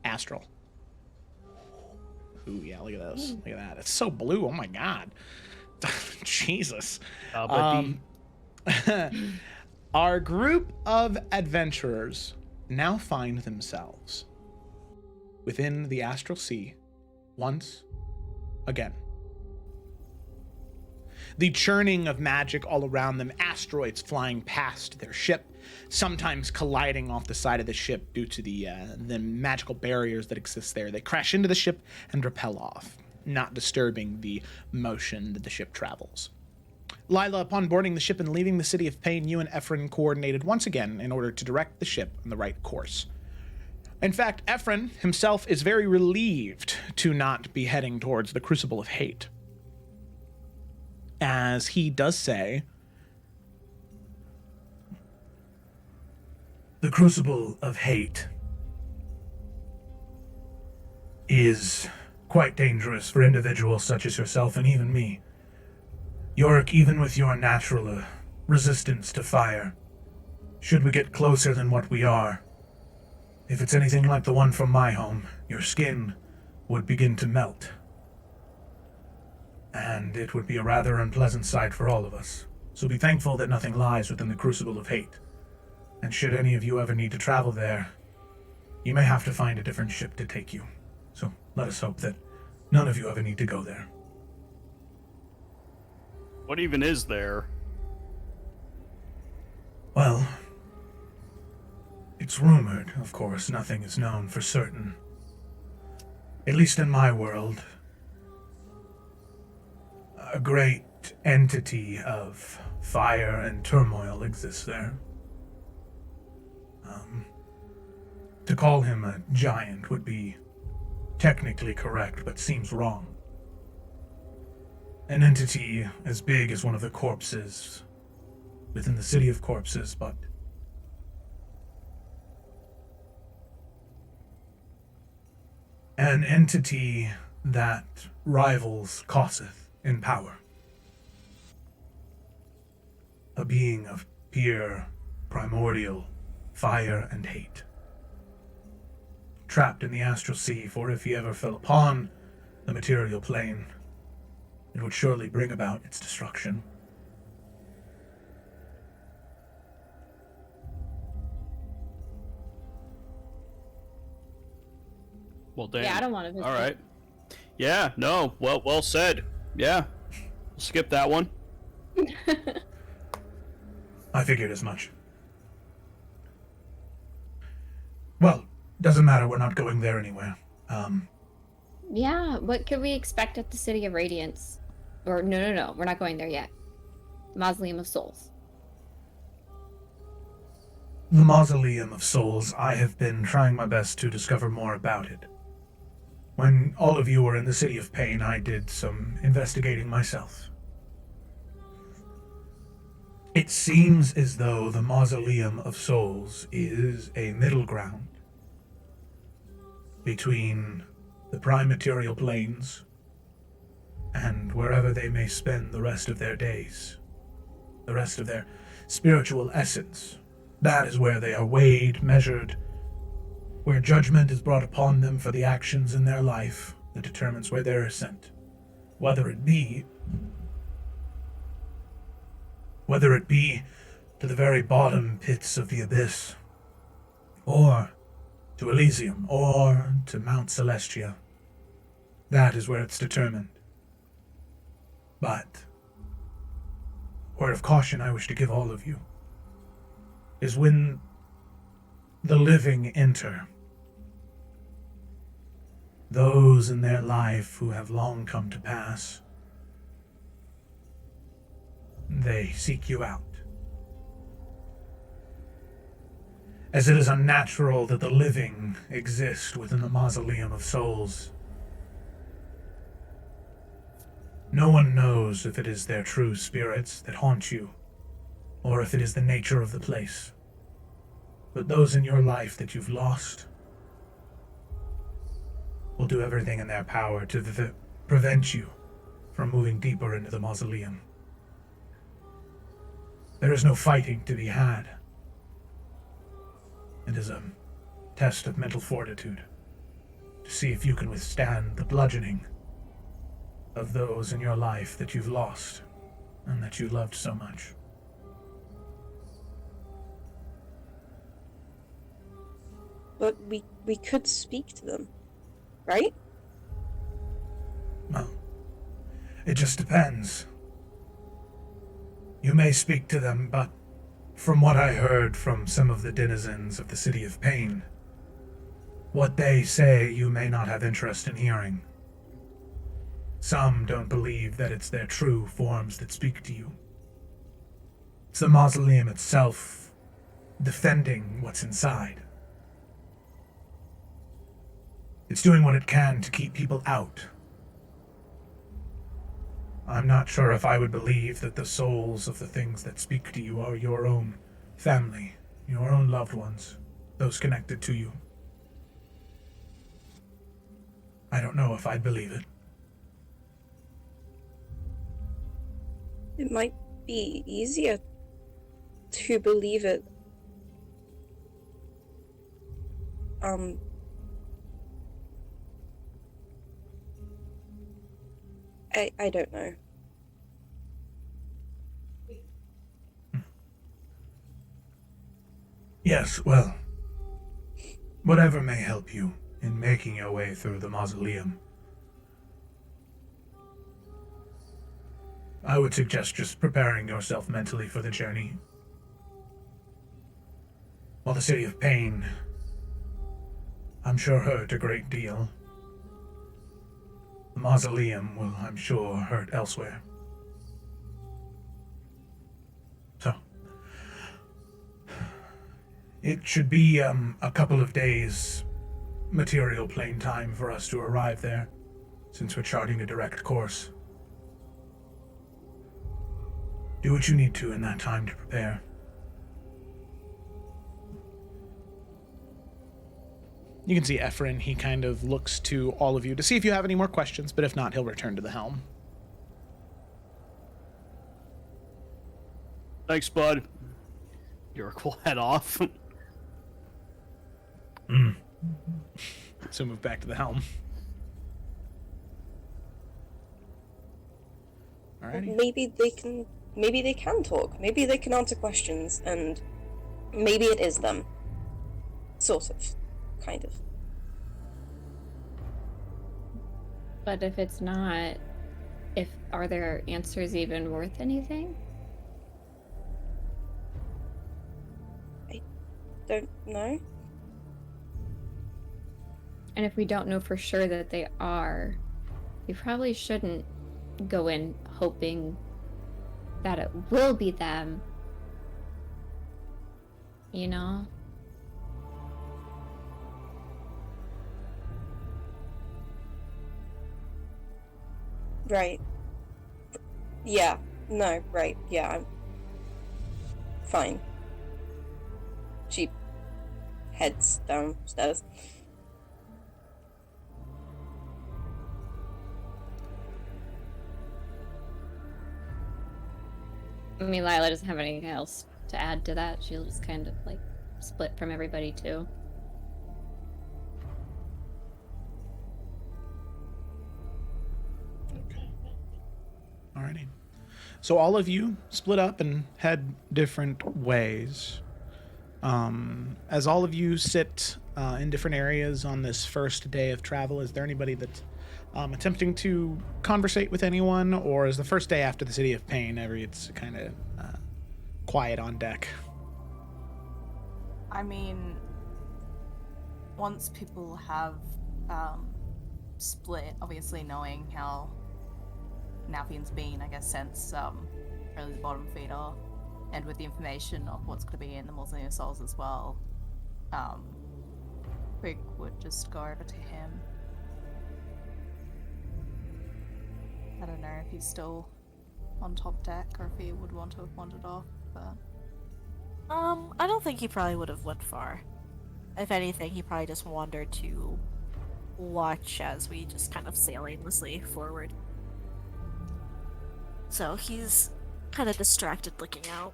Astral. Ooh, yeah, look at this. Look at that. It's so blue. Oh my god. Jesus. Our group of adventurers now find themselves within the astral sea once again. The churning of magic all around them, asteroids flying past their ship, sometimes colliding off the side of the ship due to the magical barriers that exist there. They crash into the ship and repel off, not disturbing the motion that the ship travels. Lila, upon boarding the ship and leaving the city of Pain, you and Ephron coordinated once again in order to direct the ship on the right course. In fact, Ephron himself is very relieved to not be heading towards the Crucible of Hate, as he does say, The Crucible of Hate is quite dangerous for individuals such as yourself and even me. Yorick, even with your natural resistance to fire, should we get closer than what we are, if it's anything like the one from my home, your skin would begin to melt. And it would be a rather unpleasant sight for all of us. So be thankful that nothing lies within the Crucible of Hate. And should any of you ever need to travel there, you may have to find a different ship to take you. So let us hope that none of you ever need to go there. What even is there? Well, it's rumored, of course. Nothing is known for certain. At least in my world, a great entity of fire and turmoil exists there. To call him a giant would be technically correct, but seems wrong. An entity as big as one of the corpses within the City of Corpses, but an entity that rivals Kosseth in power. A being of pure, primordial fire and hate. Trapped in the astral sea, for if he ever fell upon the material plane, it would surely bring about its destruction. Well, damn. Yeah, I don't want to visit. All right. Yeah, no, well said. Yeah. We'll skip that one. I figured as much. Well, doesn't matter, we're not going there anywhere. Yeah, what could we expect at the City of Radiance? Or, no, we're not going there yet. Mausoleum of Souls. The Mausoleum of Souls, I have been trying my best to discover more about it. When all of you were in the City of Pain, I did some investigating myself. It seems as though the Mausoleum of Souls is a middle ground between the prime material planes and wherever they may spend the rest of their days, the rest of their spiritual essence. That is where they are weighed, measured, where judgment is brought upon them for the actions in their life that determines where they are sent. Whether it be to the very bottom pits of the abyss, or to Elysium, or to Mount Celestia. That is where it's determined. But, word of caution I wish to give all of you is when the living enter, those in their life who have long come to pass, they seek you out. As it is unnatural that the living exist within the Mausoleum of Souls. No one knows if it is their true spirits that haunt you, or if it is the nature of the place. But those in your life that you've lost, will do everything in their power to prevent you from moving deeper into the mausoleum. There is no fighting to be had. It is a test of mental fortitude to see if you can withstand the bludgeoning of those in your life that you've lost and that you loved so much. But we could speak to them, right? Well, it just depends. You may speak to them, but from what I heard from some of the denizens of the City of Pain, what they say you may not have interest in hearing. Some don't believe that it's their true forms that speak to you. It's the mausoleum itself defending what's inside. It's doing what it can to keep people out. I'm not sure if I would believe that the souls of the things that speak to you are your own family, your own loved ones, those connected to you. I don't know if I'd believe it. It might be easier to believe it. I don't know. Yes, well, whatever may help you in making your way through the mausoleum. I would suggest just preparing yourself mentally for the journey. While the City of Pain, I'm sure, hurt a great deal, the mausoleum will, I'm sure, hurt elsewhere. So, it should be a couple of days material plane time for us to arrive there, since we're charting a direct course. Do what you need to in that time to prepare. You can see Ephraim, he kind of looks to all of you to see if you have any more questions, but if not, he'll return to the helm. Thanks, bud. York will head off. So move back to the helm. Alrighty. Maybe they can talk. Maybe they can answer questions, and maybe it is them. Sort of. Kind of. But if it's not, are their answers even worth anything? I don't know. And if we don't know for sure that they are, we probably shouldn't go in hoping that it will be them. You know? Right. Yeah. No, right. Yeah, I'm fine. She heads downstairs. I mean, Lila doesn't have anything else to add to that. She'll just kind of, like, split from everybody, too. Alrighty. So all of you split up and head different ways. As all of you sit in different areas on this first day of travel, is there anybody that's attempting to conversate with anyone, or is the first day after the City of Pain, it's kind of quiet on deck? I mean, once people have split, obviously knowing how Nalfian's been, I guess, since really the bottom feeder, and with the information of what's going to be in the Mausoleum of Souls as well, Rick would just go over to him. I don't know if he's still on top deck or if he would want to have wandered off, but... I don't think he probably would have went far. If anything, he probably just wandered to watch as we just kind of sail aimlessly forward. So he's kind of distracted looking out.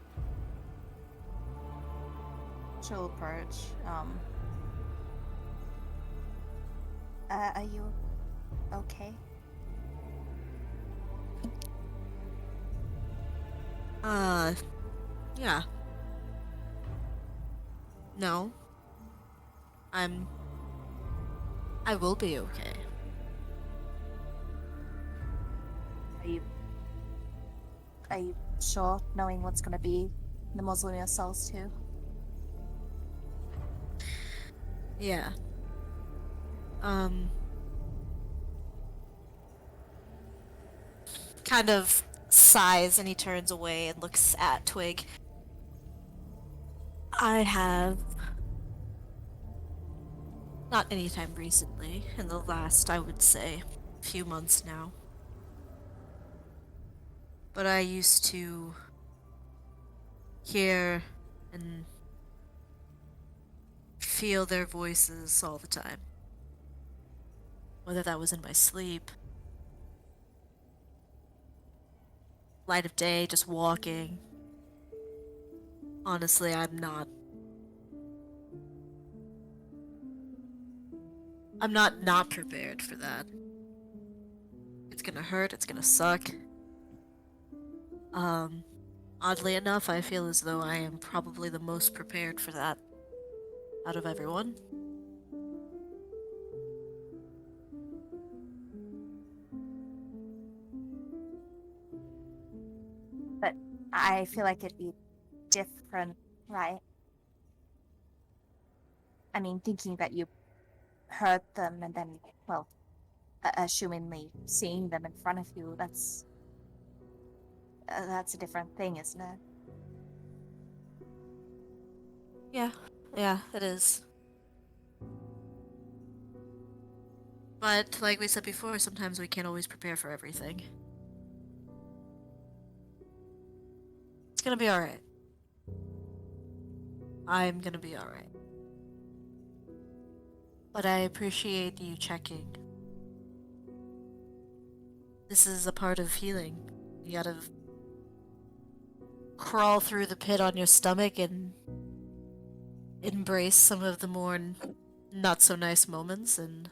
She'll approach. Are you okay? Yeah. No. I will be okay. Are you sure, knowing what's gonna be in the Mausoleum of Souls too? Yeah. Kind of sighs and he turns away and looks at Twig. I have not anytime recently, in the last, I would say, few months now. But I used to hear and feel their voices all the time. Whether that was in my sleep, light of day, just walking. Honestly, I'm not prepared for that. It's gonna hurt, it's gonna suck. Oddly enough, I feel as though I am probably the most prepared for that out of everyone. But I feel like it'd be different, right? I mean, thinking that you heard them and then, well, assumingly seeing them in front of you, that's a different thing, isn't it? Yeah, it is. But, like we said before, sometimes we can't always prepare for everything. It's gonna be alright. I'm gonna be alright. But I appreciate you checking. This is a part of healing. You gotta crawl through the pit on your stomach and embrace some of the more not so nice moments, and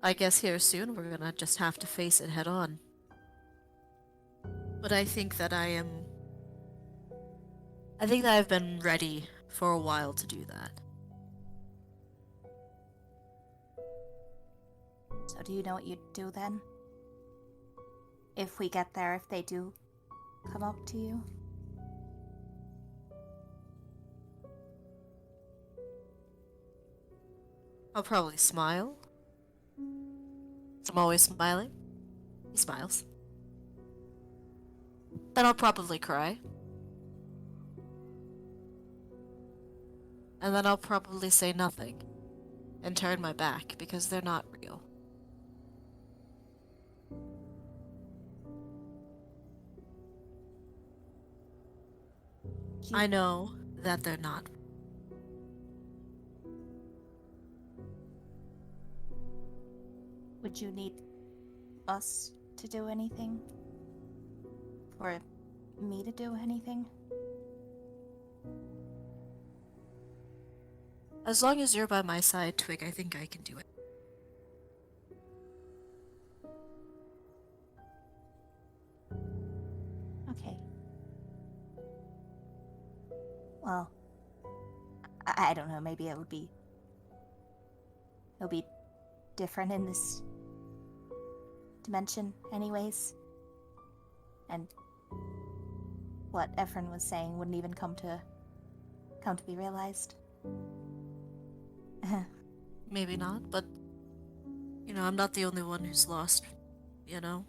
I guess here soon we're gonna just have to face it head on. But I think that I've been ready for a while to do that. So do you know what you'd do then? If we get there, if they do come up to you? I'll probably smile. I'm always smiling. He smiles. Then I'll probably cry. And then I'll probably say nothing and turn my back because they're not real. I know that they're not. Would you need us to do anything? Or me to do anything? As long as you're by my side, Twig, I think I can do it. Okay. Well, I don't know, maybe it'll be different in this dimension anyways. And what Ephron was saying wouldn't even come to be realized. Maybe not, but you know, I'm not the only one who's lost, you know?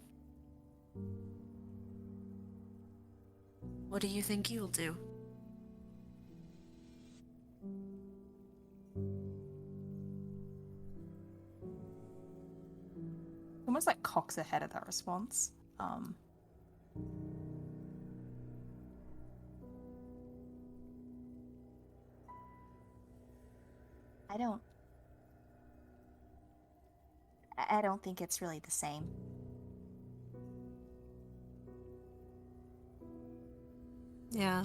What do you think you'll do? Almost like cocks ahead of that response. I don't I don't think it's really the same. Yeah.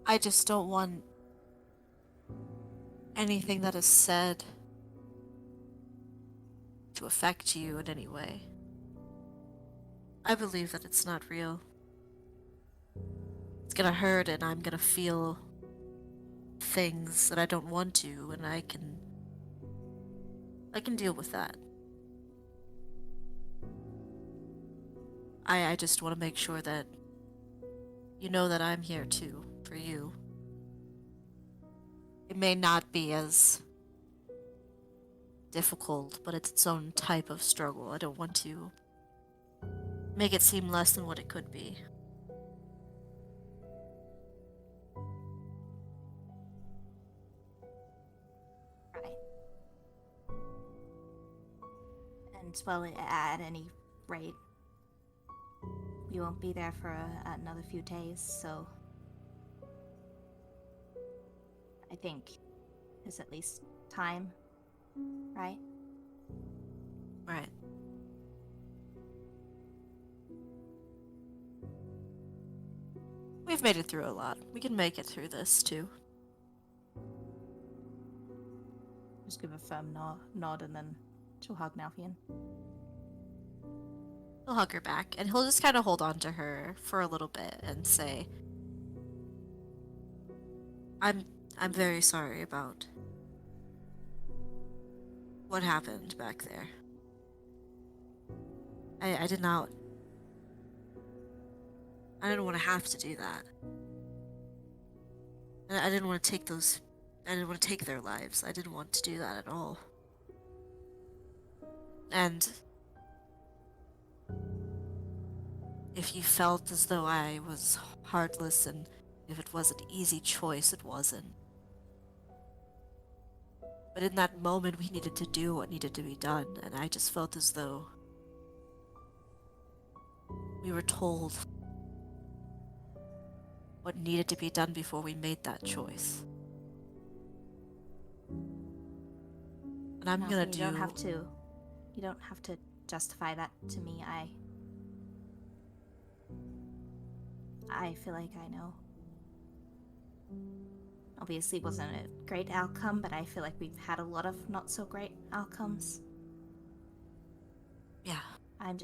I just don't want anything that is said to affect you in any way. I believe that it's not real. It's gonna hurt and I'm gonna feel things that I don't want to, and I can deal with that. I just want to make sure that you know that I'm here too, for you. It may not be as difficult, but it's its own type of struggle. I don't want to make it seem less than what it could be. Right. And, well, at any rate, we won't be there for another few days, so I think it's at least time, right? Right. We've made it through a lot. We can make it through this, too. Just give a firm nod and then she'll hug Nalfian. He'll hug her back, and he'll just kind of hold on to her for a little bit and say, I'm very sorry about what happened back there. I didn't want to have to do that. I didn't want to take their lives. I didn't want to do that at all. And if you felt as though I was heartless and if it was an easy choice, it wasn't. But in that moment, we needed to do what needed to be done, and I just felt as though we were told what needed to be done before we made that choice. And I'm gonna do... You don't have to justify that to me. I feel like I know. Obviously, it wasn't a great outcome, but I feel like we've had a lot of not so great outcomes. Yeah. I'm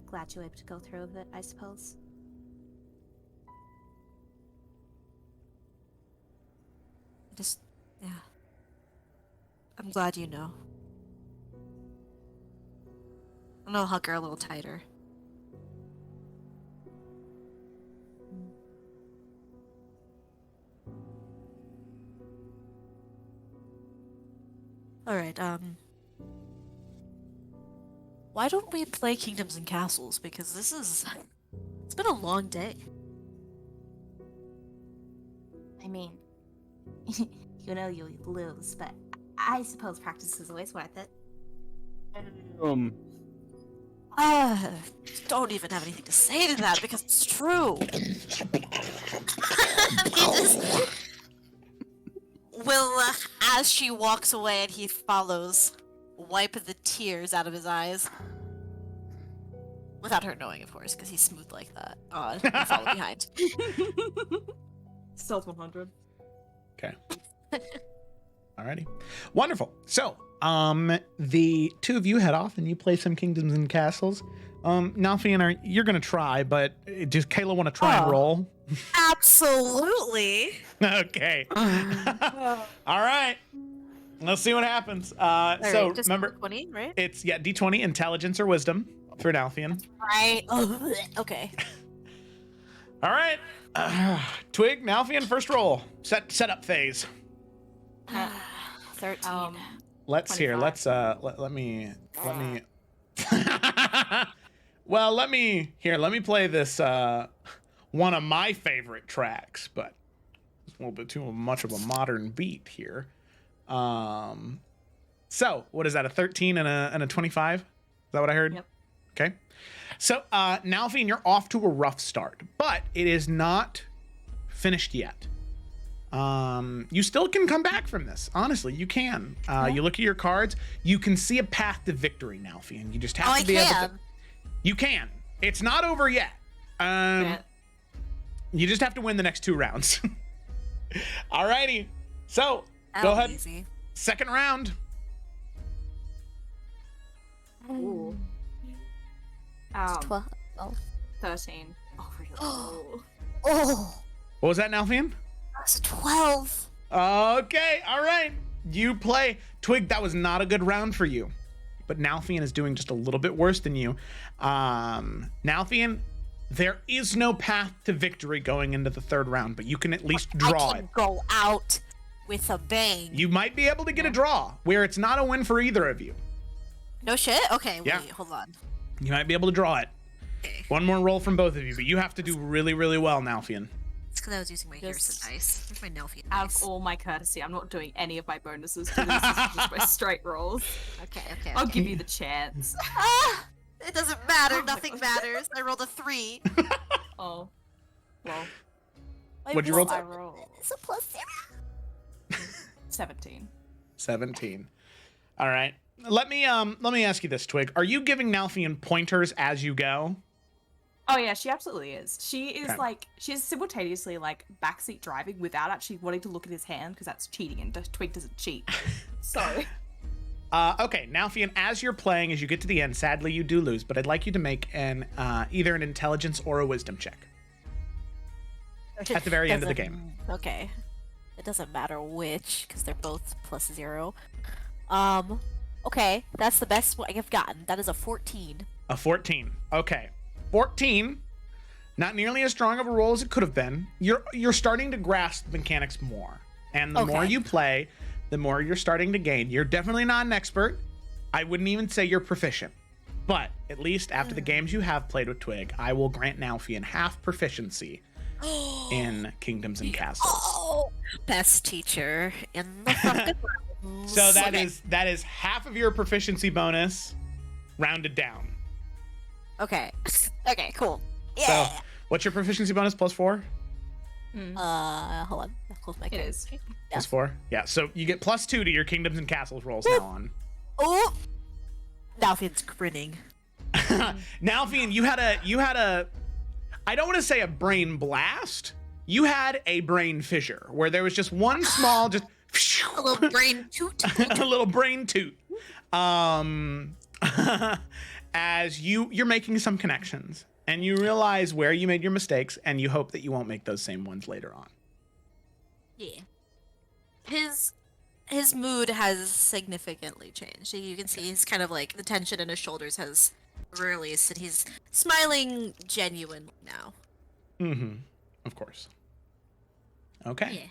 glad you were able to go through with it, I suppose. Yeah. I'm glad you know. And I'll hug her a little tighter. Alright, why don't we play Kingdoms and Castles? Because it's been a long day. I mean, you know you'll lose, but I suppose practice is always worth it. Don't even have anything to say to that because it's true. Will, as she walks away and he follows, wipe the tears out of his eyes. Without her knowing, of course, because he's smooth like that. And follow behind. Stealth 100. Okay. Alrighty. Wonderful. So, the two of you head off and you play some Kingdoms and Castles. Nalfian, you're gonna try, but does Kayla want to try and roll? Absolutely. Okay. All right. Let's see what happens. So just remember, 20, right? it's D20 intelligence or wisdom for Nalfian. Right. Oh, okay. All right. Twig, Nalfian, first roll. Set up phase. 13. Let's 25. hear. Let's let me. Well, let me play this one of my favorite tracks, but it's a little bit too much of a modern beat here. So what is that? A 13 and a 25? Is that what I heard? Yep. Okay. So Nalfian, you're off to a rough start, but it is not finished yet. You still can come back from this. Honestly, you can. You look at your cards. You can see a path to victory, Nalfian. You just have to be able to. You can. It's not over yet. You just have to win the next 2 rounds. Alrighty. So go ahead. Easy. Second round. Ooh. 12. 13. Oh, really? Oh, What was that, Nalfian? that's a 12. Okay, all right. You play. Twig, that was not a good round for you. But Nalfian is doing just a little bit worse than you. Nalfian, there is no path to victory going into the 3rd round, but you can at least draw I can it. go out with a bang. You might be able to get a draw where it's not a win for either of you. No shit? Okay, Yeah. wait, hold on. You might be able to draw it. Okay. One more roll from both of you, but you have to do really, really well, Nalfian. It's because I was using my Harrison dice. Where's my Nelfian Out dice? of all my courtesy, I'm not doing any of my bonuses to this. This is just my straight rolls. Okay. I'll give you the chance. It doesn't matter. Nothing matters. I rolled a 3. Oh. Well, What'd you roll? I rolled. It's a +0. 17. 17. All right. Let me ask you this, Twig. Are you giving Nalfian pointers as you go? Oh yeah, she absolutely is. She is Okay. like, she's simultaneously like backseat driving without actually wanting to look at his hand because that's cheating and Twig doesn't cheat. So. Okay, Nalfian, as you're playing, as you get to the end, sadly you do lose, but I'd like you to make an either an intelligence or a wisdom check at the very end of the game. Okay. It doesn't matter which, because they're both +0. Okay, that's the best one I've gotten. That is a 14. A 14. Okay. 14. Not nearly as strong of a roll as it could have been. You're starting to grasp the mechanics more. And the more Okay. you play, the more you're starting to gain. You're definitely not an expert. I wouldn't even say you're proficient. But at least after the games you have played with Twig, I will grant Nalfian half proficiency in Kingdoms and Castles. Oh, best teacher in the fucking room. So that is half of your proficiency bonus rounded down. Okay. Okay, cool. Yeah. So what's your proficiency bonus? +4? Hold on. I'll close my It card. is. +4? Yeah, so you get +2 to your Kingdoms and Castles rolls now on. Oh! Nalfian's grinning. Nalfian, you had a I don't want to say a brain blast. You had a brain fissure where there was just one small just A little brain toot. a little brain toot. As you're making some connections and you realize where you made your mistakes and you hope that you won't make those same ones later on. Yeah. His mood has significantly changed. You can see he's kind of like the tension in his shoulders has released and he's smiling genuinely now. Mm-hmm. Of course. Okay. Yeah.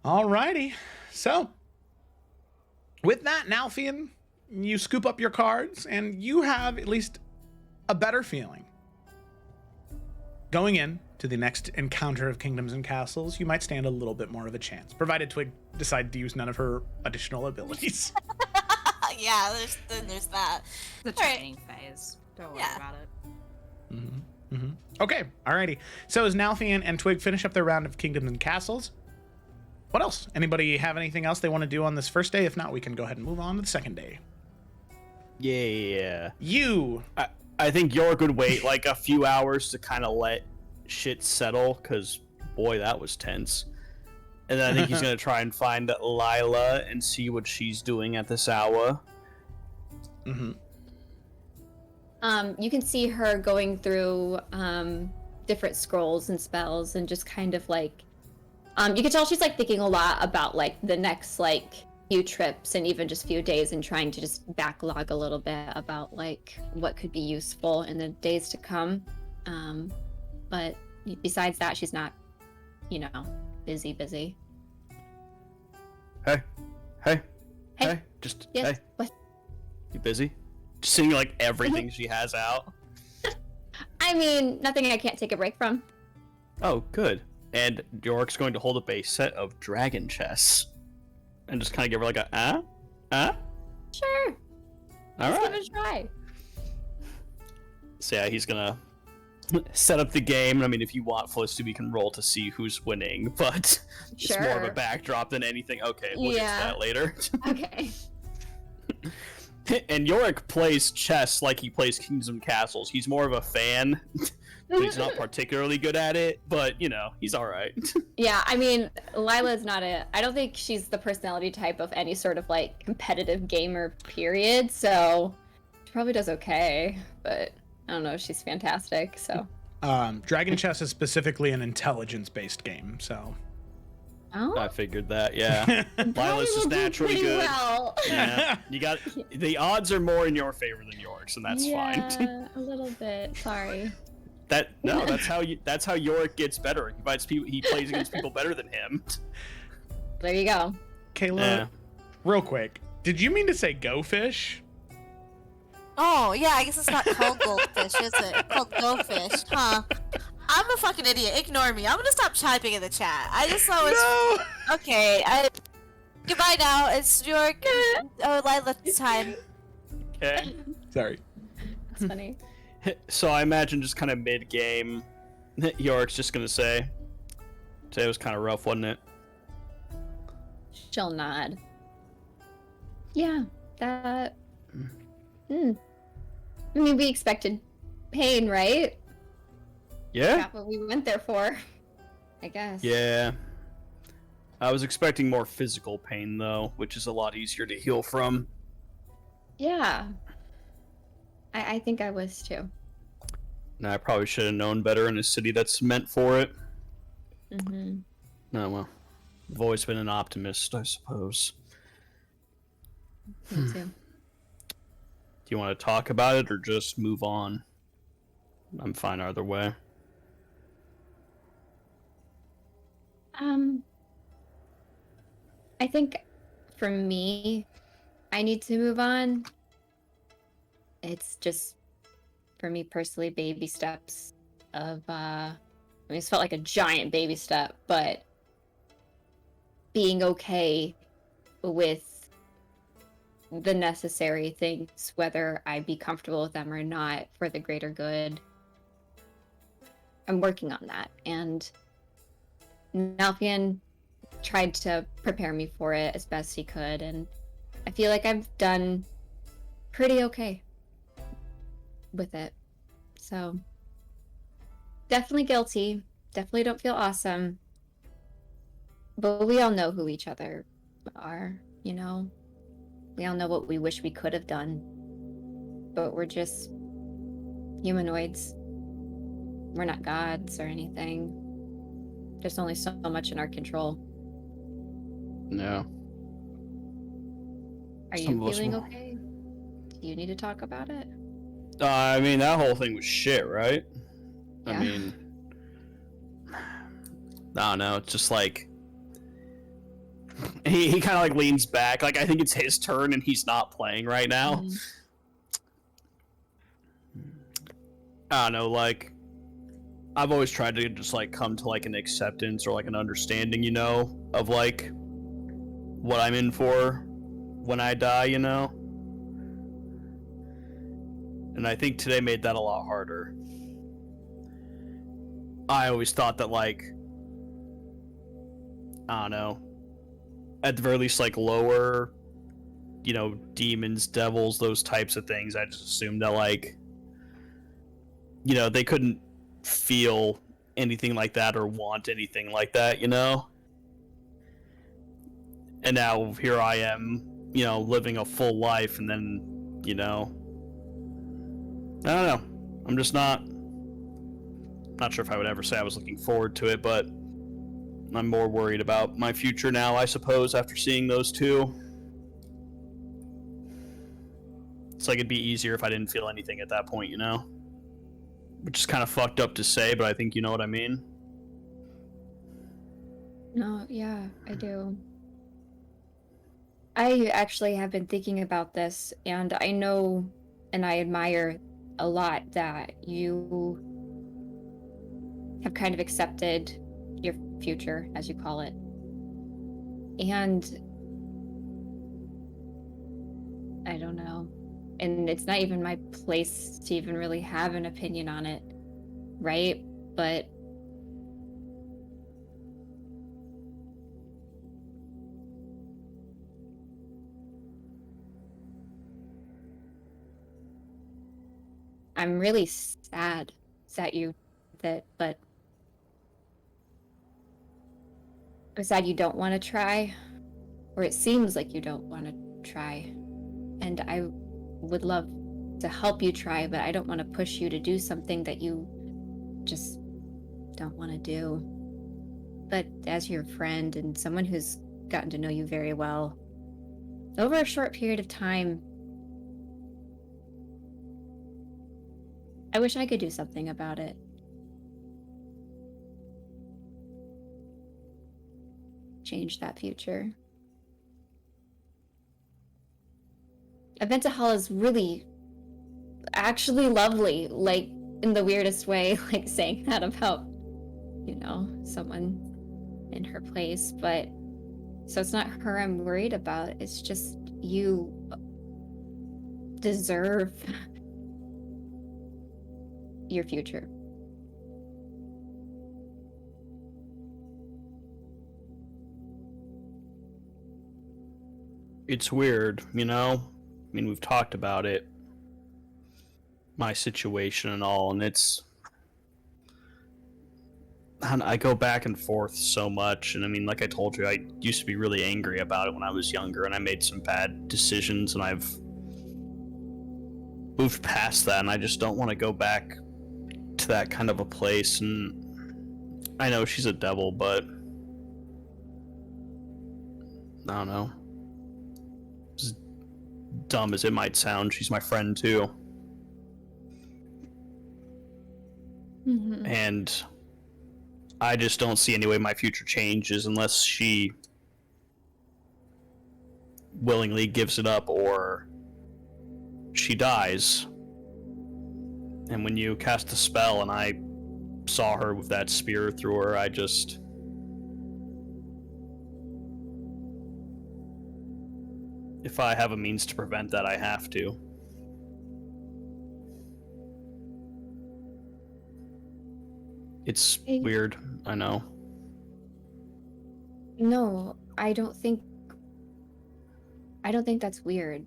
Alrighty. So, with that, Nalfian, you scoop up your cards and you have at least a better feeling. Going in to the next encounter of Kingdoms and Castles, you might stand a little bit more of a chance, provided Twig decided to use none of her additional abilities. Yeah, there's that. The training phase. Don't worry Yeah. about it. Mm-hmm. Mm-hmm. Okay, alrighty. So as Nalfian and Twig finish up their round of Kingdoms and Castles, what else? Anybody have anything else they want to do on this first day? If not, we can go ahead and move on to the second day. Yeah. You. I think York would wait like a few hours to kind of let shit settle, because boy, that was tense. And then I think he's gonna try and find Lila and see what she's doing at this hour. Mm-hmm. You can see her going through different scrolls and spells and just kind of like you can tell she's like thinking a lot about like the next like few trips and even just few days and trying to just backlog a little bit about like what could be useful in the days to come. But besides that, she's not, busy. Hey, Hey. just Yes. hey, What? you busy? Just seeing like everything she has out. I mean, nothing I can't take a break from. Oh, good. And York's going to hold up a set of dragon chests and just kind of give her like a Sure. All Let's right. give it a try. So yeah, he's gonna set up the game. I mean, if you want, Felicity, we can roll to see who's winning, but it's more of a Sure. backdrop than anything. Okay, we'll get to Yeah. that later. Okay. And Yorick plays chess like he plays Kings and Castles. He's more of a fan, but he's not particularly good at it, but, you know, he's alright. Yeah, I mean, Lila's not I don't think she's the personality type of any sort of, like, competitive gamer, period, so she probably does okay, but I don't know, she's fantastic, so. Dragon Chess is specifically an intelligence-based game, so. Oh, I figured that, yeah. Lila's just naturally pretty good. Well. Yeah, you got the odds are more in your favor than Yorick's, and that's fine. Yeah, a little bit, sorry. That's how Yorick gets better. He plays against people better than him. There you go. Kayla, Yeah. real quick, did you mean to say go fish? Oh, yeah, I guess it's not called goldfish, is it? It's called go fish, huh? I'm a fucking idiot. Ignore me. I'm gonna stop typing in the chat. I just thought it was... No! Okay, goodbye now. It's your... Lila's time. Okay. Sorry. That's funny. So I imagine just kind of mid-game, Yorick's just gonna say, "Today was kind of rough, wasn't it?" She'll nod. Yeah, that... I mean, we expected pain, right? Yeah. That's what we went there for, I guess. Yeah. I was expecting more physical pain though, which is a lot easier to heal from. Yeah. I think I was too. And I probably should have known better in a city that's meant for it. Mm-hmm. Oh well. I've always been an optimist, I suppose. Me too. Do you want to talk about it or just move on? I'm fine either way. I think for me, I need to move on. It's just, for me personally, baby steps of, I mean, it's felt like a giant baby step, but being okay with the necessary things, whether I be comfortable with them or not, for the greater good. I'm working on that, and Nalfian tried to prepare me for it as best he could, and I feel like I've done pretty okay with it. So, definitely guilty, definitely don't feel awesome, but we all know who each other are, you know? We all know what we wish we could have done, but we're just humanoids. We're not gods or anything. There's only so much in our control. No. Are Some you of us feeling will. okay? Do you need to talk about it? I mean, that whole thing was shit, right? Yeah. I mean, I don't know. It's just like he kind of like leans back. Like I think it's his turn, and he's not playing right now. Mhm. I don't know. Like I've always tried to just like come to like an acceptance or like an understanding, you know, of like what I'm in for when I die, you know. And I think today made that a lot harder. I always thought that, like, I don't know, at the very least, like, lower, you know, demons, devils, those types of things, I just assumed that, like, you know, they couldn't feel anything like that or want anything like that, you know? And now here I am, you know, living a full life, and then, you know, I don't know. I'm just not sure if I would ever say I was looking forward to it, but I'm more worried about my future now, I suppose, after seeing those two. It's like it'd be easier if I didn't feel anything at that point, you know? Which is kind of fucked up to say, but I think you know what I mean. No, yeah, I do. I actually have been thinking about this, and I know and I admire a lot that you have kind of accepted your future, as you call it. And I don't know. And it's not even my place to even really have an opinion on it. right? But I'm really sad that you that but I'm sad you don't want to try, or it seems like you don't want to try. And I would love to help you try, but I don't want to push you to do something that you just don't want to do. But as your friend and someone who's gotten to know you very well over a short period of time, I wish I could do something about it. Change that future. Eventa Hall is really actually lovely, like in the weirdest way, like saying that about, someone in her place, but so it's not her I'm worried about, it's just you deserve your future. It's weird, I mean, we've talked about it, my situation and all, and I go back and forth so much, and I mean, like I told you, I used to be really angry about it when I was younger, and I made some bad decisions, and I've moved past that, and I just don't want to go back to that kind of a place. And I know she's a devil, but I don't know. As dumb as it might sound, she's my friend too. Mm-hmm. And I just don't see any way my future changes unless she willingly gives it up or she dies. And when you cast a spell and I saw her with that spear through her, if I have a means to prevent that, I have to. It's weird, I know. No, I don't think that's weird.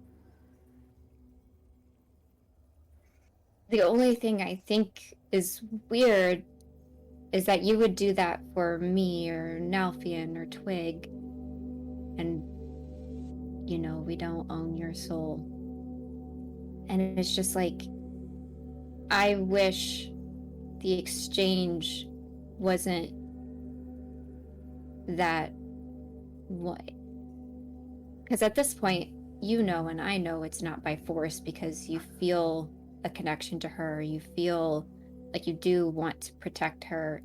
The only thing I think is weird is that you would do that for me or Nalfian or Twig, and we don't own your soul. And it's just like, I wish the exchange wasn't that way. Because at this point, and I know it's not by force, because you feel a connection to her. You feel like you do want to protect her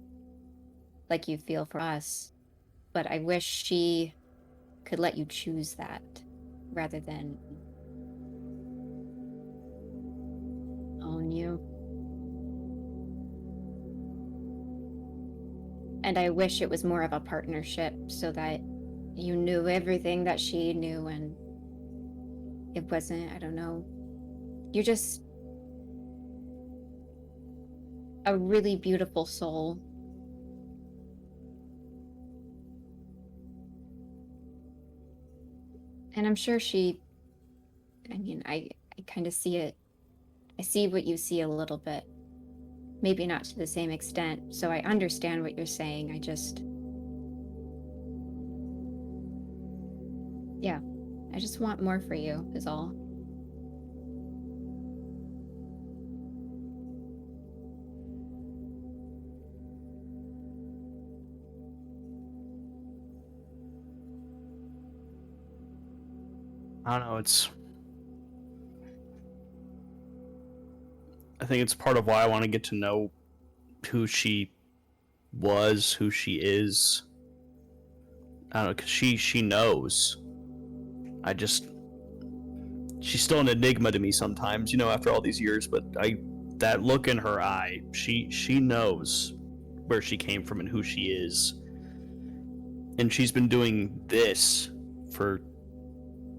like you feel for us. But I wish she could let you choose that rather than own you. And I wish it was more of a partnership so that you knew everything that she knew, and it wasn't, I don't know, you're just a really beautiful soul. And I'm sure I kind of see it. I see what you see a little bit. Maybe not to the same extent, so I understand what you're saying. I just want more for you, is all. I don't know, I think it's part of why I want to get to know who she was, who she is. I don't know, because she knows. She's still an enigma to me sometimes, after all these years, but that look in her eye, she knows where she came from and who she is. And she's been doing this for,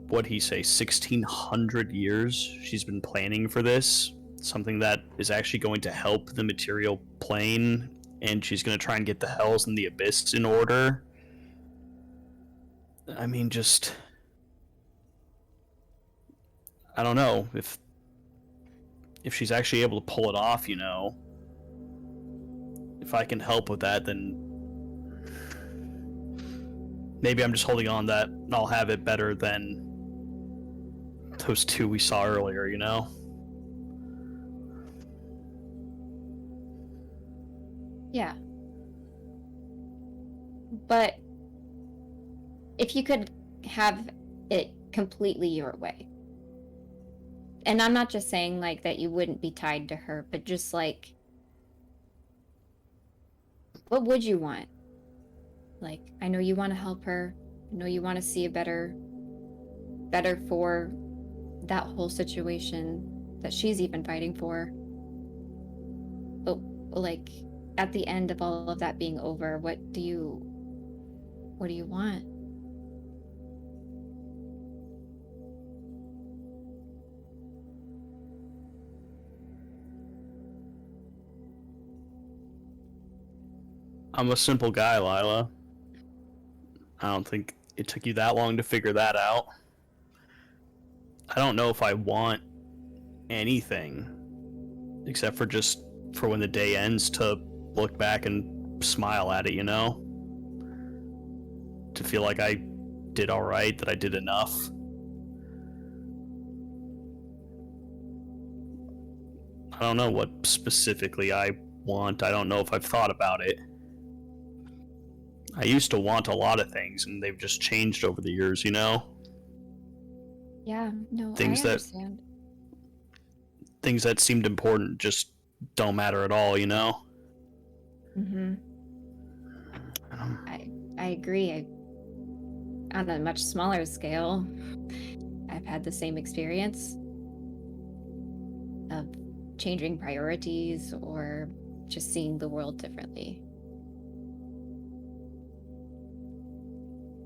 what'd he say, 1,600 years? She's been planning for this, something that is actually going to help the material plane, and she's going to try and get the Hells and the Abyss in order. I mean, just... I don't know, if she's actually able to pull it off, you know, if I can help with that, then maybe I'm just holding on that I'll have it better than those two we saw earlier, you know? Yeah. But if you could have it completely your way. And I'm not just saying like that you wouldn't be tied to her, but just like, what would you want? Like, I know you want to help her. I know you want to see a better for that whole situation that she's even fighting for. But like, at the end of all of that being over, what do you want? I'm a simple guy, Lila. I don't think it took you that long to figure that out. I don't know if I want anything, except for just for when the day ends to look back and smile at it, you know? To feel like I did alright, that I did enough. I don't know what specifically I want. I don't know if I've thought about it. I used to want a lot of things, and they've just changed over the years, you know? Yeah, no, Things I understand. Things that seemed important just don't matter at all, you know? Mm-hmm. I agree. On a much smaller scale, I've had the same experience of changing priorities or just seeing the world differently.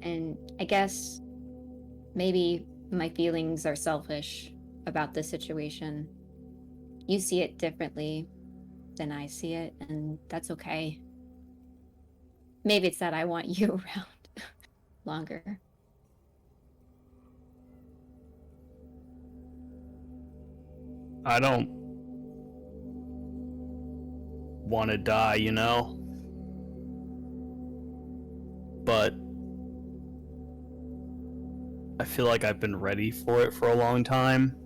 And I guess maybe my feelings are selfish about this situation. You see it differently than I see it, and that's okay. Maybe it's that I want you around longer. I don't want to die, you know? But I feel like I've been ready for it for a long time.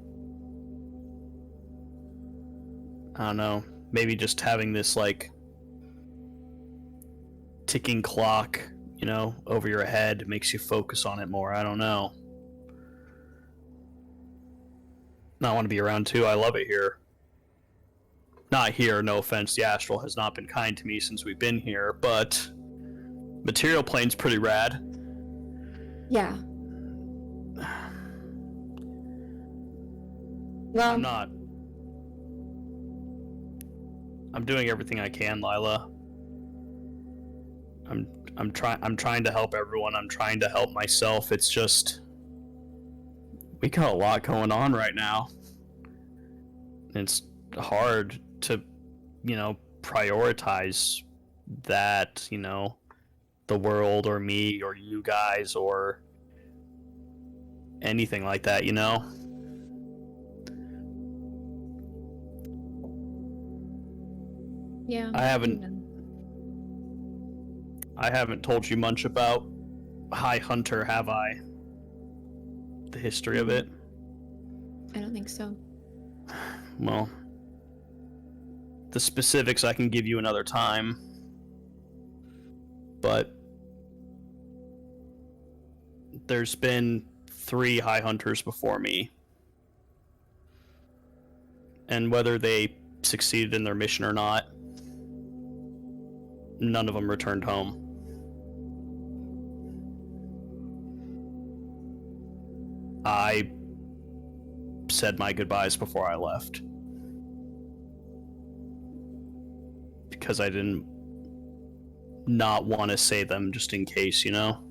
I don't know. Maybe just having this, like, ticking clock, you know, over your head makes you focus on it more. I don't know. I want to be around too. I love it here. Not here, no offense. The Astral has not been kind to me since we've been here, but material plane's pretty rad. Yeah. Well, I'm doing everything I can, Lila. I'm trying to help everyone. I'm trying to help myself. It's just we got a lot going on right now. It's hard to, you know, prioritize that, you know, the world or me or you guys or anything like that, you know? yeah. I haven't told you much about High Hunter, have I? The history of it? I don't think so. Well, the specifics I can give you another time. But there's been 3 High Hunters before me. And whether they succeeded in their mission or not, none of them returned home. I said my goodbyes before I left. Because I didn't not want to say them just in case, you know?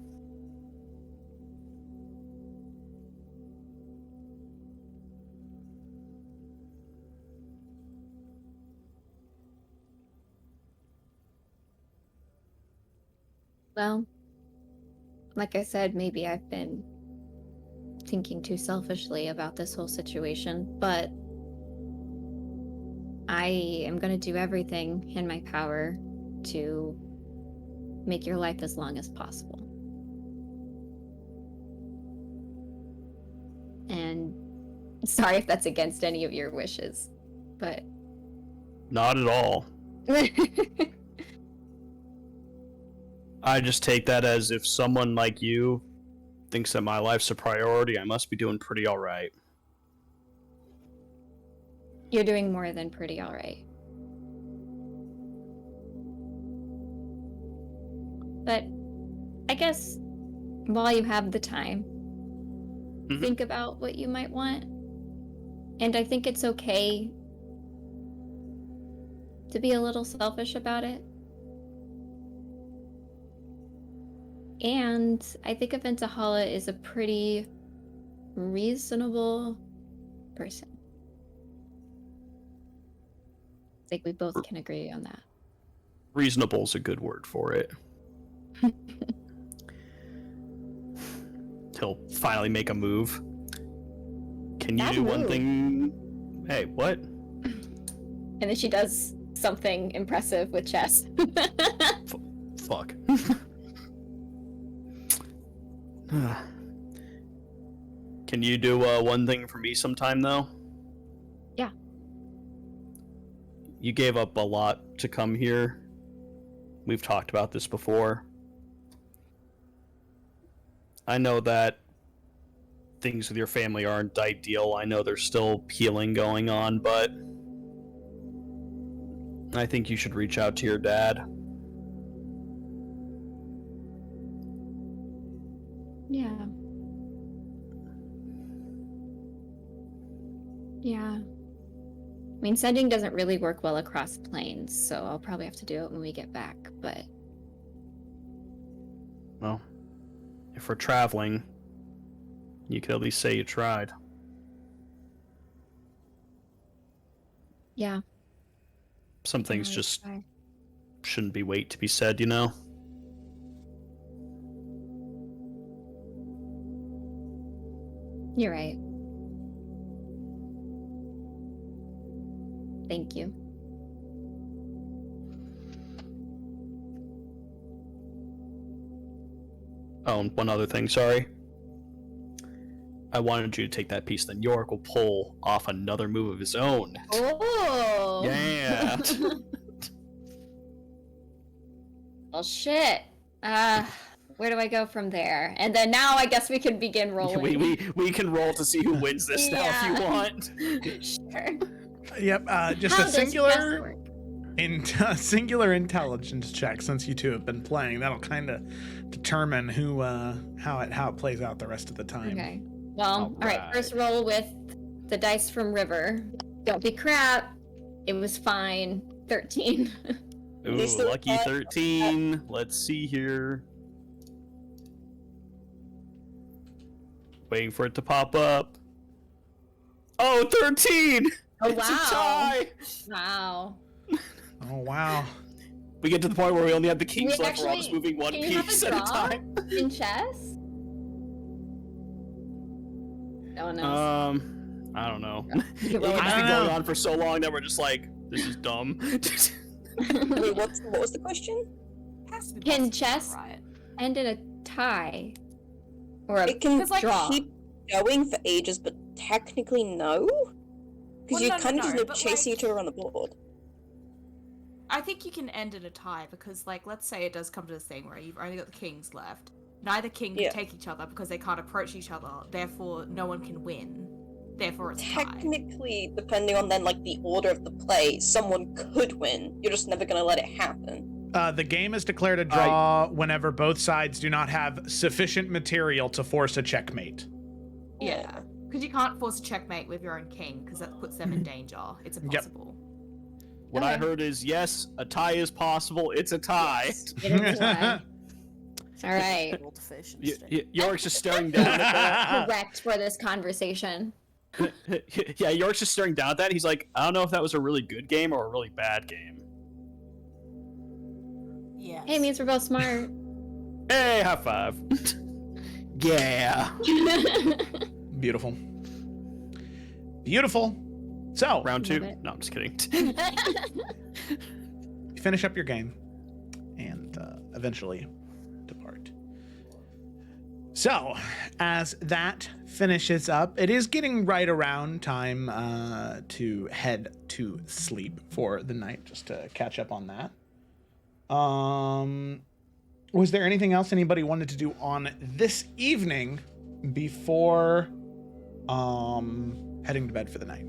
Well, like I said, maybe I've been thinking too selfishly about this whole situation, but I am going to do everything in my power to make your life as long as possible. And sorry if that's against any of your wishes, but... Not at all. I just take that as if someone like you thinks that my life's a priority, I must be doing pretty alright. You're doing more than pretty alright. But I guess while you have the time, think about what you might want. And I think it's okay to be a little selfish about it. And I think Aventahala is a pretty reasonable person. I think we both can agree on that. Reasonable's a good word for it. He'll finally make a move. Can you do one thing? Hey, what? And then she does something impressive with chess. Fuck. Can you do one thing for me sometime, though? Yeah. You gave up a lot to come here. We've talked about this before. I know that things with your family aren't ideal. I know there's still healing going on, but I think you should reach out to your dad. Yeah. Yeah. I mean, sending doesn't really work well across planes, so I'll probably have to do it when we get back, but... Well, if we're traveling, you could at least say you tried. Yeah. Some things always just try. shouldn't be wait to be said, you know? You're right. Thank you. Oh, and one other thing, sorry. I wanted you to take that piece, then Yorick will pull off another move of his own. Oh! Yeah! Well, shit. Where do I go from there? And then now I guess we can begin rolling. we can roll to see who wins this now if you want. Sure. Yep, just How a does singular chess work? singular intelligence check since you two have been playing. That'll kind of determine who how it plays out the rest of the time. Okay. Well, all right. First roll with the dice from River. Don't be crap. It was fine. 13. Ooh, lucky 13. Let's see here. Waiting for it to pop up. Oh, 13! Oh, It's wow. a tie! Wow. Oh wow. We get to the point where we only have the kings We left. We're all just moving one can you have piece a at a draw time. in chess? No one knows. I don't know. You can It's roll it been back. going on for so long that we're just like, this is dumb. Wait, what was the question? Has to be Can possible, chess right? end in a tie? Or a It can Because, like, draw? keep going for ages, but technically no. Because Well, you no, kind of just no, live but, chasing like- each other on the board. I think you can end in a tie because, like, let's say it does come to this thing where you've only got the kings left. Neither king can Yeah. take each other because they can't approach each other. Therefore, no one can win. Therefore, it's a tie. Technically, depending on then like the order of the play, someone could win. You're just never gonna let it happen. The game is declared a draw whenever both sides do not have sufficient material to force a checkmate. Yeah. Because you can't force a checkmate with your own king because that puts them in danger. It's impossible. What I heard is, yes, a tie is possible. It's a tie. It is a tie. All right. Yorick's just staring down at Correct for this conversation. that. Yeah, Yorick's just staring down at that. He's like, I don't know if that was a really good game or a really bad game. Yes. Hey, it means we're both smart. Hey, high five. Yeah. Beautiful. Beautiful. So, Round Love 2. it. No, I'm just kidding. you finish up your game and eventually depart. So, as that finishes up, it is getting right around time to head to sleep for the night, just to catch up on that. Was there anything else anybody wanted to do on this evening before heading to bed for the night?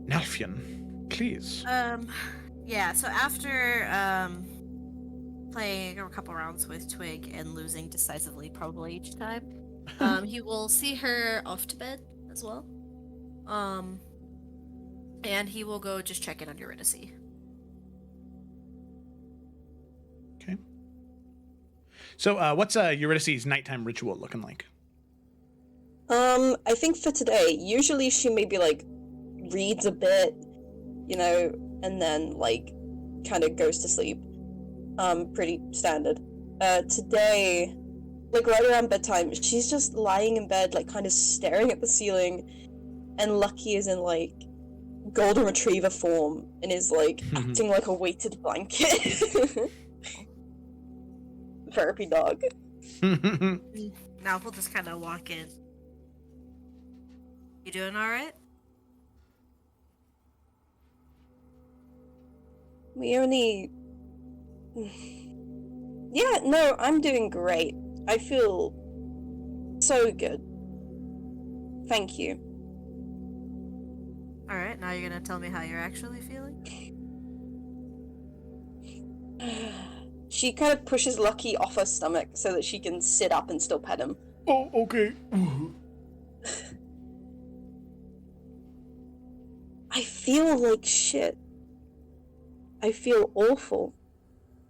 Nalfian, please. Yeah, so after playing a couple rounds with Twig and losing decisively probably each time, he will see her off to bed as well. And he will go just check in on Eurydice. Okay. So, what's Eurydice's nighttime ritual looking like? I think for today, usually she maybe like reads a bit, you know, and then like kind of goes to sleep. Pretty standard. Today, like right around bedtime, she's just lying in bed, like kind of staring at the ceiling, and Lucky is in like golden retriever form and is like acting like a weighted blanket. Therapy dog. Now we'll just kind of walk in. You doing alright? We only... Yeah, no, I'm doing great. I feel so good. Thank you. Alright, now you're gonna tell me how you're actually feeling? She kind of pushes Lucky off her stomach so that she can sit up and still pet him. Oh, okay. I feel like shit. I feel awful.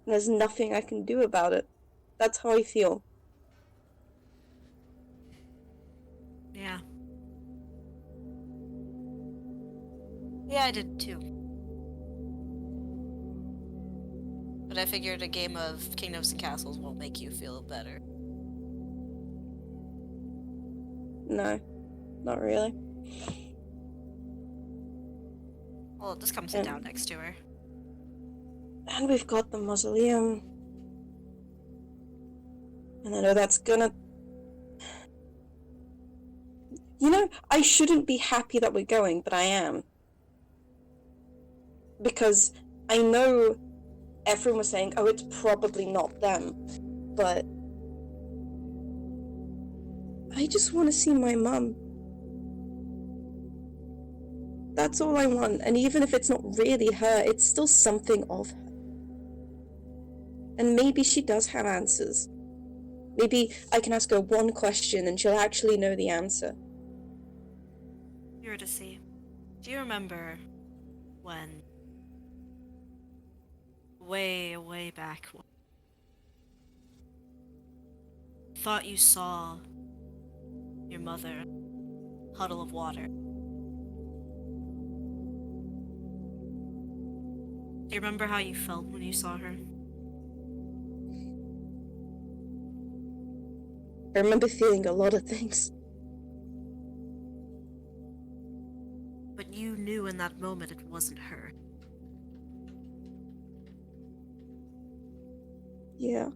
And there's nothing I can do about it. That's how I feel. Yeah. Yeah, I did too. But I figured a game of Kingdoms and Castles won't make you feel better. No, not really. Well, just come sit down next to her. And we've got the mausoleum. And I know that's gonna... You know, I shouldn't be happy that we're going, but I am. Because I know everyone was saying, oh, it's probably not them. But I just want to see my mum. That's all I want, and even if it's not really her, it's still something of her. And maybe she does have answers. Maybe I can ask her one question and she'll actually know the answer. Eurydice, do you remember when, way back, thought you saw your mother puddle of water? Do you remember how you felt when you saw her? I remember feeling a lot of things. But you knew in that moment it wasn't her. Yeah.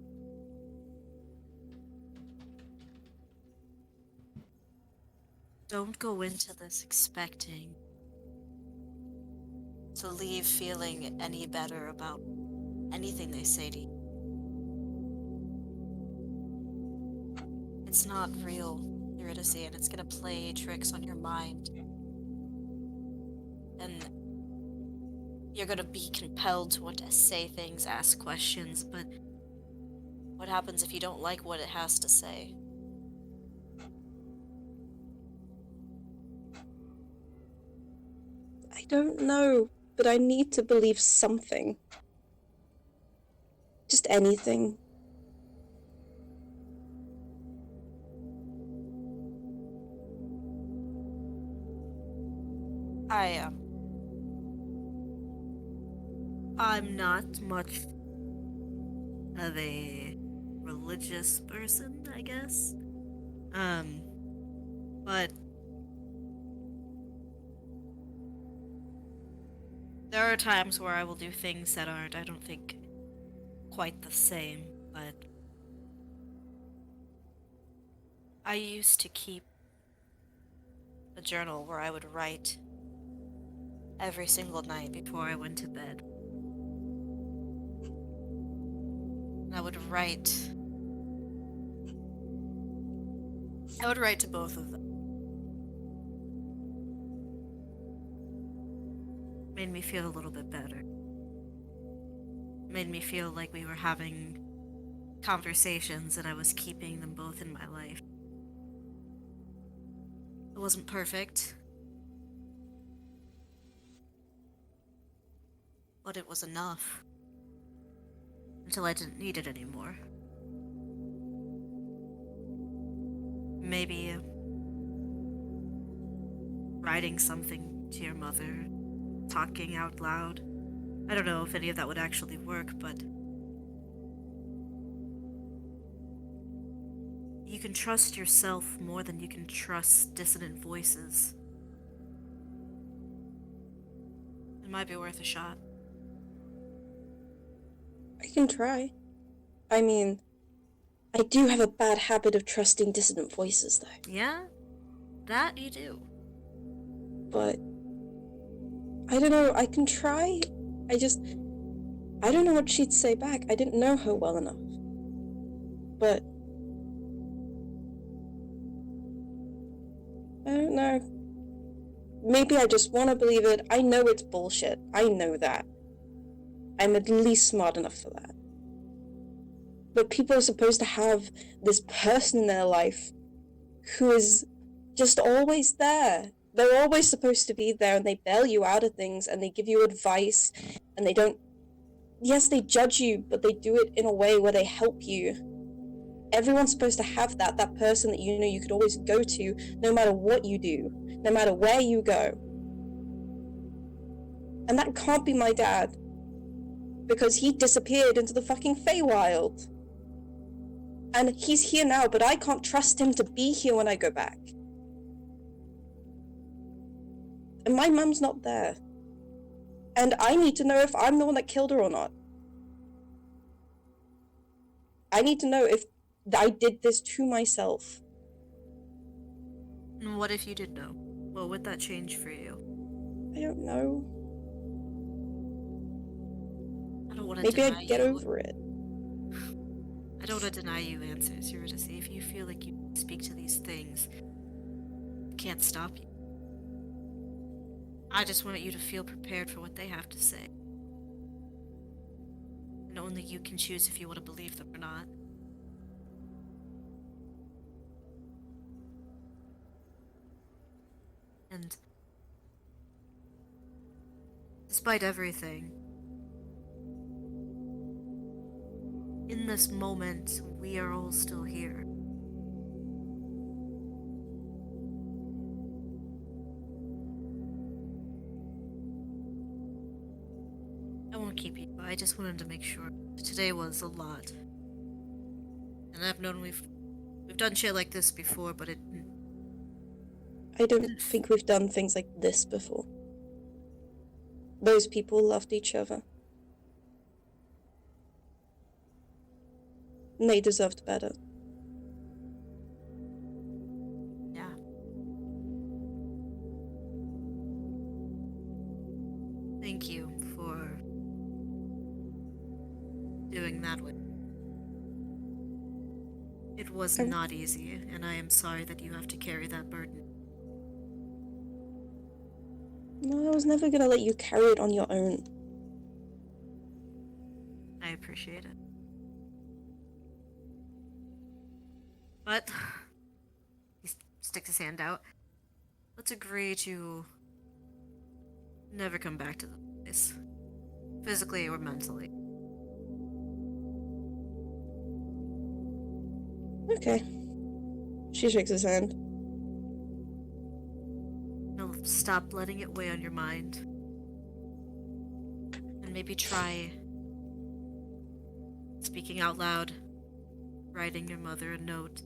Don't go into this expecting to leave feeling any better about anything they say to you. It's not real, Eurydice, and it's gonna play tricks on your mind. And you're gonna be compelled to want to say things, ask questions, but what happens if you don't like what it has to say? I don't know, but I need to believe something. Just anything. I'm not much of a religious person, I guess. But there are times where I will do things that aren't, I don't think, quite the same, but I used to keep a journal where I would write every single night before I went to bed. And I would write to both of them. Made me feel a little bit better. Made me feel like we were having conversations and I was keeping them both in my life. It wasn't perfect, but it was enough. Until I didn't need it anymore. Maybe writing something to your mother, talking out loud. I don't know if any of that would actually work, but you can trust yourself more than you can trust dissonant voices. It might be worth a shot. I can try. I mean, I do have a bad habit of trusting dissonant voices, though. Yeah? That you do. But I don't know, I can try. I don't know what she'd say back. I didn't know her well enough. But I don't know. Maybe I just want to believe it. I know it's bullshit. I know that. I'm at least smart enough for that. But people are supposed to have this person in their life who is just always there. They're always supposed to be there, and they bail you out of things, and they give you advice, and they don't... Yes, they judge you, but they do it in a way where they help you. Everyone's supposed to have that person that you know you could always go to, no matter what you do, no matter where you go. And that can't be my dad, because he disappeared into the fucking Feywild. And he's here now, but I can't trust him to be here when I go back. And my mum's not there. And I need to know if I'm the one that killed her or not. I need to know if I did this to myself. And what if you did know? What would that change for you? I don't know. I don't want to Maybe deny I'd get you. over it. I don't want to deny you answers. You were to say if you feel like you speak to these things, it can't stop you. I just want you to feel prepared for what they have to say. And only you can choose if you want to believe them or not. And despite everything, in this moment, we are all still here. I won't keep you. I just wanted to make sure. Today was a lot. And I've known we've done shit like this before, but it... I don't think we've done things like this before. Those people loved each other. And they deserved better. Yeah. Thank you for doing that with me. It was not easy, and I am sorry that you have to carry that burden. No, I was never gonna let you carry it on your own. I appreciate it. But he sticks his hand out. Let's agree to never come back to the place, physically or mentally. Okay. She shakes his hand. Now stop letting it weigh on your mind. And maybe try speaking out loud, writing your mother a note.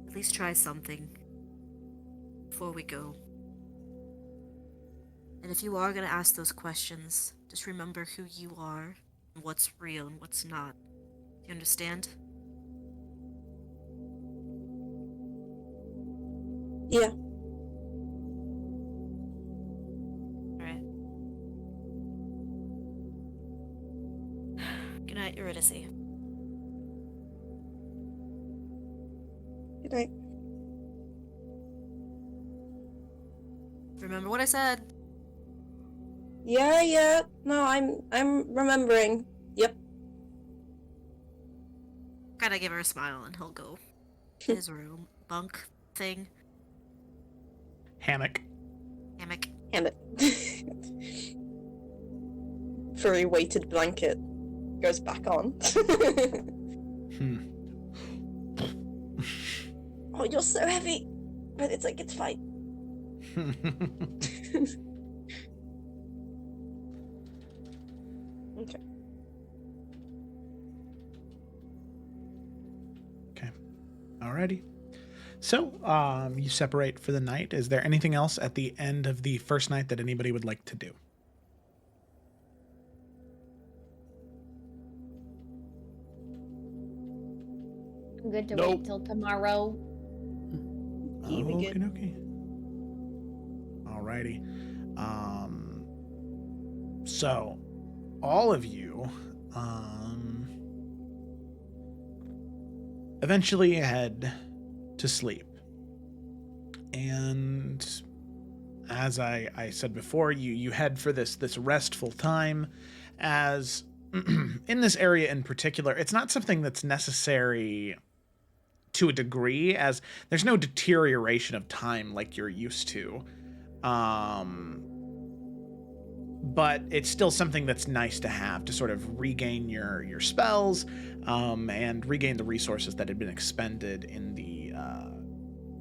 At least try something before we go. And if you are going to ask those questions, just remember who you are and what's real and what's not. Do you understand? Yeah. Alright. Good night, Eurydice. Good night. Remember what I said? Yeah. No, I'm remembering. Yep. Kinda give her a smile and he'll go to his room. Bunk thing. Hammock. Hammock. Damn it. Furry weighted blanket goes back on. Oh, you're so heavy. But it's like, it's fine. Okay. Okay. Alrighty. So, you separate for the night. Is there anything else at the end of the first night that anybody would like to do? I'm good to Nope. wait till tomorrow. Okay. Alrighty. So, all of you, eventually head to sleep. And as I said before, you head for this restful time, as in this area in particular, it's not something that's necessary to a degree, as there's no deterioration of time like you're used to. But it's still something that's nice to have to sort of regain your spells, and regain the resources that had been expended in the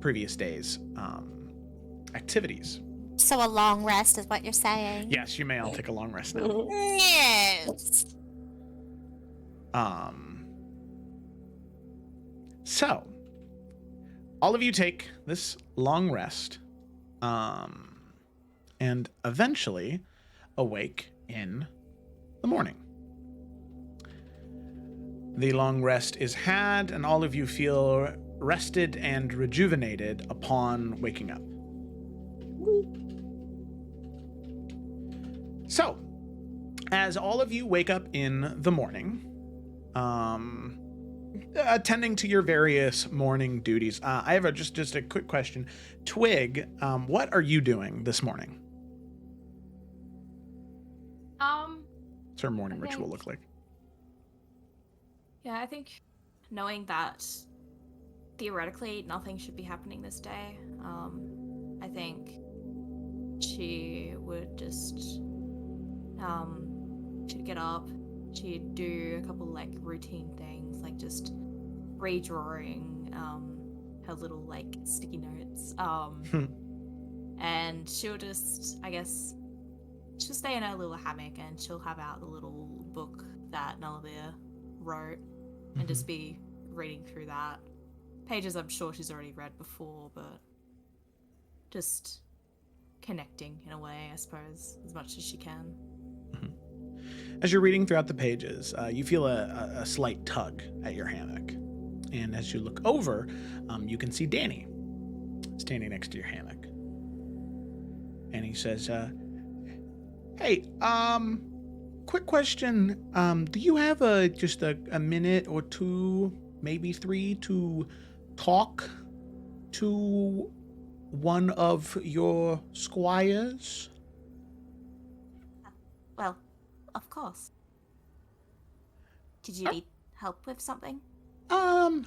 previous days' activities. So a long rest is what you're saying? Yes, you may all take a long rest now. Yes. So, all of you take this long rest, and eventually awake in the morning. The long rest is had, and all of you feel rested and rejuvenated upon waking up. So, as all of you wake up in the morning, attending to your various morning duties, I have just a quick question. Twig, what are you doing this morning? What's her morning ritual look like? Yeah, I think knowing that theoretically nothing should be happening this day, I think she would just she'd get up, she'd do a couple like routine things, like just redrawing her little like sticky notes, and she'll just, I guess, she'll stay in her little hammock and she'll have out the little book that Nullivere wrote and just be reading through that. Pages I'm sure she's already read before, but just connecting in a way, I suppose, as much as she can. As you're reading throughout the pages, you feel a slight tug at your hammock. And as you look over, you can see Danny standing next to your hammock. And he says, hey, quick question. Do you have just a minute or two, maybe three, to talk to one of your squires? Well, of course. Did you need help with something? I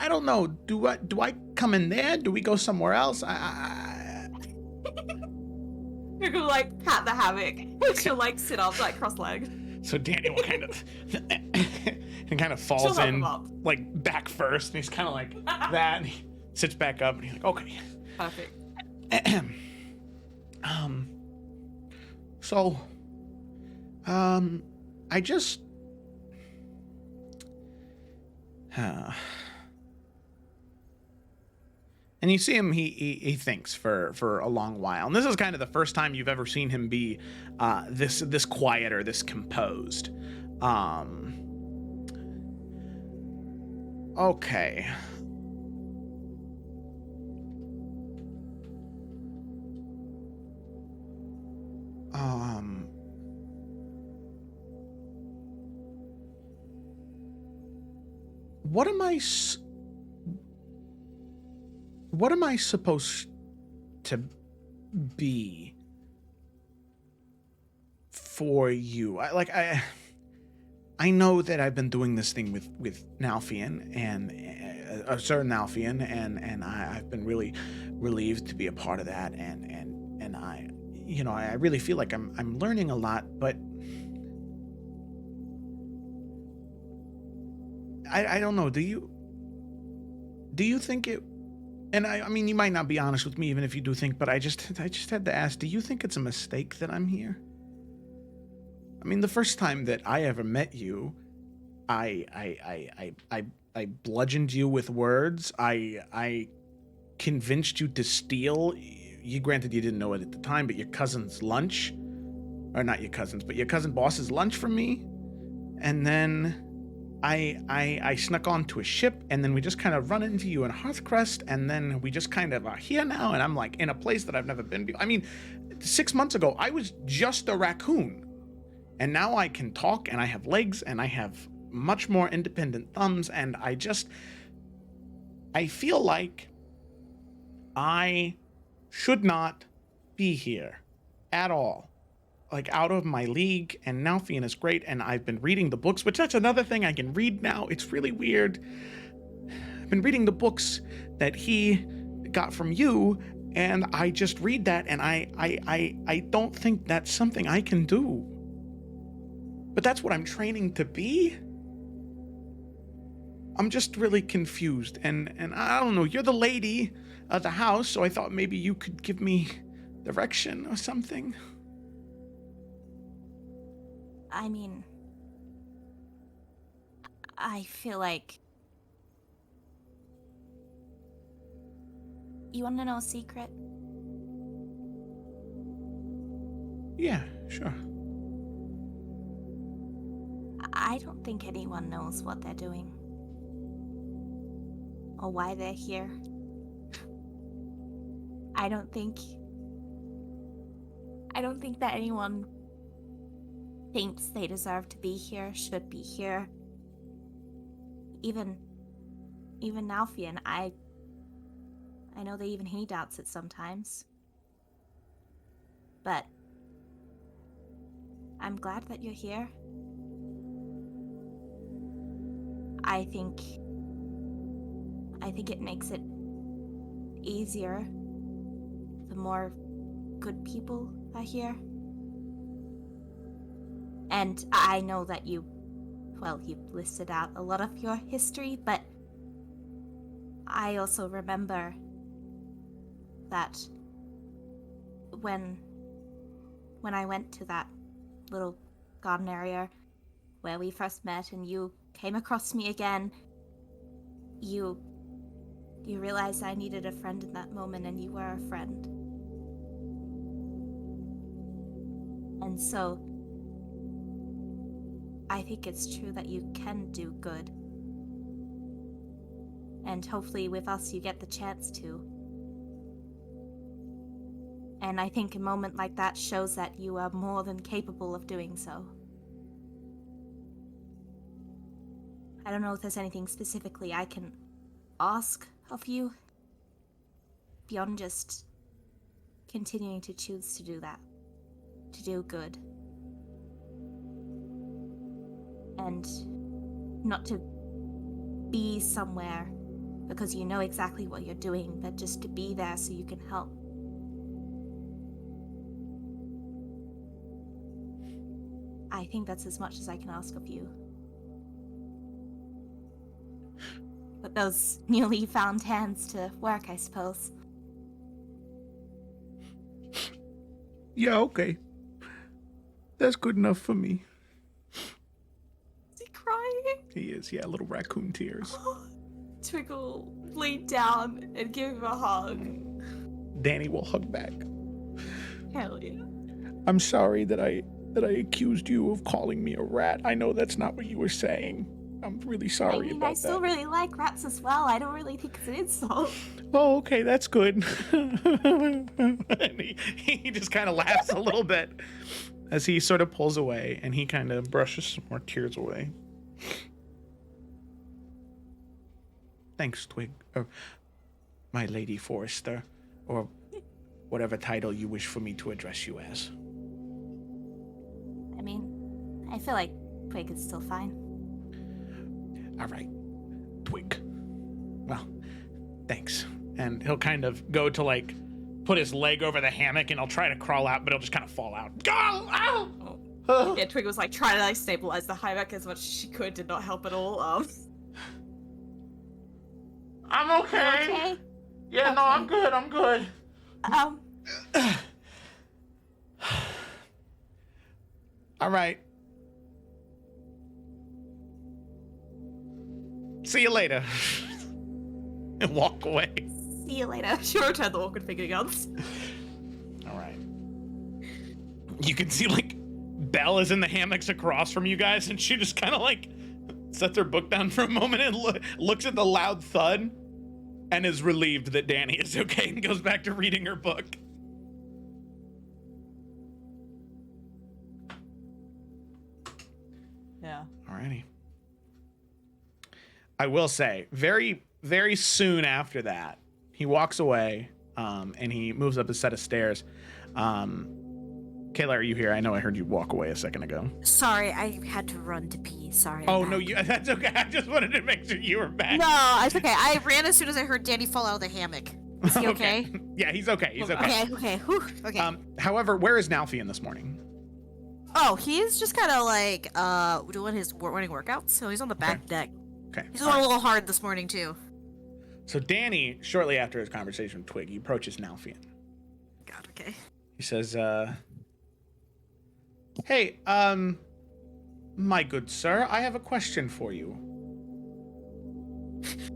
don't know. Do I come in there? Do we go somewhere else? You can like pat the hammock. She'll like sit up, like cross-legged. So Danny will kind of and kind of falls She'll help in him up. like back first, and he's kind of like that, and he sits back up, and he's like, okay. Perfect. So, I just And you see him, he thinks for a long while. And this is kind of the first time you've ever seen him be this quiet or this composed. Okay. What am I supposed to be for you? I know that I've been doing this thing with Nalfian and a certain Nalfian, and I've been really relieved to be a part of that, and I really feel like I'm learning a lot, but I don't know. Do you think it? And I mean, you might not be honest with me, even if you do think, but I just had to ask, do you think it's a mistake that I'm here? I mean, the first time that I ever met you, I bludgeoned you with words. I convinced you to steal. You granted you didn't know it at the time, but your cousin's lunch, or not your cousin's, but your cousin boss's lunch from me. And then I snuck onto a ship, and then we just kind of run into you in Hearthcrest, and then we just kind of are here now, and I'm like in a place that I've never been before. I mean, 6 months ago, I was just a raccoon, and now I can talk, and I have legs, and I have much more independent thumbs, and I feel like I should not be here at all. Like, out of my league, and Nalfian is great, and I've been reading the books, which that's another thing I can read now. It's really weird. I've been reading the books that he got from you, and I just read that, and I don't think that's something I can do. But that's what I'm training to be? I'm just really confused, and I don't know, you're the lady of the house, so I thought maybe you could give me direction or something. I mean, I feel like... You want to know a secret? Yeah, sure. I don't think anyone knows what they're doing. Or why they're here. I don't think that anyone thinks they deserve to be here, should be here. Even Nalfian, I know that even he doubts it sometimes. But I'm glad that you're here. I think it makes it easier the more good people are here. And I know that you've listed out a lot of your history, but I also remember that when I went to that little garden area where we first met and you came across me again, you realized I needed a friend in that moment, and you were a friend. And so I think it's true that you can do good. And hopefully with us you get the chance to. And I think a moment like that shows that you are more than capable of doing so. I don't know if there's anything specifically I can ask of you beyond just continuing to choose to do that, to do good. And not to be somewhere because you know exactly what you're doing, but just to be there so you can help. I think that's as much as I can ask of you. Put those newly found hands to work, I suppose. Yeah, okay. That's good enough for me. Is he crying? He is, yeah, little raccoon tears. Twinkle lean down and give him a hug. Danny will hug back. Hell yeah. I'm sorry that I accused you of calling me a rat. I know that's not what you were saying. I'm really sorry about I still that. really like rats as well. I don't really think it's an insult. Oh, okay, that's good. And he just kind of laughs a little bit as he sort of pulls away, and he kind of brushes some more tears away. Thanks, Twig. Or my Lady Forrester, or whatever title you wish for me to address you as. I mean, I feel like Twig is still fine. All right, Twig. Well, thanks. And he'll kind of go to, like, put his leg over the hammock, and he'll try to crawl out, but he'll just kind of fall out. Go! Ow! Yeah, Twig was like trying to like stabilize the hammock as much as she could, did not help at all. I'm okay. Okay. Yeah, no, I'm good. I'm good. All right. See you later. And walk away. See you later. She returned the awkward finger guns. All right. You can see, like, Belle is in the hammocks across from you guys, and she just kind of, like, sets her book down for a moment and looks at the loud thud and is relieved that Danny is okay and goes back to reading her book. Yeah. Alrighty. I will say, very, very soon after that, he walks away, and he moves up a set of stairs. Kayla, are you here? I know I heard you walk away a second ago. Sorry, I had to run to pee. Sorry. Oh, no, that's okay. I just wanted to make sure you were back. No, it's okay. I ran as soon as I heard Danny fall out of the hammock. Is he okay? Yeah, he's okay. He's okay. Okay. Whew. Okay. However, where is Nalfian this morning? Oh, he's just kind of like doing his morning workouts. So he's on the back deck. Okay. He's going a little hard this morning too. So Danny, shortly after his conversation with Twig, he approaches Nalfian. God. Okay. He says, hey, my good sir, I have a question for you.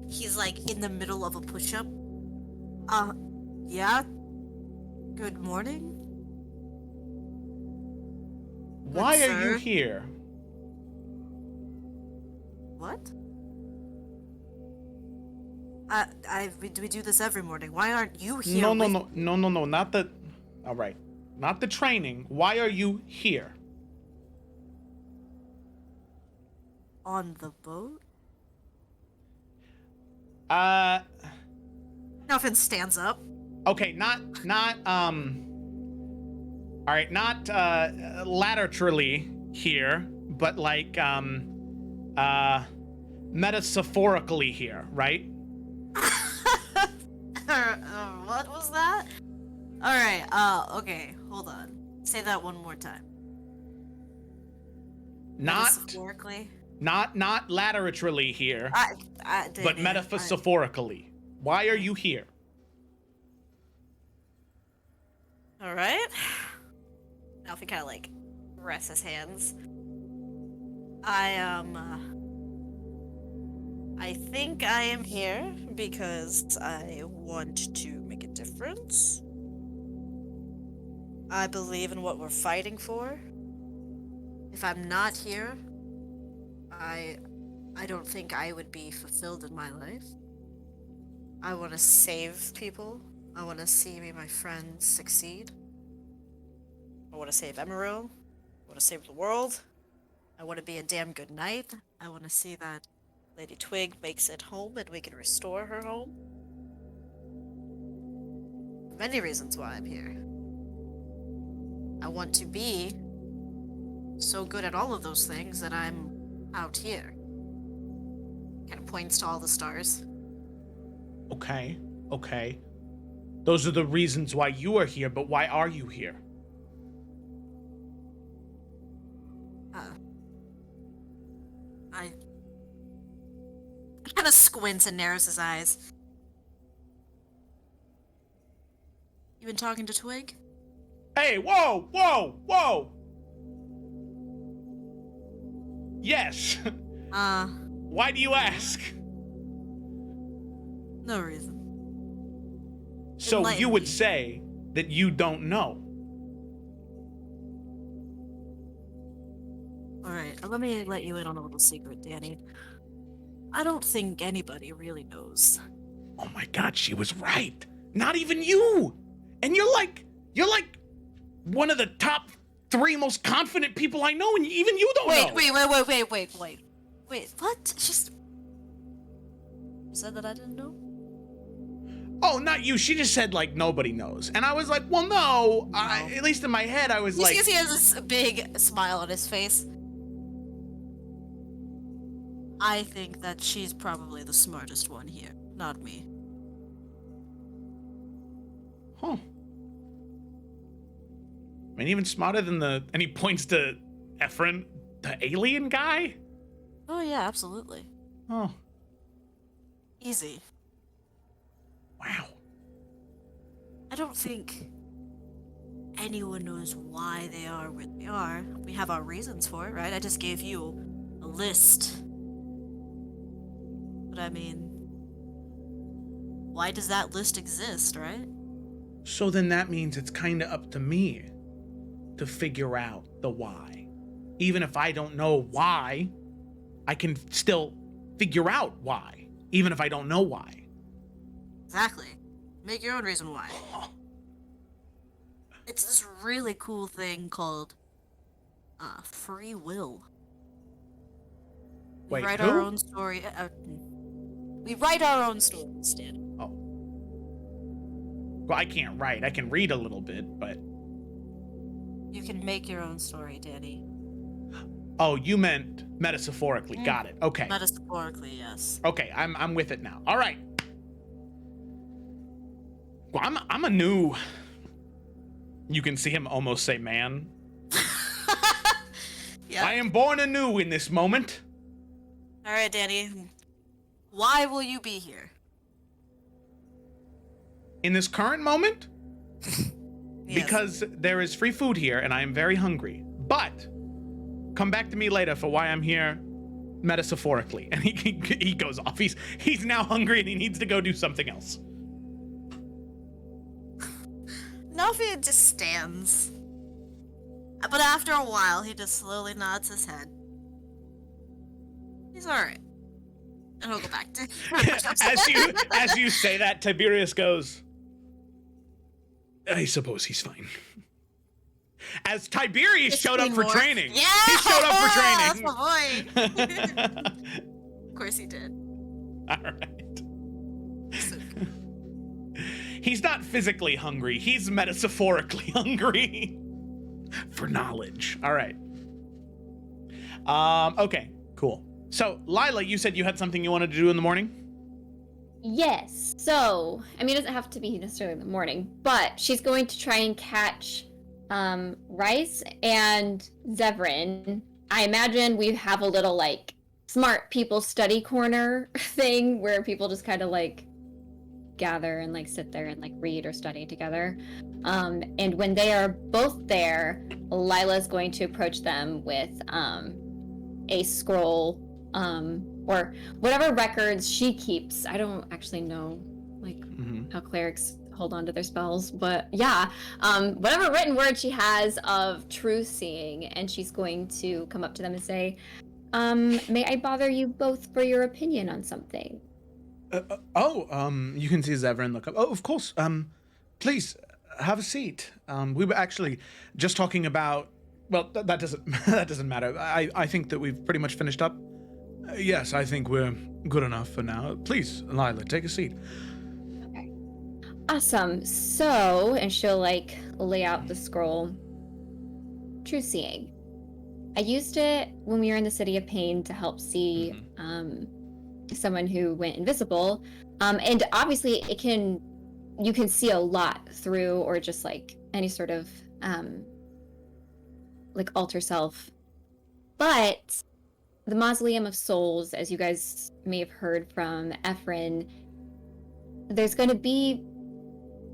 He's like in the middle of a push-up. Yeah. Good morning. Why are you sir. here? What? We do this every morning. Why aren't you here? No, not the... All right. Not the training. Why are you here? On the boat? Nothing stands up. Okay, not, all right, not, laterally here, but like, metaphorically here, right? What was that? Alright, okay, hold on. Say that one more time. Not, Metaphorically? not laterally here, but Danny, metaphorically. Why are you here? Alright. Alfie kind of like rests his hands. I think I am here because I want to make a difference. I believe in what we're fighting for. If I'm not here, I don't think I would be fulfilled in my life. I want to save people. I want to see me and my friends succeed. I want to save Emerald. I want to save the world. I want to be a damn good knight. I want to see that Lady Twig makes it home and we can restore her home. Many reasons why I'm here. I want to be so good at all of those things that I'm out here. Kind of points to all the stars. Okay. Those are the reasons why you are here, but why are you here? I kind of squints and narrows his eyes. You been talking to Twig? Hey, whoa! Yes. Why do you ask? No reason. So Enlighten you would me. say that you don't know. Alright, let me let you in on a little secret, Danny. I don't think anybody really knows. Oh my god, she was right. Not even you. And you're like one of the top 3 most confident people I know, and even you don't know. Wait, what? She's... You said that I didn't know? Oh, not you. She just said like nobody knows. And I was like, well, no. At least in my head, I was You like, see, he has this big smile on his face. I think that she's probably the smartest one here, not me. huh. I mean, even smarter than and he points to Ephron, the alien guy? Oh yeah, absolutely. Oh, Easy. wow. I don't think anyone knows why they are where they are. We have our reasons for it, right? I just gave you a list. But I mean, why does that list exist, right? So then that means it's kind of up to me to figure out the why. Even if I don't know why, I can still figure out why, even if I don't know why. Exactly. Make your own reason why. It's this really cool thing called free will. We Wait, write who? our own story. We write our own stories, Dan. Oh. Well, I can't write. I can read a little bit, but... You can make your own story, Danny. Oh, you meant metaphorically. Got it. Okay. Metaphorically, yes. Okay, I'm with it now. All right. Well, I'm a new... You can see him almost say man. Yeah. I am born anew in this moment. All right, Danny. Why will you be here? In this current moment? Yes. Because there is free food here and I am very hungry. But come back to me later for why I'm here metaphorically. And he goes off. He's now hungry and he needs to go do something else. Nelphia just stands. But after a while, he just slowly nods his head. He's alright. And he'll go back to... as you say that, Tiberius goes, I suppose he's fine. As Tiberius showed up for training. Yeah! He showed up for training. That's my boy! Of course he did. All right. He's not physically hungry. He's metaphorically hungry for knowledge. All right. Okay, cool. So, Lila, you said you had something you wanted to do in the morning? Yes. So, I mean, it doesn't have to be necessarily in the morning, but she's going to try and catch Rice and Zevran. I imagine we have a little, like, smart people study corner thing where people just kind of, like, gather and, like, sit there and, like, read or study together. And when they are both there, Lila's going to approach them with a scroll or whatever records she keeps. I don't actually know, like, how clerics hold on to their spells, but yeah, whatever written word she has of truth seeing, and she's going to come up to them and say, may I bother you both for your opinion on something? You can see Zevran look up. Oh, of course. Please, have a seat. We were actually just talking about, well, that doesn't matter. I think that we've pretty much finished up. Yes, I think we're good enough for now. Please, Lila, take a seat. Okay. Awesome. So, and she'll, like, lay out the scroll. True seeing. I used it when we were in the City of Pain to help see, someone who went invisible. And obviously you can see a lot through, or just, like, any sort of, like, alter self. But the Mausoleum of Souls, as you guys may have heard from Ephron, there's going to be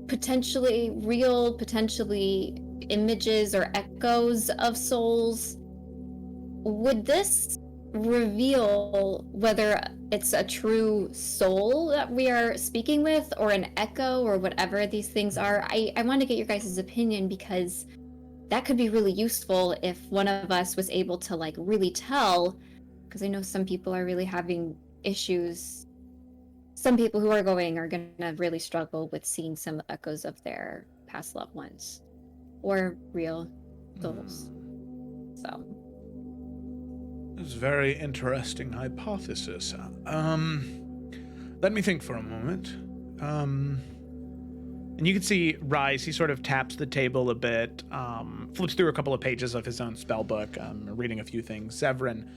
potentially real, potentially images or echoes of souls. Would this reveal whether it's a true soul that we are speaking with or an echo or whatever these things are. I want to get your guys' opinion because that could be really useful if one of us was able to like really tell, because I know some people are really having issues. Some people who are going are going to really struggle with seeing some echoes of their past loved ones or real souls. So It's a very interesting hypothesis. Let me think for a moment. And you can see Rise, he sort of taps the table a bit, flips through a couple of pages of his own spell book, reading a few things. Severin,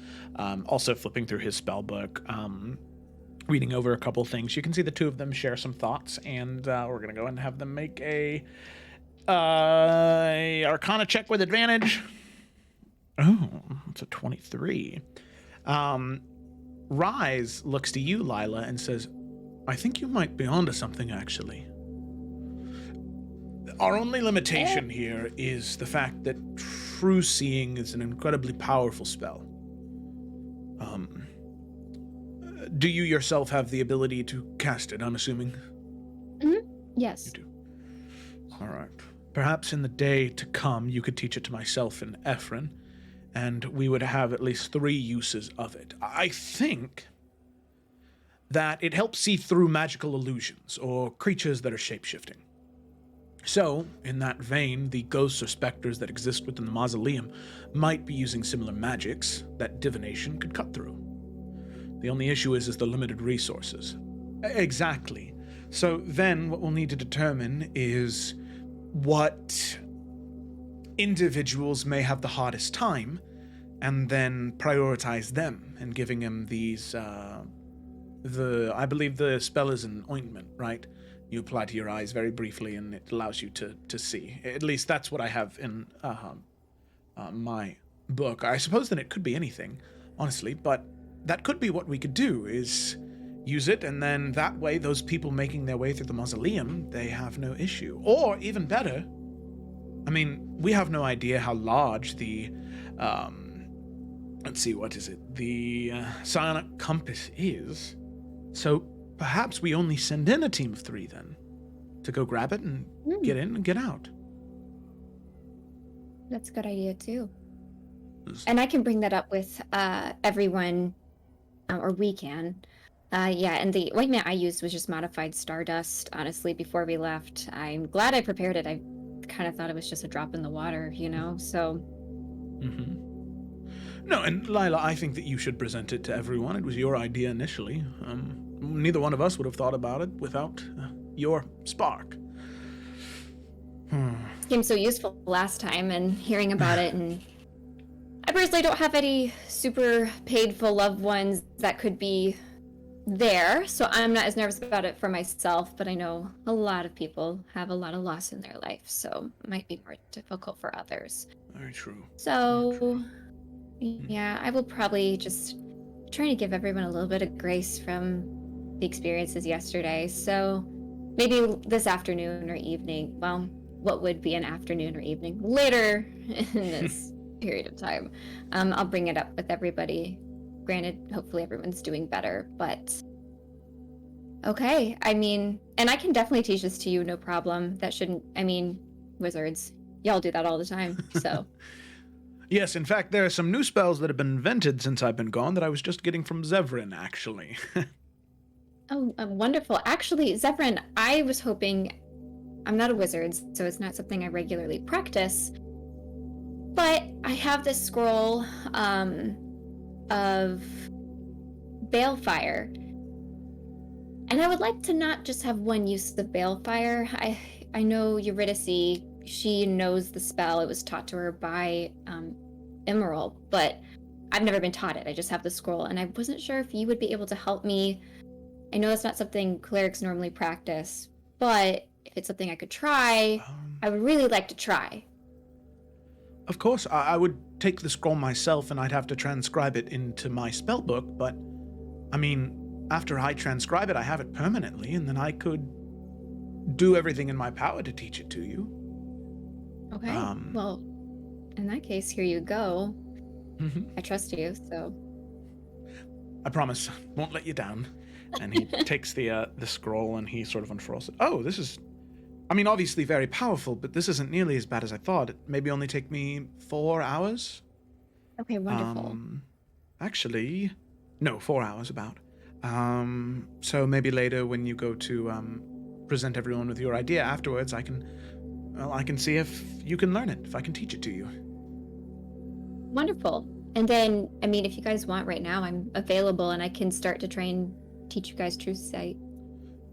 also flipping through his spell book, reading over a couple things. You can see the two of them share some thoughts, and we're going to go and have them make a Arcana check with advantage. Oh, it's a 23. Rise looks to you, Lila, and says, I think you might be onto something, actually. Our only limitation here is the fact that true seeing is an incredibly powerful spell. Do you yourself have the ability to cast it, I'm assuming? yes. You do. All right. Perhaps in the day to come, you could teach it to myself and Ephron, and we would have at least 3 uses of it. I think that it helps see through magical illusions or creatures that are shape-shifting. So, in that vein, the ghosts or specters that exist within the mausoleum might be using similar magics that divination could cut through. The only issue is the limited resources. Exactly. So then what we'll need to determine is what individuals may have the hardest time, and then prioritize them and giving them these, I believe the spell is an ointment, right? You apply to your eyes very briefly and it allows you to see. At least that's what I have in my book. I suppose that it could be anything, honestly, but that could be what we could do, is use it, and then that way those people making their way through the mausoleum, they have no issue. Or, even better, I mean, we have no idea how large the, let's see, what is it? The psionic compass is. So perhaps we only send in a team of 3 then, to go grab it and get in and get out. That's a good idea too. And I can bring that up with everyone, or we can. Yeah, and the ointment I used was just modified stardust, honestly, before we left. I'm glad I prepared it. I kind of thought it was just a drop in the water, you know, so... No, and Lila, I think that you should present it to everyone. It was your idea initially. Neither one of us would have thought about it without your spark. Seemed so useful last time, and hearing about it, and I personally don't have any super painful loved ones that could be there, so I'm not as nervous about it for myself, but I know a lot of people have a lot of loss in their life, so it might be more difficult for others. Very true. So, Very true. Yeah, I will probably just try to give everyone a little bit of grace from the experiences yesterday, so maybe this afternoon or evening, well, what would be an afternoon or evening later in this period of time, I'll bring it up with everybody. Granted, hopefully everyone's doing better, but okay. I mean, and I can definitely teach this to you, no problem. That shouldn't, I mean, wizards, y'all do that all the time, so. Yes, in fact, there are some new spells that have been invented since I've been gone that I was just getting from Zevran, actually. Oh, wonderful. Actually, Zevran, I was hoping, I'm not a wizard, so it's not something I regularly practice, but I have this scroll of Balefire, and I would like to not just have one use of Balefire. I know Eurydice, she knows the spell. It was taught to her by Emerald, but I've never been taught it. I just have the scroll, and I wasn't sure if you would be able to help me. I know that's not something clerics normally practice, but if it's something I could try, I would really like to try. Of course, I would take the scroll myself and I'd have to transcribe it into my spellbook, but, I mean, after I transcribe it, I have it permanently, and then I could do everything in my power to teach it to you. Okay, well, in that case, here you go. I trust you, so... I promise, won't let you down. And he takes the scroll and he sort of unfurls it. Oh, this is, I mean, obviously very powerful, but this isn't nearly as bad as I thought. It maybe only take me 4 hours. Okay, wonderful. Actually, no, 4 hours about. So maybe later when you go to present everyone with your idea afterwards, I can see if you can learn it, if I can teach it to you. Wonderful. And then, I mean, if you guys want right now, I'm available and I can start to teach you guys True Sight.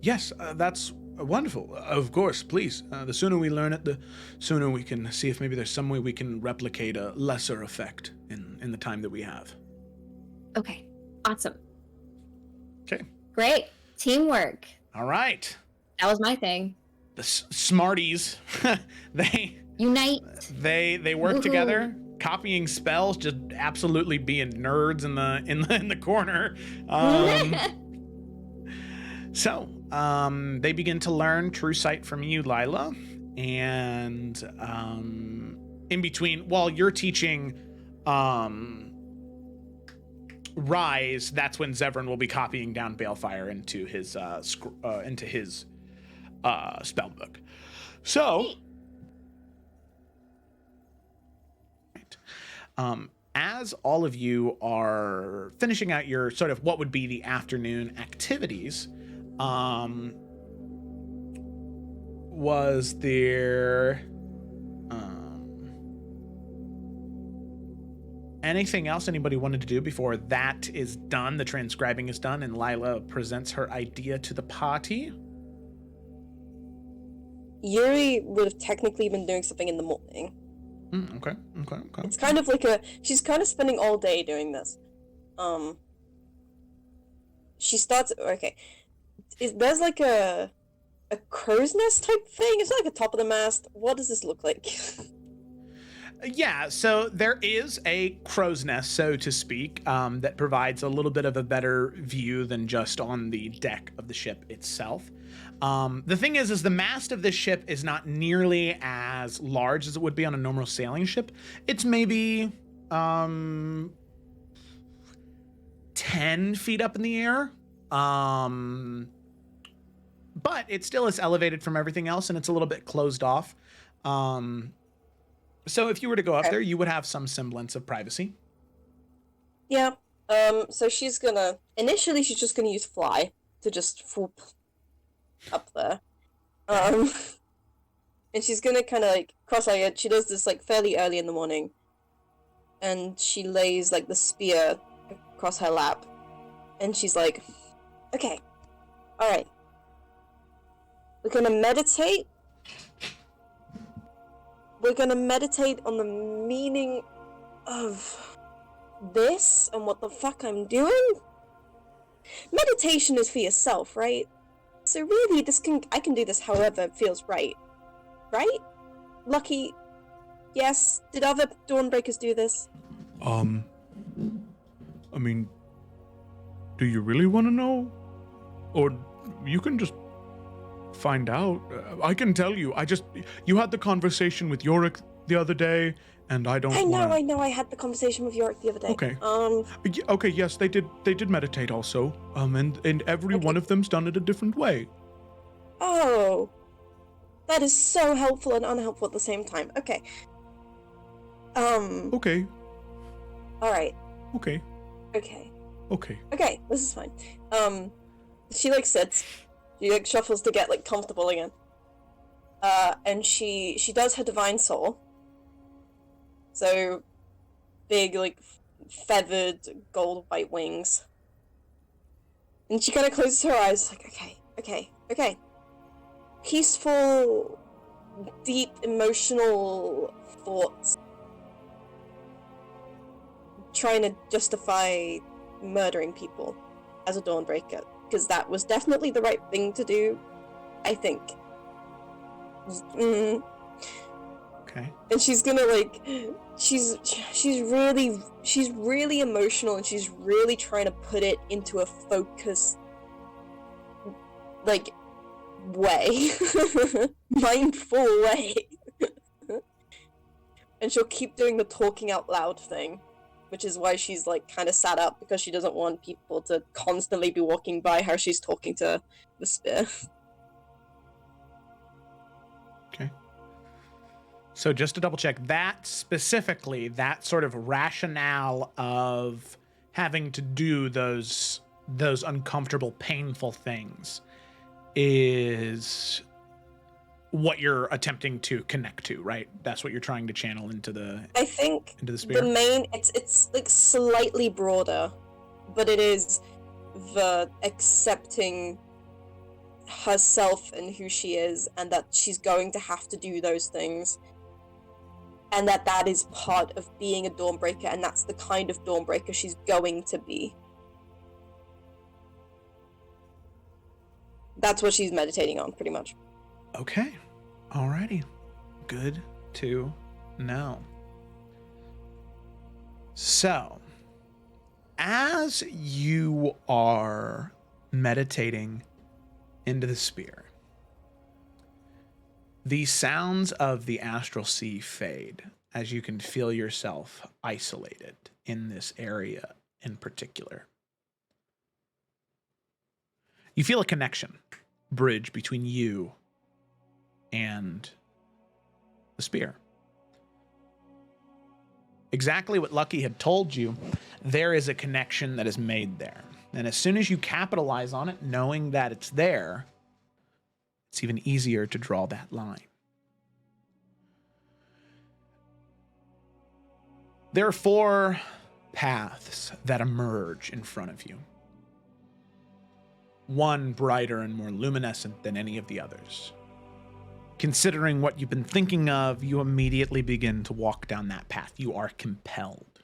Yes, that's wonderful. Of course, please. The sooner we learn it, the sooner we can see if maybe there's some way we can replicate a lesser effect in the time that we have. Okay, awesome. Okay. Great. Teamwork. All right. That was my thing. The Smarties, they Unite. they work Woohoo. together, copying spells, just absolutely being nerds in the corner. So they begin to learn True Sight from you, Lila, and in between, while you're teaching Rise, that's when Zevran will be copying down Balefire into his spell book. So, as all of you are finishing out your sort of what would be the afternoon activities, was there anything else anybody wanted to do before that is done, the transcribing is done, and Lila presents her idea to the party? Yuri would have technically been doing something in the morning. Okay. It's kind of like she's kind of spending all day doing this. She starts, okay. There's like a crow's nest type thing? It's like a top of the mast. What does this look like? Yeah, so there is a crow's nest, so to speak, that provides a little bit of a better view than just on the deck of the ship itself. The thing is the mast of this ship is not nearly as large as it would be on a normal sailing ship. It's maybe 10 feet up in the air. But it still is elevated from everything else, and it's a little bit closed off. So if you were to go up there, you would have some semblance of privacy. Yeah. So she's gonna, initially she's just gonna use fly to just whoop up there. And she's gonna kind of like cross-legged. She does this like fairly early in the morning, and she lays like the spear across her lap, and she's like, okay, all right, we're gonna meditate. We're gonna meditate on the meaning of this and what the fuck I'm doing. Meditation is for yourself, right? So really, I can do this however it feels right. Right? Lucky, yes. Did other Dawnbreakers do this? I mean, do you really want to know? Or you can just find out. I can tell you. You had the conversation with Yorick the other day, and I don't I know. wanna... I know. I had the conversation with Yorick the other day. Okay. Okay, yes, they did meditate also. And every one of them's done it a different way. Oh. That is so helpful and unhelpful at the same time. Okay. Okay. Alright. Okay. Okay. Okay. Okay, this is fine. She like sits. She like shuffles to get like comfortable again. And she does her divine soul. So big like feathered gold white wings. And she kind of closes her eyes like, okay. Peaceful, deep emotional thoughts. Trying to justify murdering people as a Dawnbreaker, because that was definitely the right thing to do, I think. Okay. And she's gonna like, she's really emotional, and she's really trying to put it into a focused, like, way, mindful way. And she'll keep doing the talking out loud thing. which is why she's like kind of sat up, because she doesn't want people to constantly be walking by how she's talking to the spear. Okay. So just to double check, that specifically, that sort of rationale of having to do those uncomfortable, painful things is what you're attempting to connect to, right? That's what you're trying to channel into the I think into the spear. the main it's like slightly broader, but it is the accepting herself and who she is, and that she's going to have to do those things, and that is part of being a Dawnbreaker, and that's the kind of Dawnbreaker she's going to be. That's what she's meditating on, pretty much. Okay. Alrighty. Good to know. So, as you are meditating into the spear, the sounds of the astral sea fade as you can feel yourself isolated in this area in particular. You feel a connection, bridge between you and the spear. Exactly what Lucky had told you, there is a connection that is made there. And as soon as you capitalize on it, knowing that it's there, it's even easier to draw that line. There are 4 paths that emerge in front of you. One brighter and more luminescent than any of the others. Considering what you've been thinking of, you immediately begin to walk down that path. You are compelled.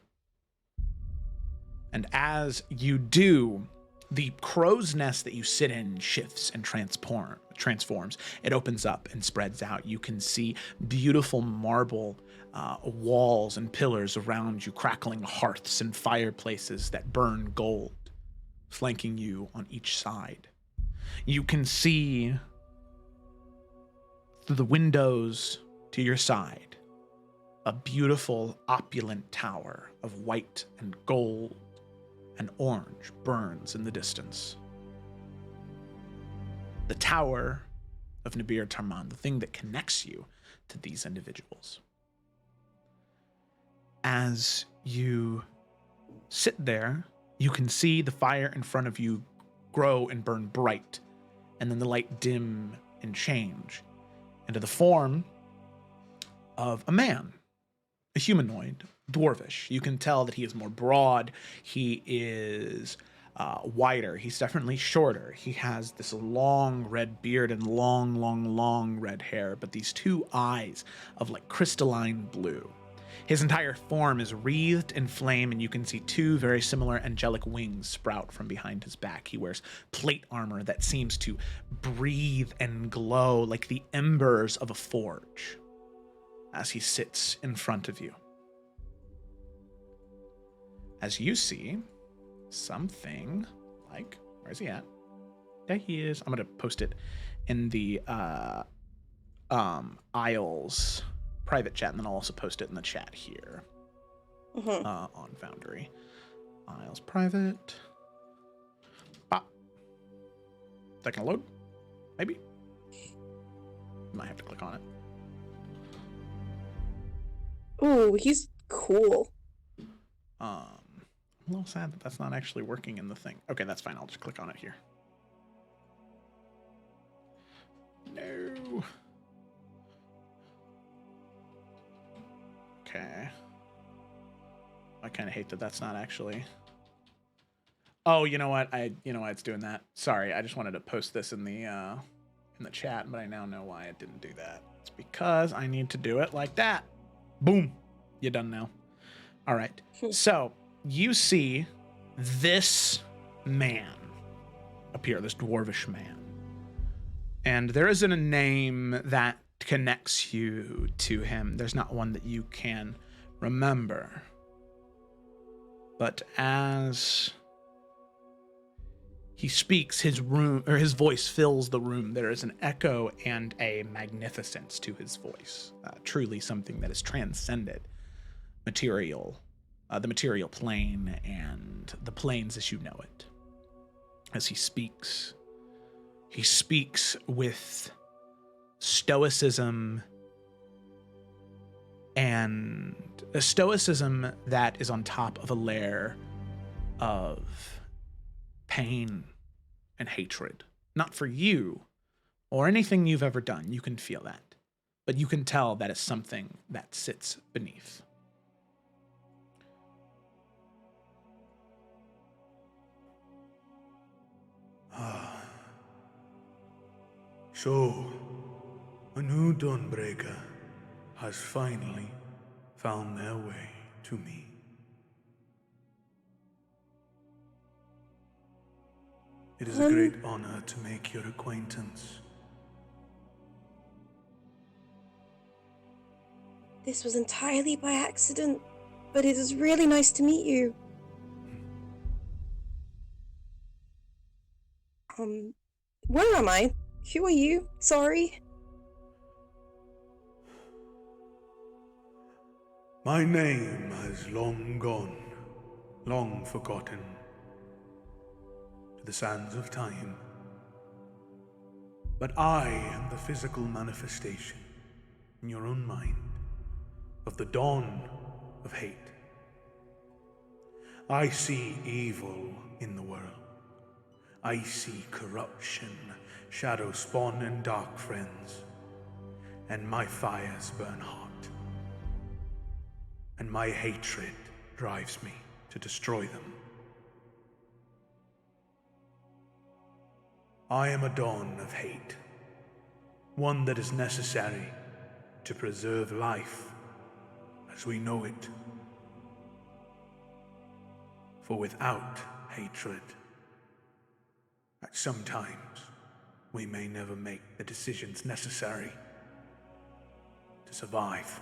And as you do, the crow's nest that you sit in shifts and transforms. It opens up and spreads out. You can see beautiful marble walls and pillars around you, crackling hearths and fireplaces that burn gold, flanking you on each side. You can see through the windows to your side a beautiful, opulent tower of white and gold and orange burns in the distance. The Tower of Nabir Tarman, the thing that connects you to these individuals. As you sit there, you can see the fire in front of you grow and burn bright, and then the light dim and change into the form of a man, a humanoid, dwarvish. You can tell that he is more broad. He is wider. He's definitely shorter. He has this long red beard and long red hair, but these 2 eyes of like crystalline blue. His entire form is wreathed in flame, and you can see 2 very similar angelic wings sprout from behind his back. He wears plate armor that seems to breathe and glow like the embers of a forge as he sits in front of you. As you see something like, where's he at? There he is. I'm going to post it in the Isles private chat, and then I'll also post it in the chat here on Foundry. Isles private. Is that gonna load? Maybe. Might have to click on it. Ooh, he's cool. I'm a little sad that that's not actually working in the thing. Okay, that's fine. I'll just click on it here. No. Okay. I kind of hate that that's not actually. Oh, you know what? You know why it's doing that. Sorry, I just wanted to post this in the chat, but I now know why it didn't do that. It's because I need to do it like that. Boom. You're done now. All right. So you see this man appear, this dwarvish man. And there isn't a name that connects you to him. There's not one that you can remember. But as he speaks, his voice fills the room. There is an echo and a magnificence to his voice. Truly something that has transcended material the material plane and the planes as you know it. As he speaks with stoicism, and a stoicism that is on top of a layer of pain and hatred. Not for you or anything you've ever done. You can feel that. But you can tell that it's something that sits beneath. So, a new Dawnbreaker has finally found their way to me. It is a great honor to make your acquaintance. This was entirely by accident, but it is really nice to meet you. Where am I? Who are you? Sorry. My name has long gone, long forgotten, to the sands of time. But I am the physical manifestation, in your own mind, of the dawn of hate. I see evil in the world. I see corruption, shadow spawn, and dark friends. And my fires burn hot. And my hatred drives me to destroy them. I am a dawn of hate, one that is necessary to preserve life as we know it. For without hatred, at some times, we may never make the decisions necessary to survive.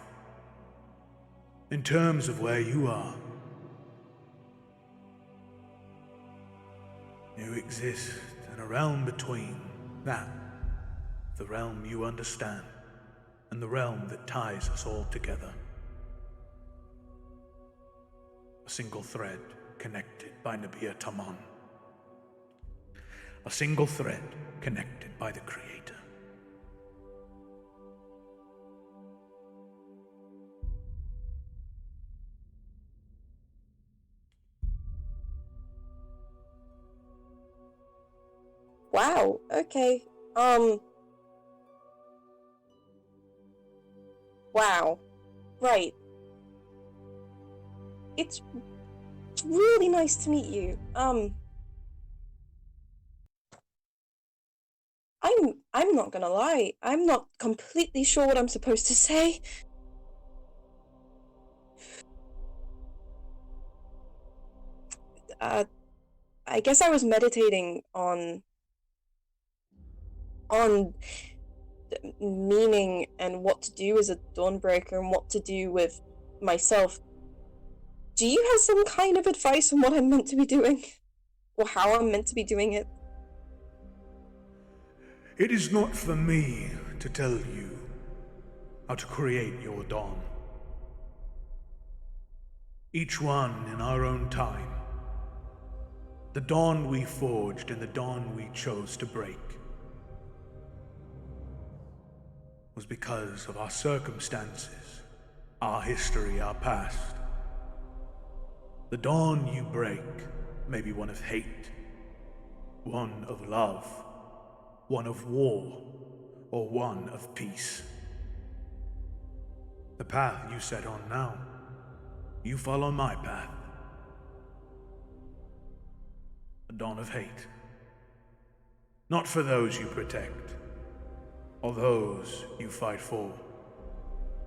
In terms of where you are, you exist in a realm between that, the realm you understand, and the realm that ties us all together. A single thread connected by Nabir Taman. A single thread connected by the Creator. Wow, okay. Wow. Right. It's really nice to meet you. I'm not gonna lie. I'm not completely sure what I'm supposed to say. I guess I was meditating on meaning and what to do as a Dawnbreaker and what to do with myself. Do you have some kind of advice on what I'm meant to be doing? Or how I'm meant to be doing it? It is not for me to tell you how to create your dawn. Each one in our own time. The dawn we forged and the dawn we chose to break was because of our circumstances, our history, our past. The dawn you break may be one of hate, one of love, one of war, or one of peace. The path you set on now, you follow my path. A dawn of hate. Not for those you protect, or those you fight for,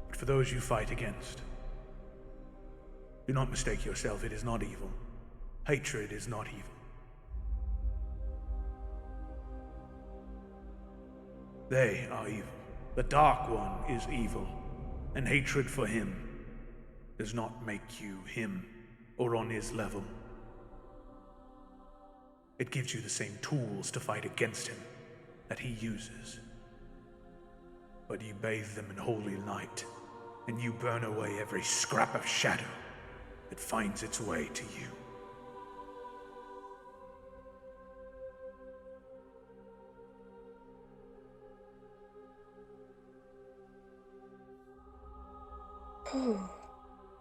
but for those you fight against. Do not mistake yourself, it is not evil. Hatred is not evil. They are evil. The Dark One is evil, and hatred for him does not make you him or on his level. It gives you the same tools to fight against him that he uses. But you bathe them in holy light, and you burn away every scrap of shadow that finds its way to you.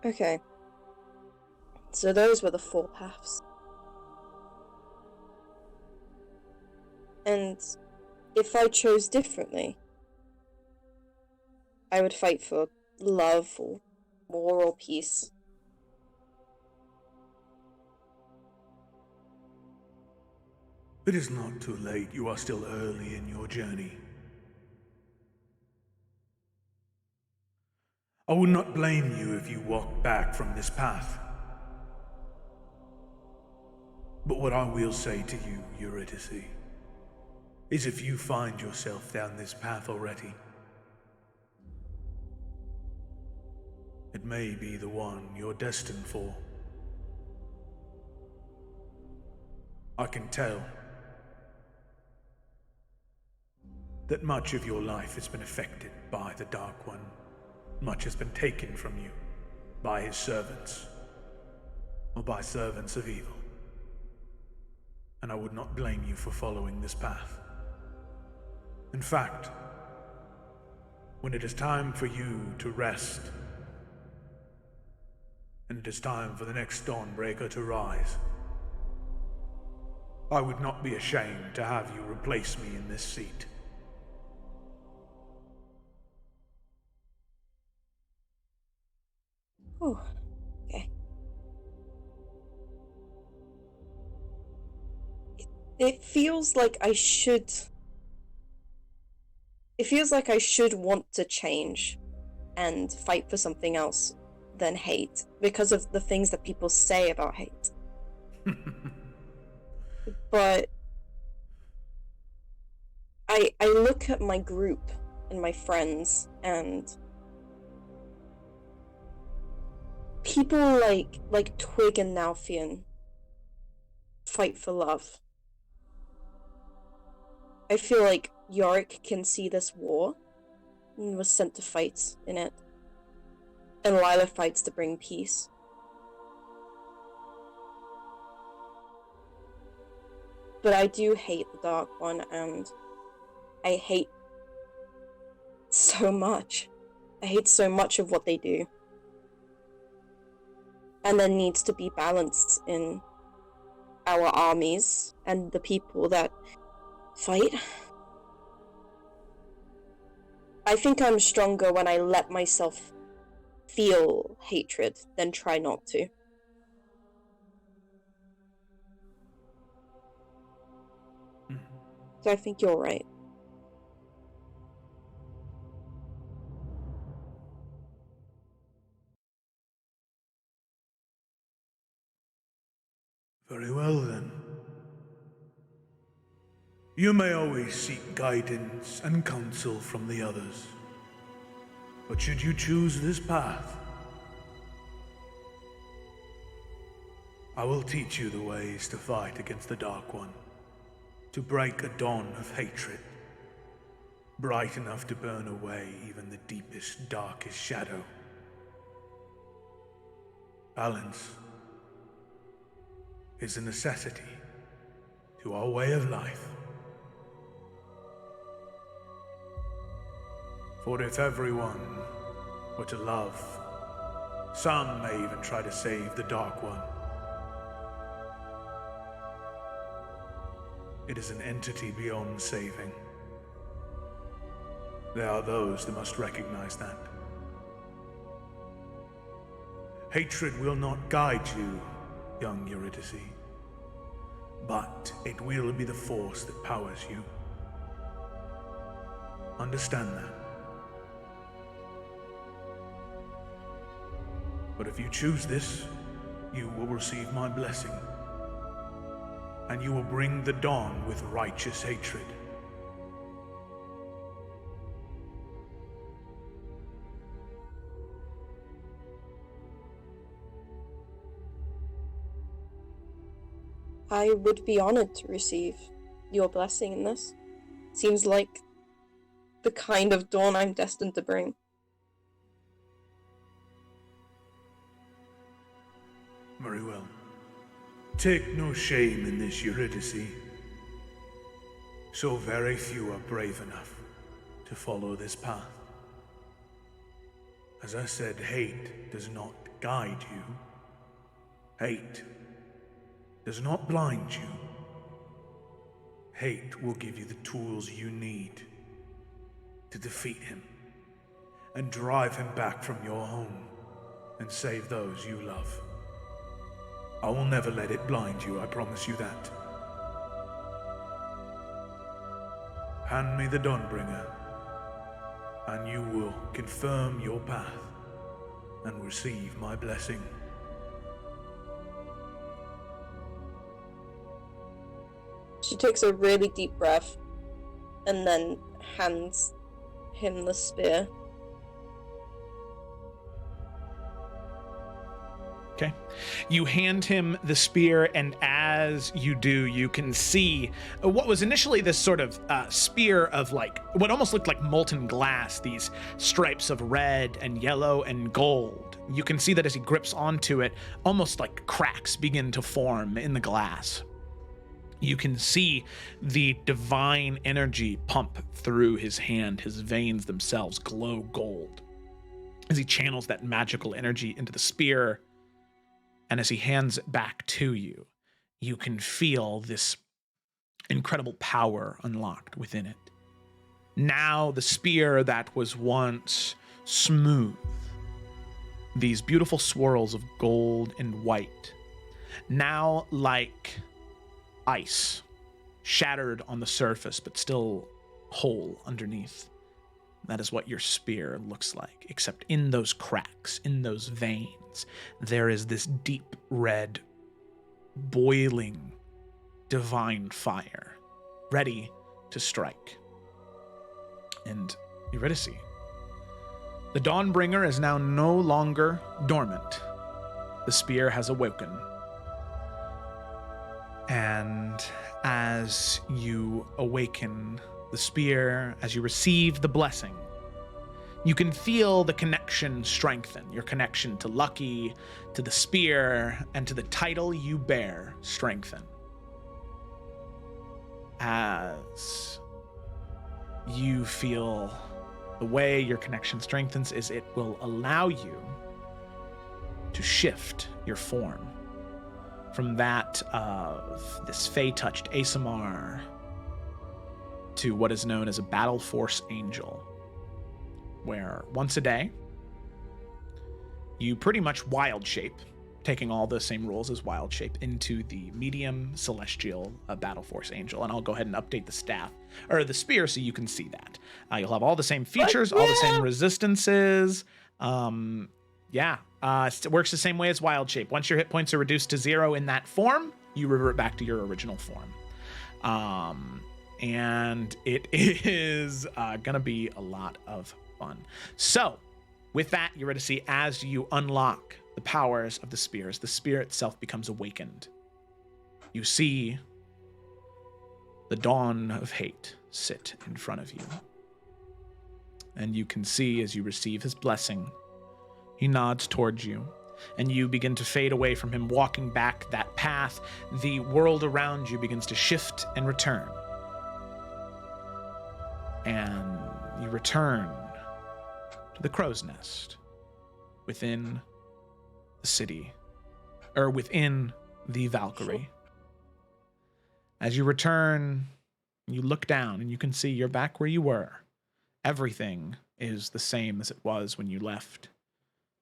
Okay. So those were the 4 paths. And if I chose differently, I would fight for love or war or peace. It is not too late. You are still early in your journey. I will not blame you if you walk back from this path. But what I will say to you, Eurydice, is if you find yourself down this path already, it may be the one you're destined for. I can tell that much of your life has been affected by the Dark One. Much has been taken from you by his servants, or by servants of evil. And I would not blame you for following this path. In fact, when it is time for you to rest, and it is time for the next Dawnbreaker to rise, I would not be ashamed to have you replace me in this seat. Oh, okay. It feels like I should... It feels like I should want to change and fight for something else than hate, because of the things that people say about hate. But I look at my group and my friends, and people like Twig and Nalfian fight for love. I feel like Yorick can see this war and was sent to fight in it. And Lila fights to bring peace. But I do hate the Dark One, and I hate so much. I hate so much of what they do. And there needs to be balance in our armies and the people that fight. I think I'm stronger when I let myself feel hatred than try not to. So I think you're right. Very well then. You may always seek guidance and counsel from the others. But should you choose this path, I will teach you the ways to fight against the Dark One, to break a dawn of hatred, bright enough to burn away even the deepest, darkest shadow. Balance is a necessity to our way of life. For if everyone were to love, some may even try to save the Dark One. It is an entity beyond saving. There are those that must recognize that. Hatred will not guide you, young Eurydice, but it will be the force that powers you. Understand that. But if you choose this, you will receive my blessing, and you will bring the dawn with righteous hatred. I would be honored to receive your blessing in this. Seems like the kind of dawn I'm destined to bring. Very well. Take no shame in this, Eurydice. So very few are brave enough to follow this path. As I said, hate does not guide you. Hate does not blind you. Hate will give you the tools you need to defeat him and drive him back from your home and save those you love. I will never let it blind you, I promise you that. Hand me the Dawnbringer, and you will confirm your path and receive my blessing. She takes a really deep breath and then hands him the spear. Okay. You hand him the spear, and as you do, you can see what was initially this sort of spear of like what almost looked like molten glass, these stripes of red and yellow and gold. You can see that as he grips onto it, almost like cracks begin to form in the glass. You can see the divine energy pump through his hand. His veins themselves glow gold as he channels that magical energy into the spear. And as he hands it back to you, you can feel this incredible power unlocked within it. Now the spear that was once smooth, these beautiful swirls of gold and white, now like ice, shattered on the surface, but still whole underneath. That is what your spear looks like, except in those cracks, in those veins, there is this deep red, boiling, divine fire, ready to strike. And Eurydice, the Dawnbringer is now no longer dormant. The spear has awoken. And as you awaken the spear, as you receive the blessing, you can feel the connection strengthen. Your connection to Lucky, to the spear, and to the title you bear strengthen. As you feel the way your connection strengthens is it will allow you to shift your form from that of this Fey-touched Asimar to what is known as a Battle Force Angel, where once a day, you pretty much wild shape, taking all the same rules as wild shape, into the medium celestial Battle Force Angel. And I'll go ahead and update the staff, or the spear, so you can see that. You'll have all the same features, all the same resistances. It works the same way as wild shape. Once your hit points are reduced to 0 in that form, you revert back to your original form. And it is gonna be a lot of fun. So, with that, you're ready to see as you unlock the powers of the spears, the spear itself becomes awakened. You see the dawn of hate sit in front of you. And you can see as you receive his blessing, he nods towards you, and you begin to fade away from him, walking back that path. The world around you begins to shift and return. And you return to the crow's nest within the city, or within the Valkyrie. As you return, you look down and you can see you're back where you were. Everything is the same as it was when you left.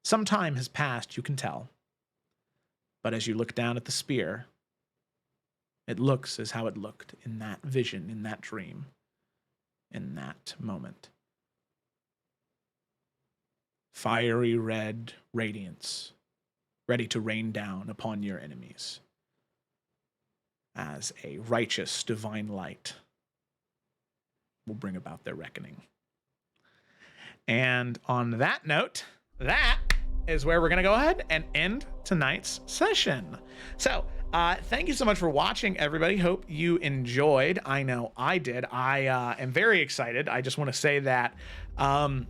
Some time has passed, you can tell. But as you look down at the spear, it looks as how it looked in that vision, in that dream, in that moment. Fiery red radiance, ready to rain down upon your enemies as a righteous divine light will bring about their reckoning. And on that note, that is where we're going to go ahead and end tonight's session. So, thank you so much for watching, everybody. Hope you enjoyed. I know I did. I am very excited. I just want to say that on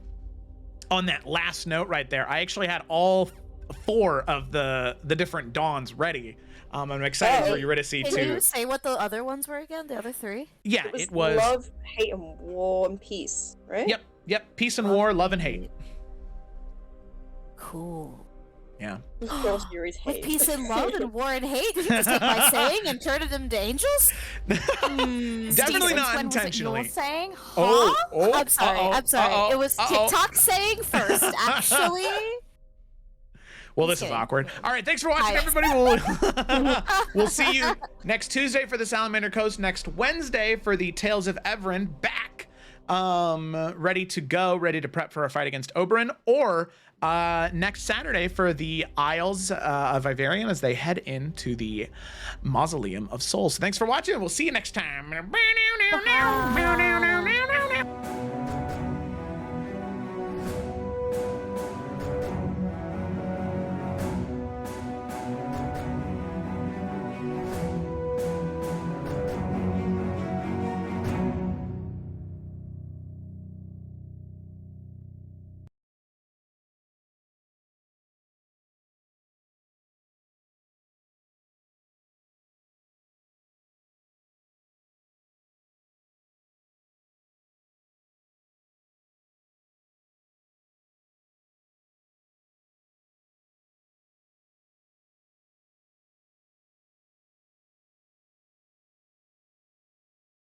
that last note right there, I actually had all 4 of the different dawns ready. I'm excited for Eurydice Can to. you say what the other ones were again? The other 3? Yeah, It was love, hate, and war and peace, right? Yep. Peace and war, love and hate. Cool. Yeah. Girl series With hate. peace and love and war and hate? Did you just take my saying and turn it into angels? Definitely not When intentionally. Was it your saying? Oh, I'm sorry. I'm sorry. It was TikTok saying first, actually. Well, this is awkward. All right, thanks for watching, everybody. We'll see you next Tuesday for the Salamander Coast, next Wednesday for the Tales of Iverion, back, ready to go, ready to prep for a fight against Oberyn, or next Saturday for the Isles of Iverion as they head into the Mausoleum of Souls. So thanks for watching. We'll see you next time.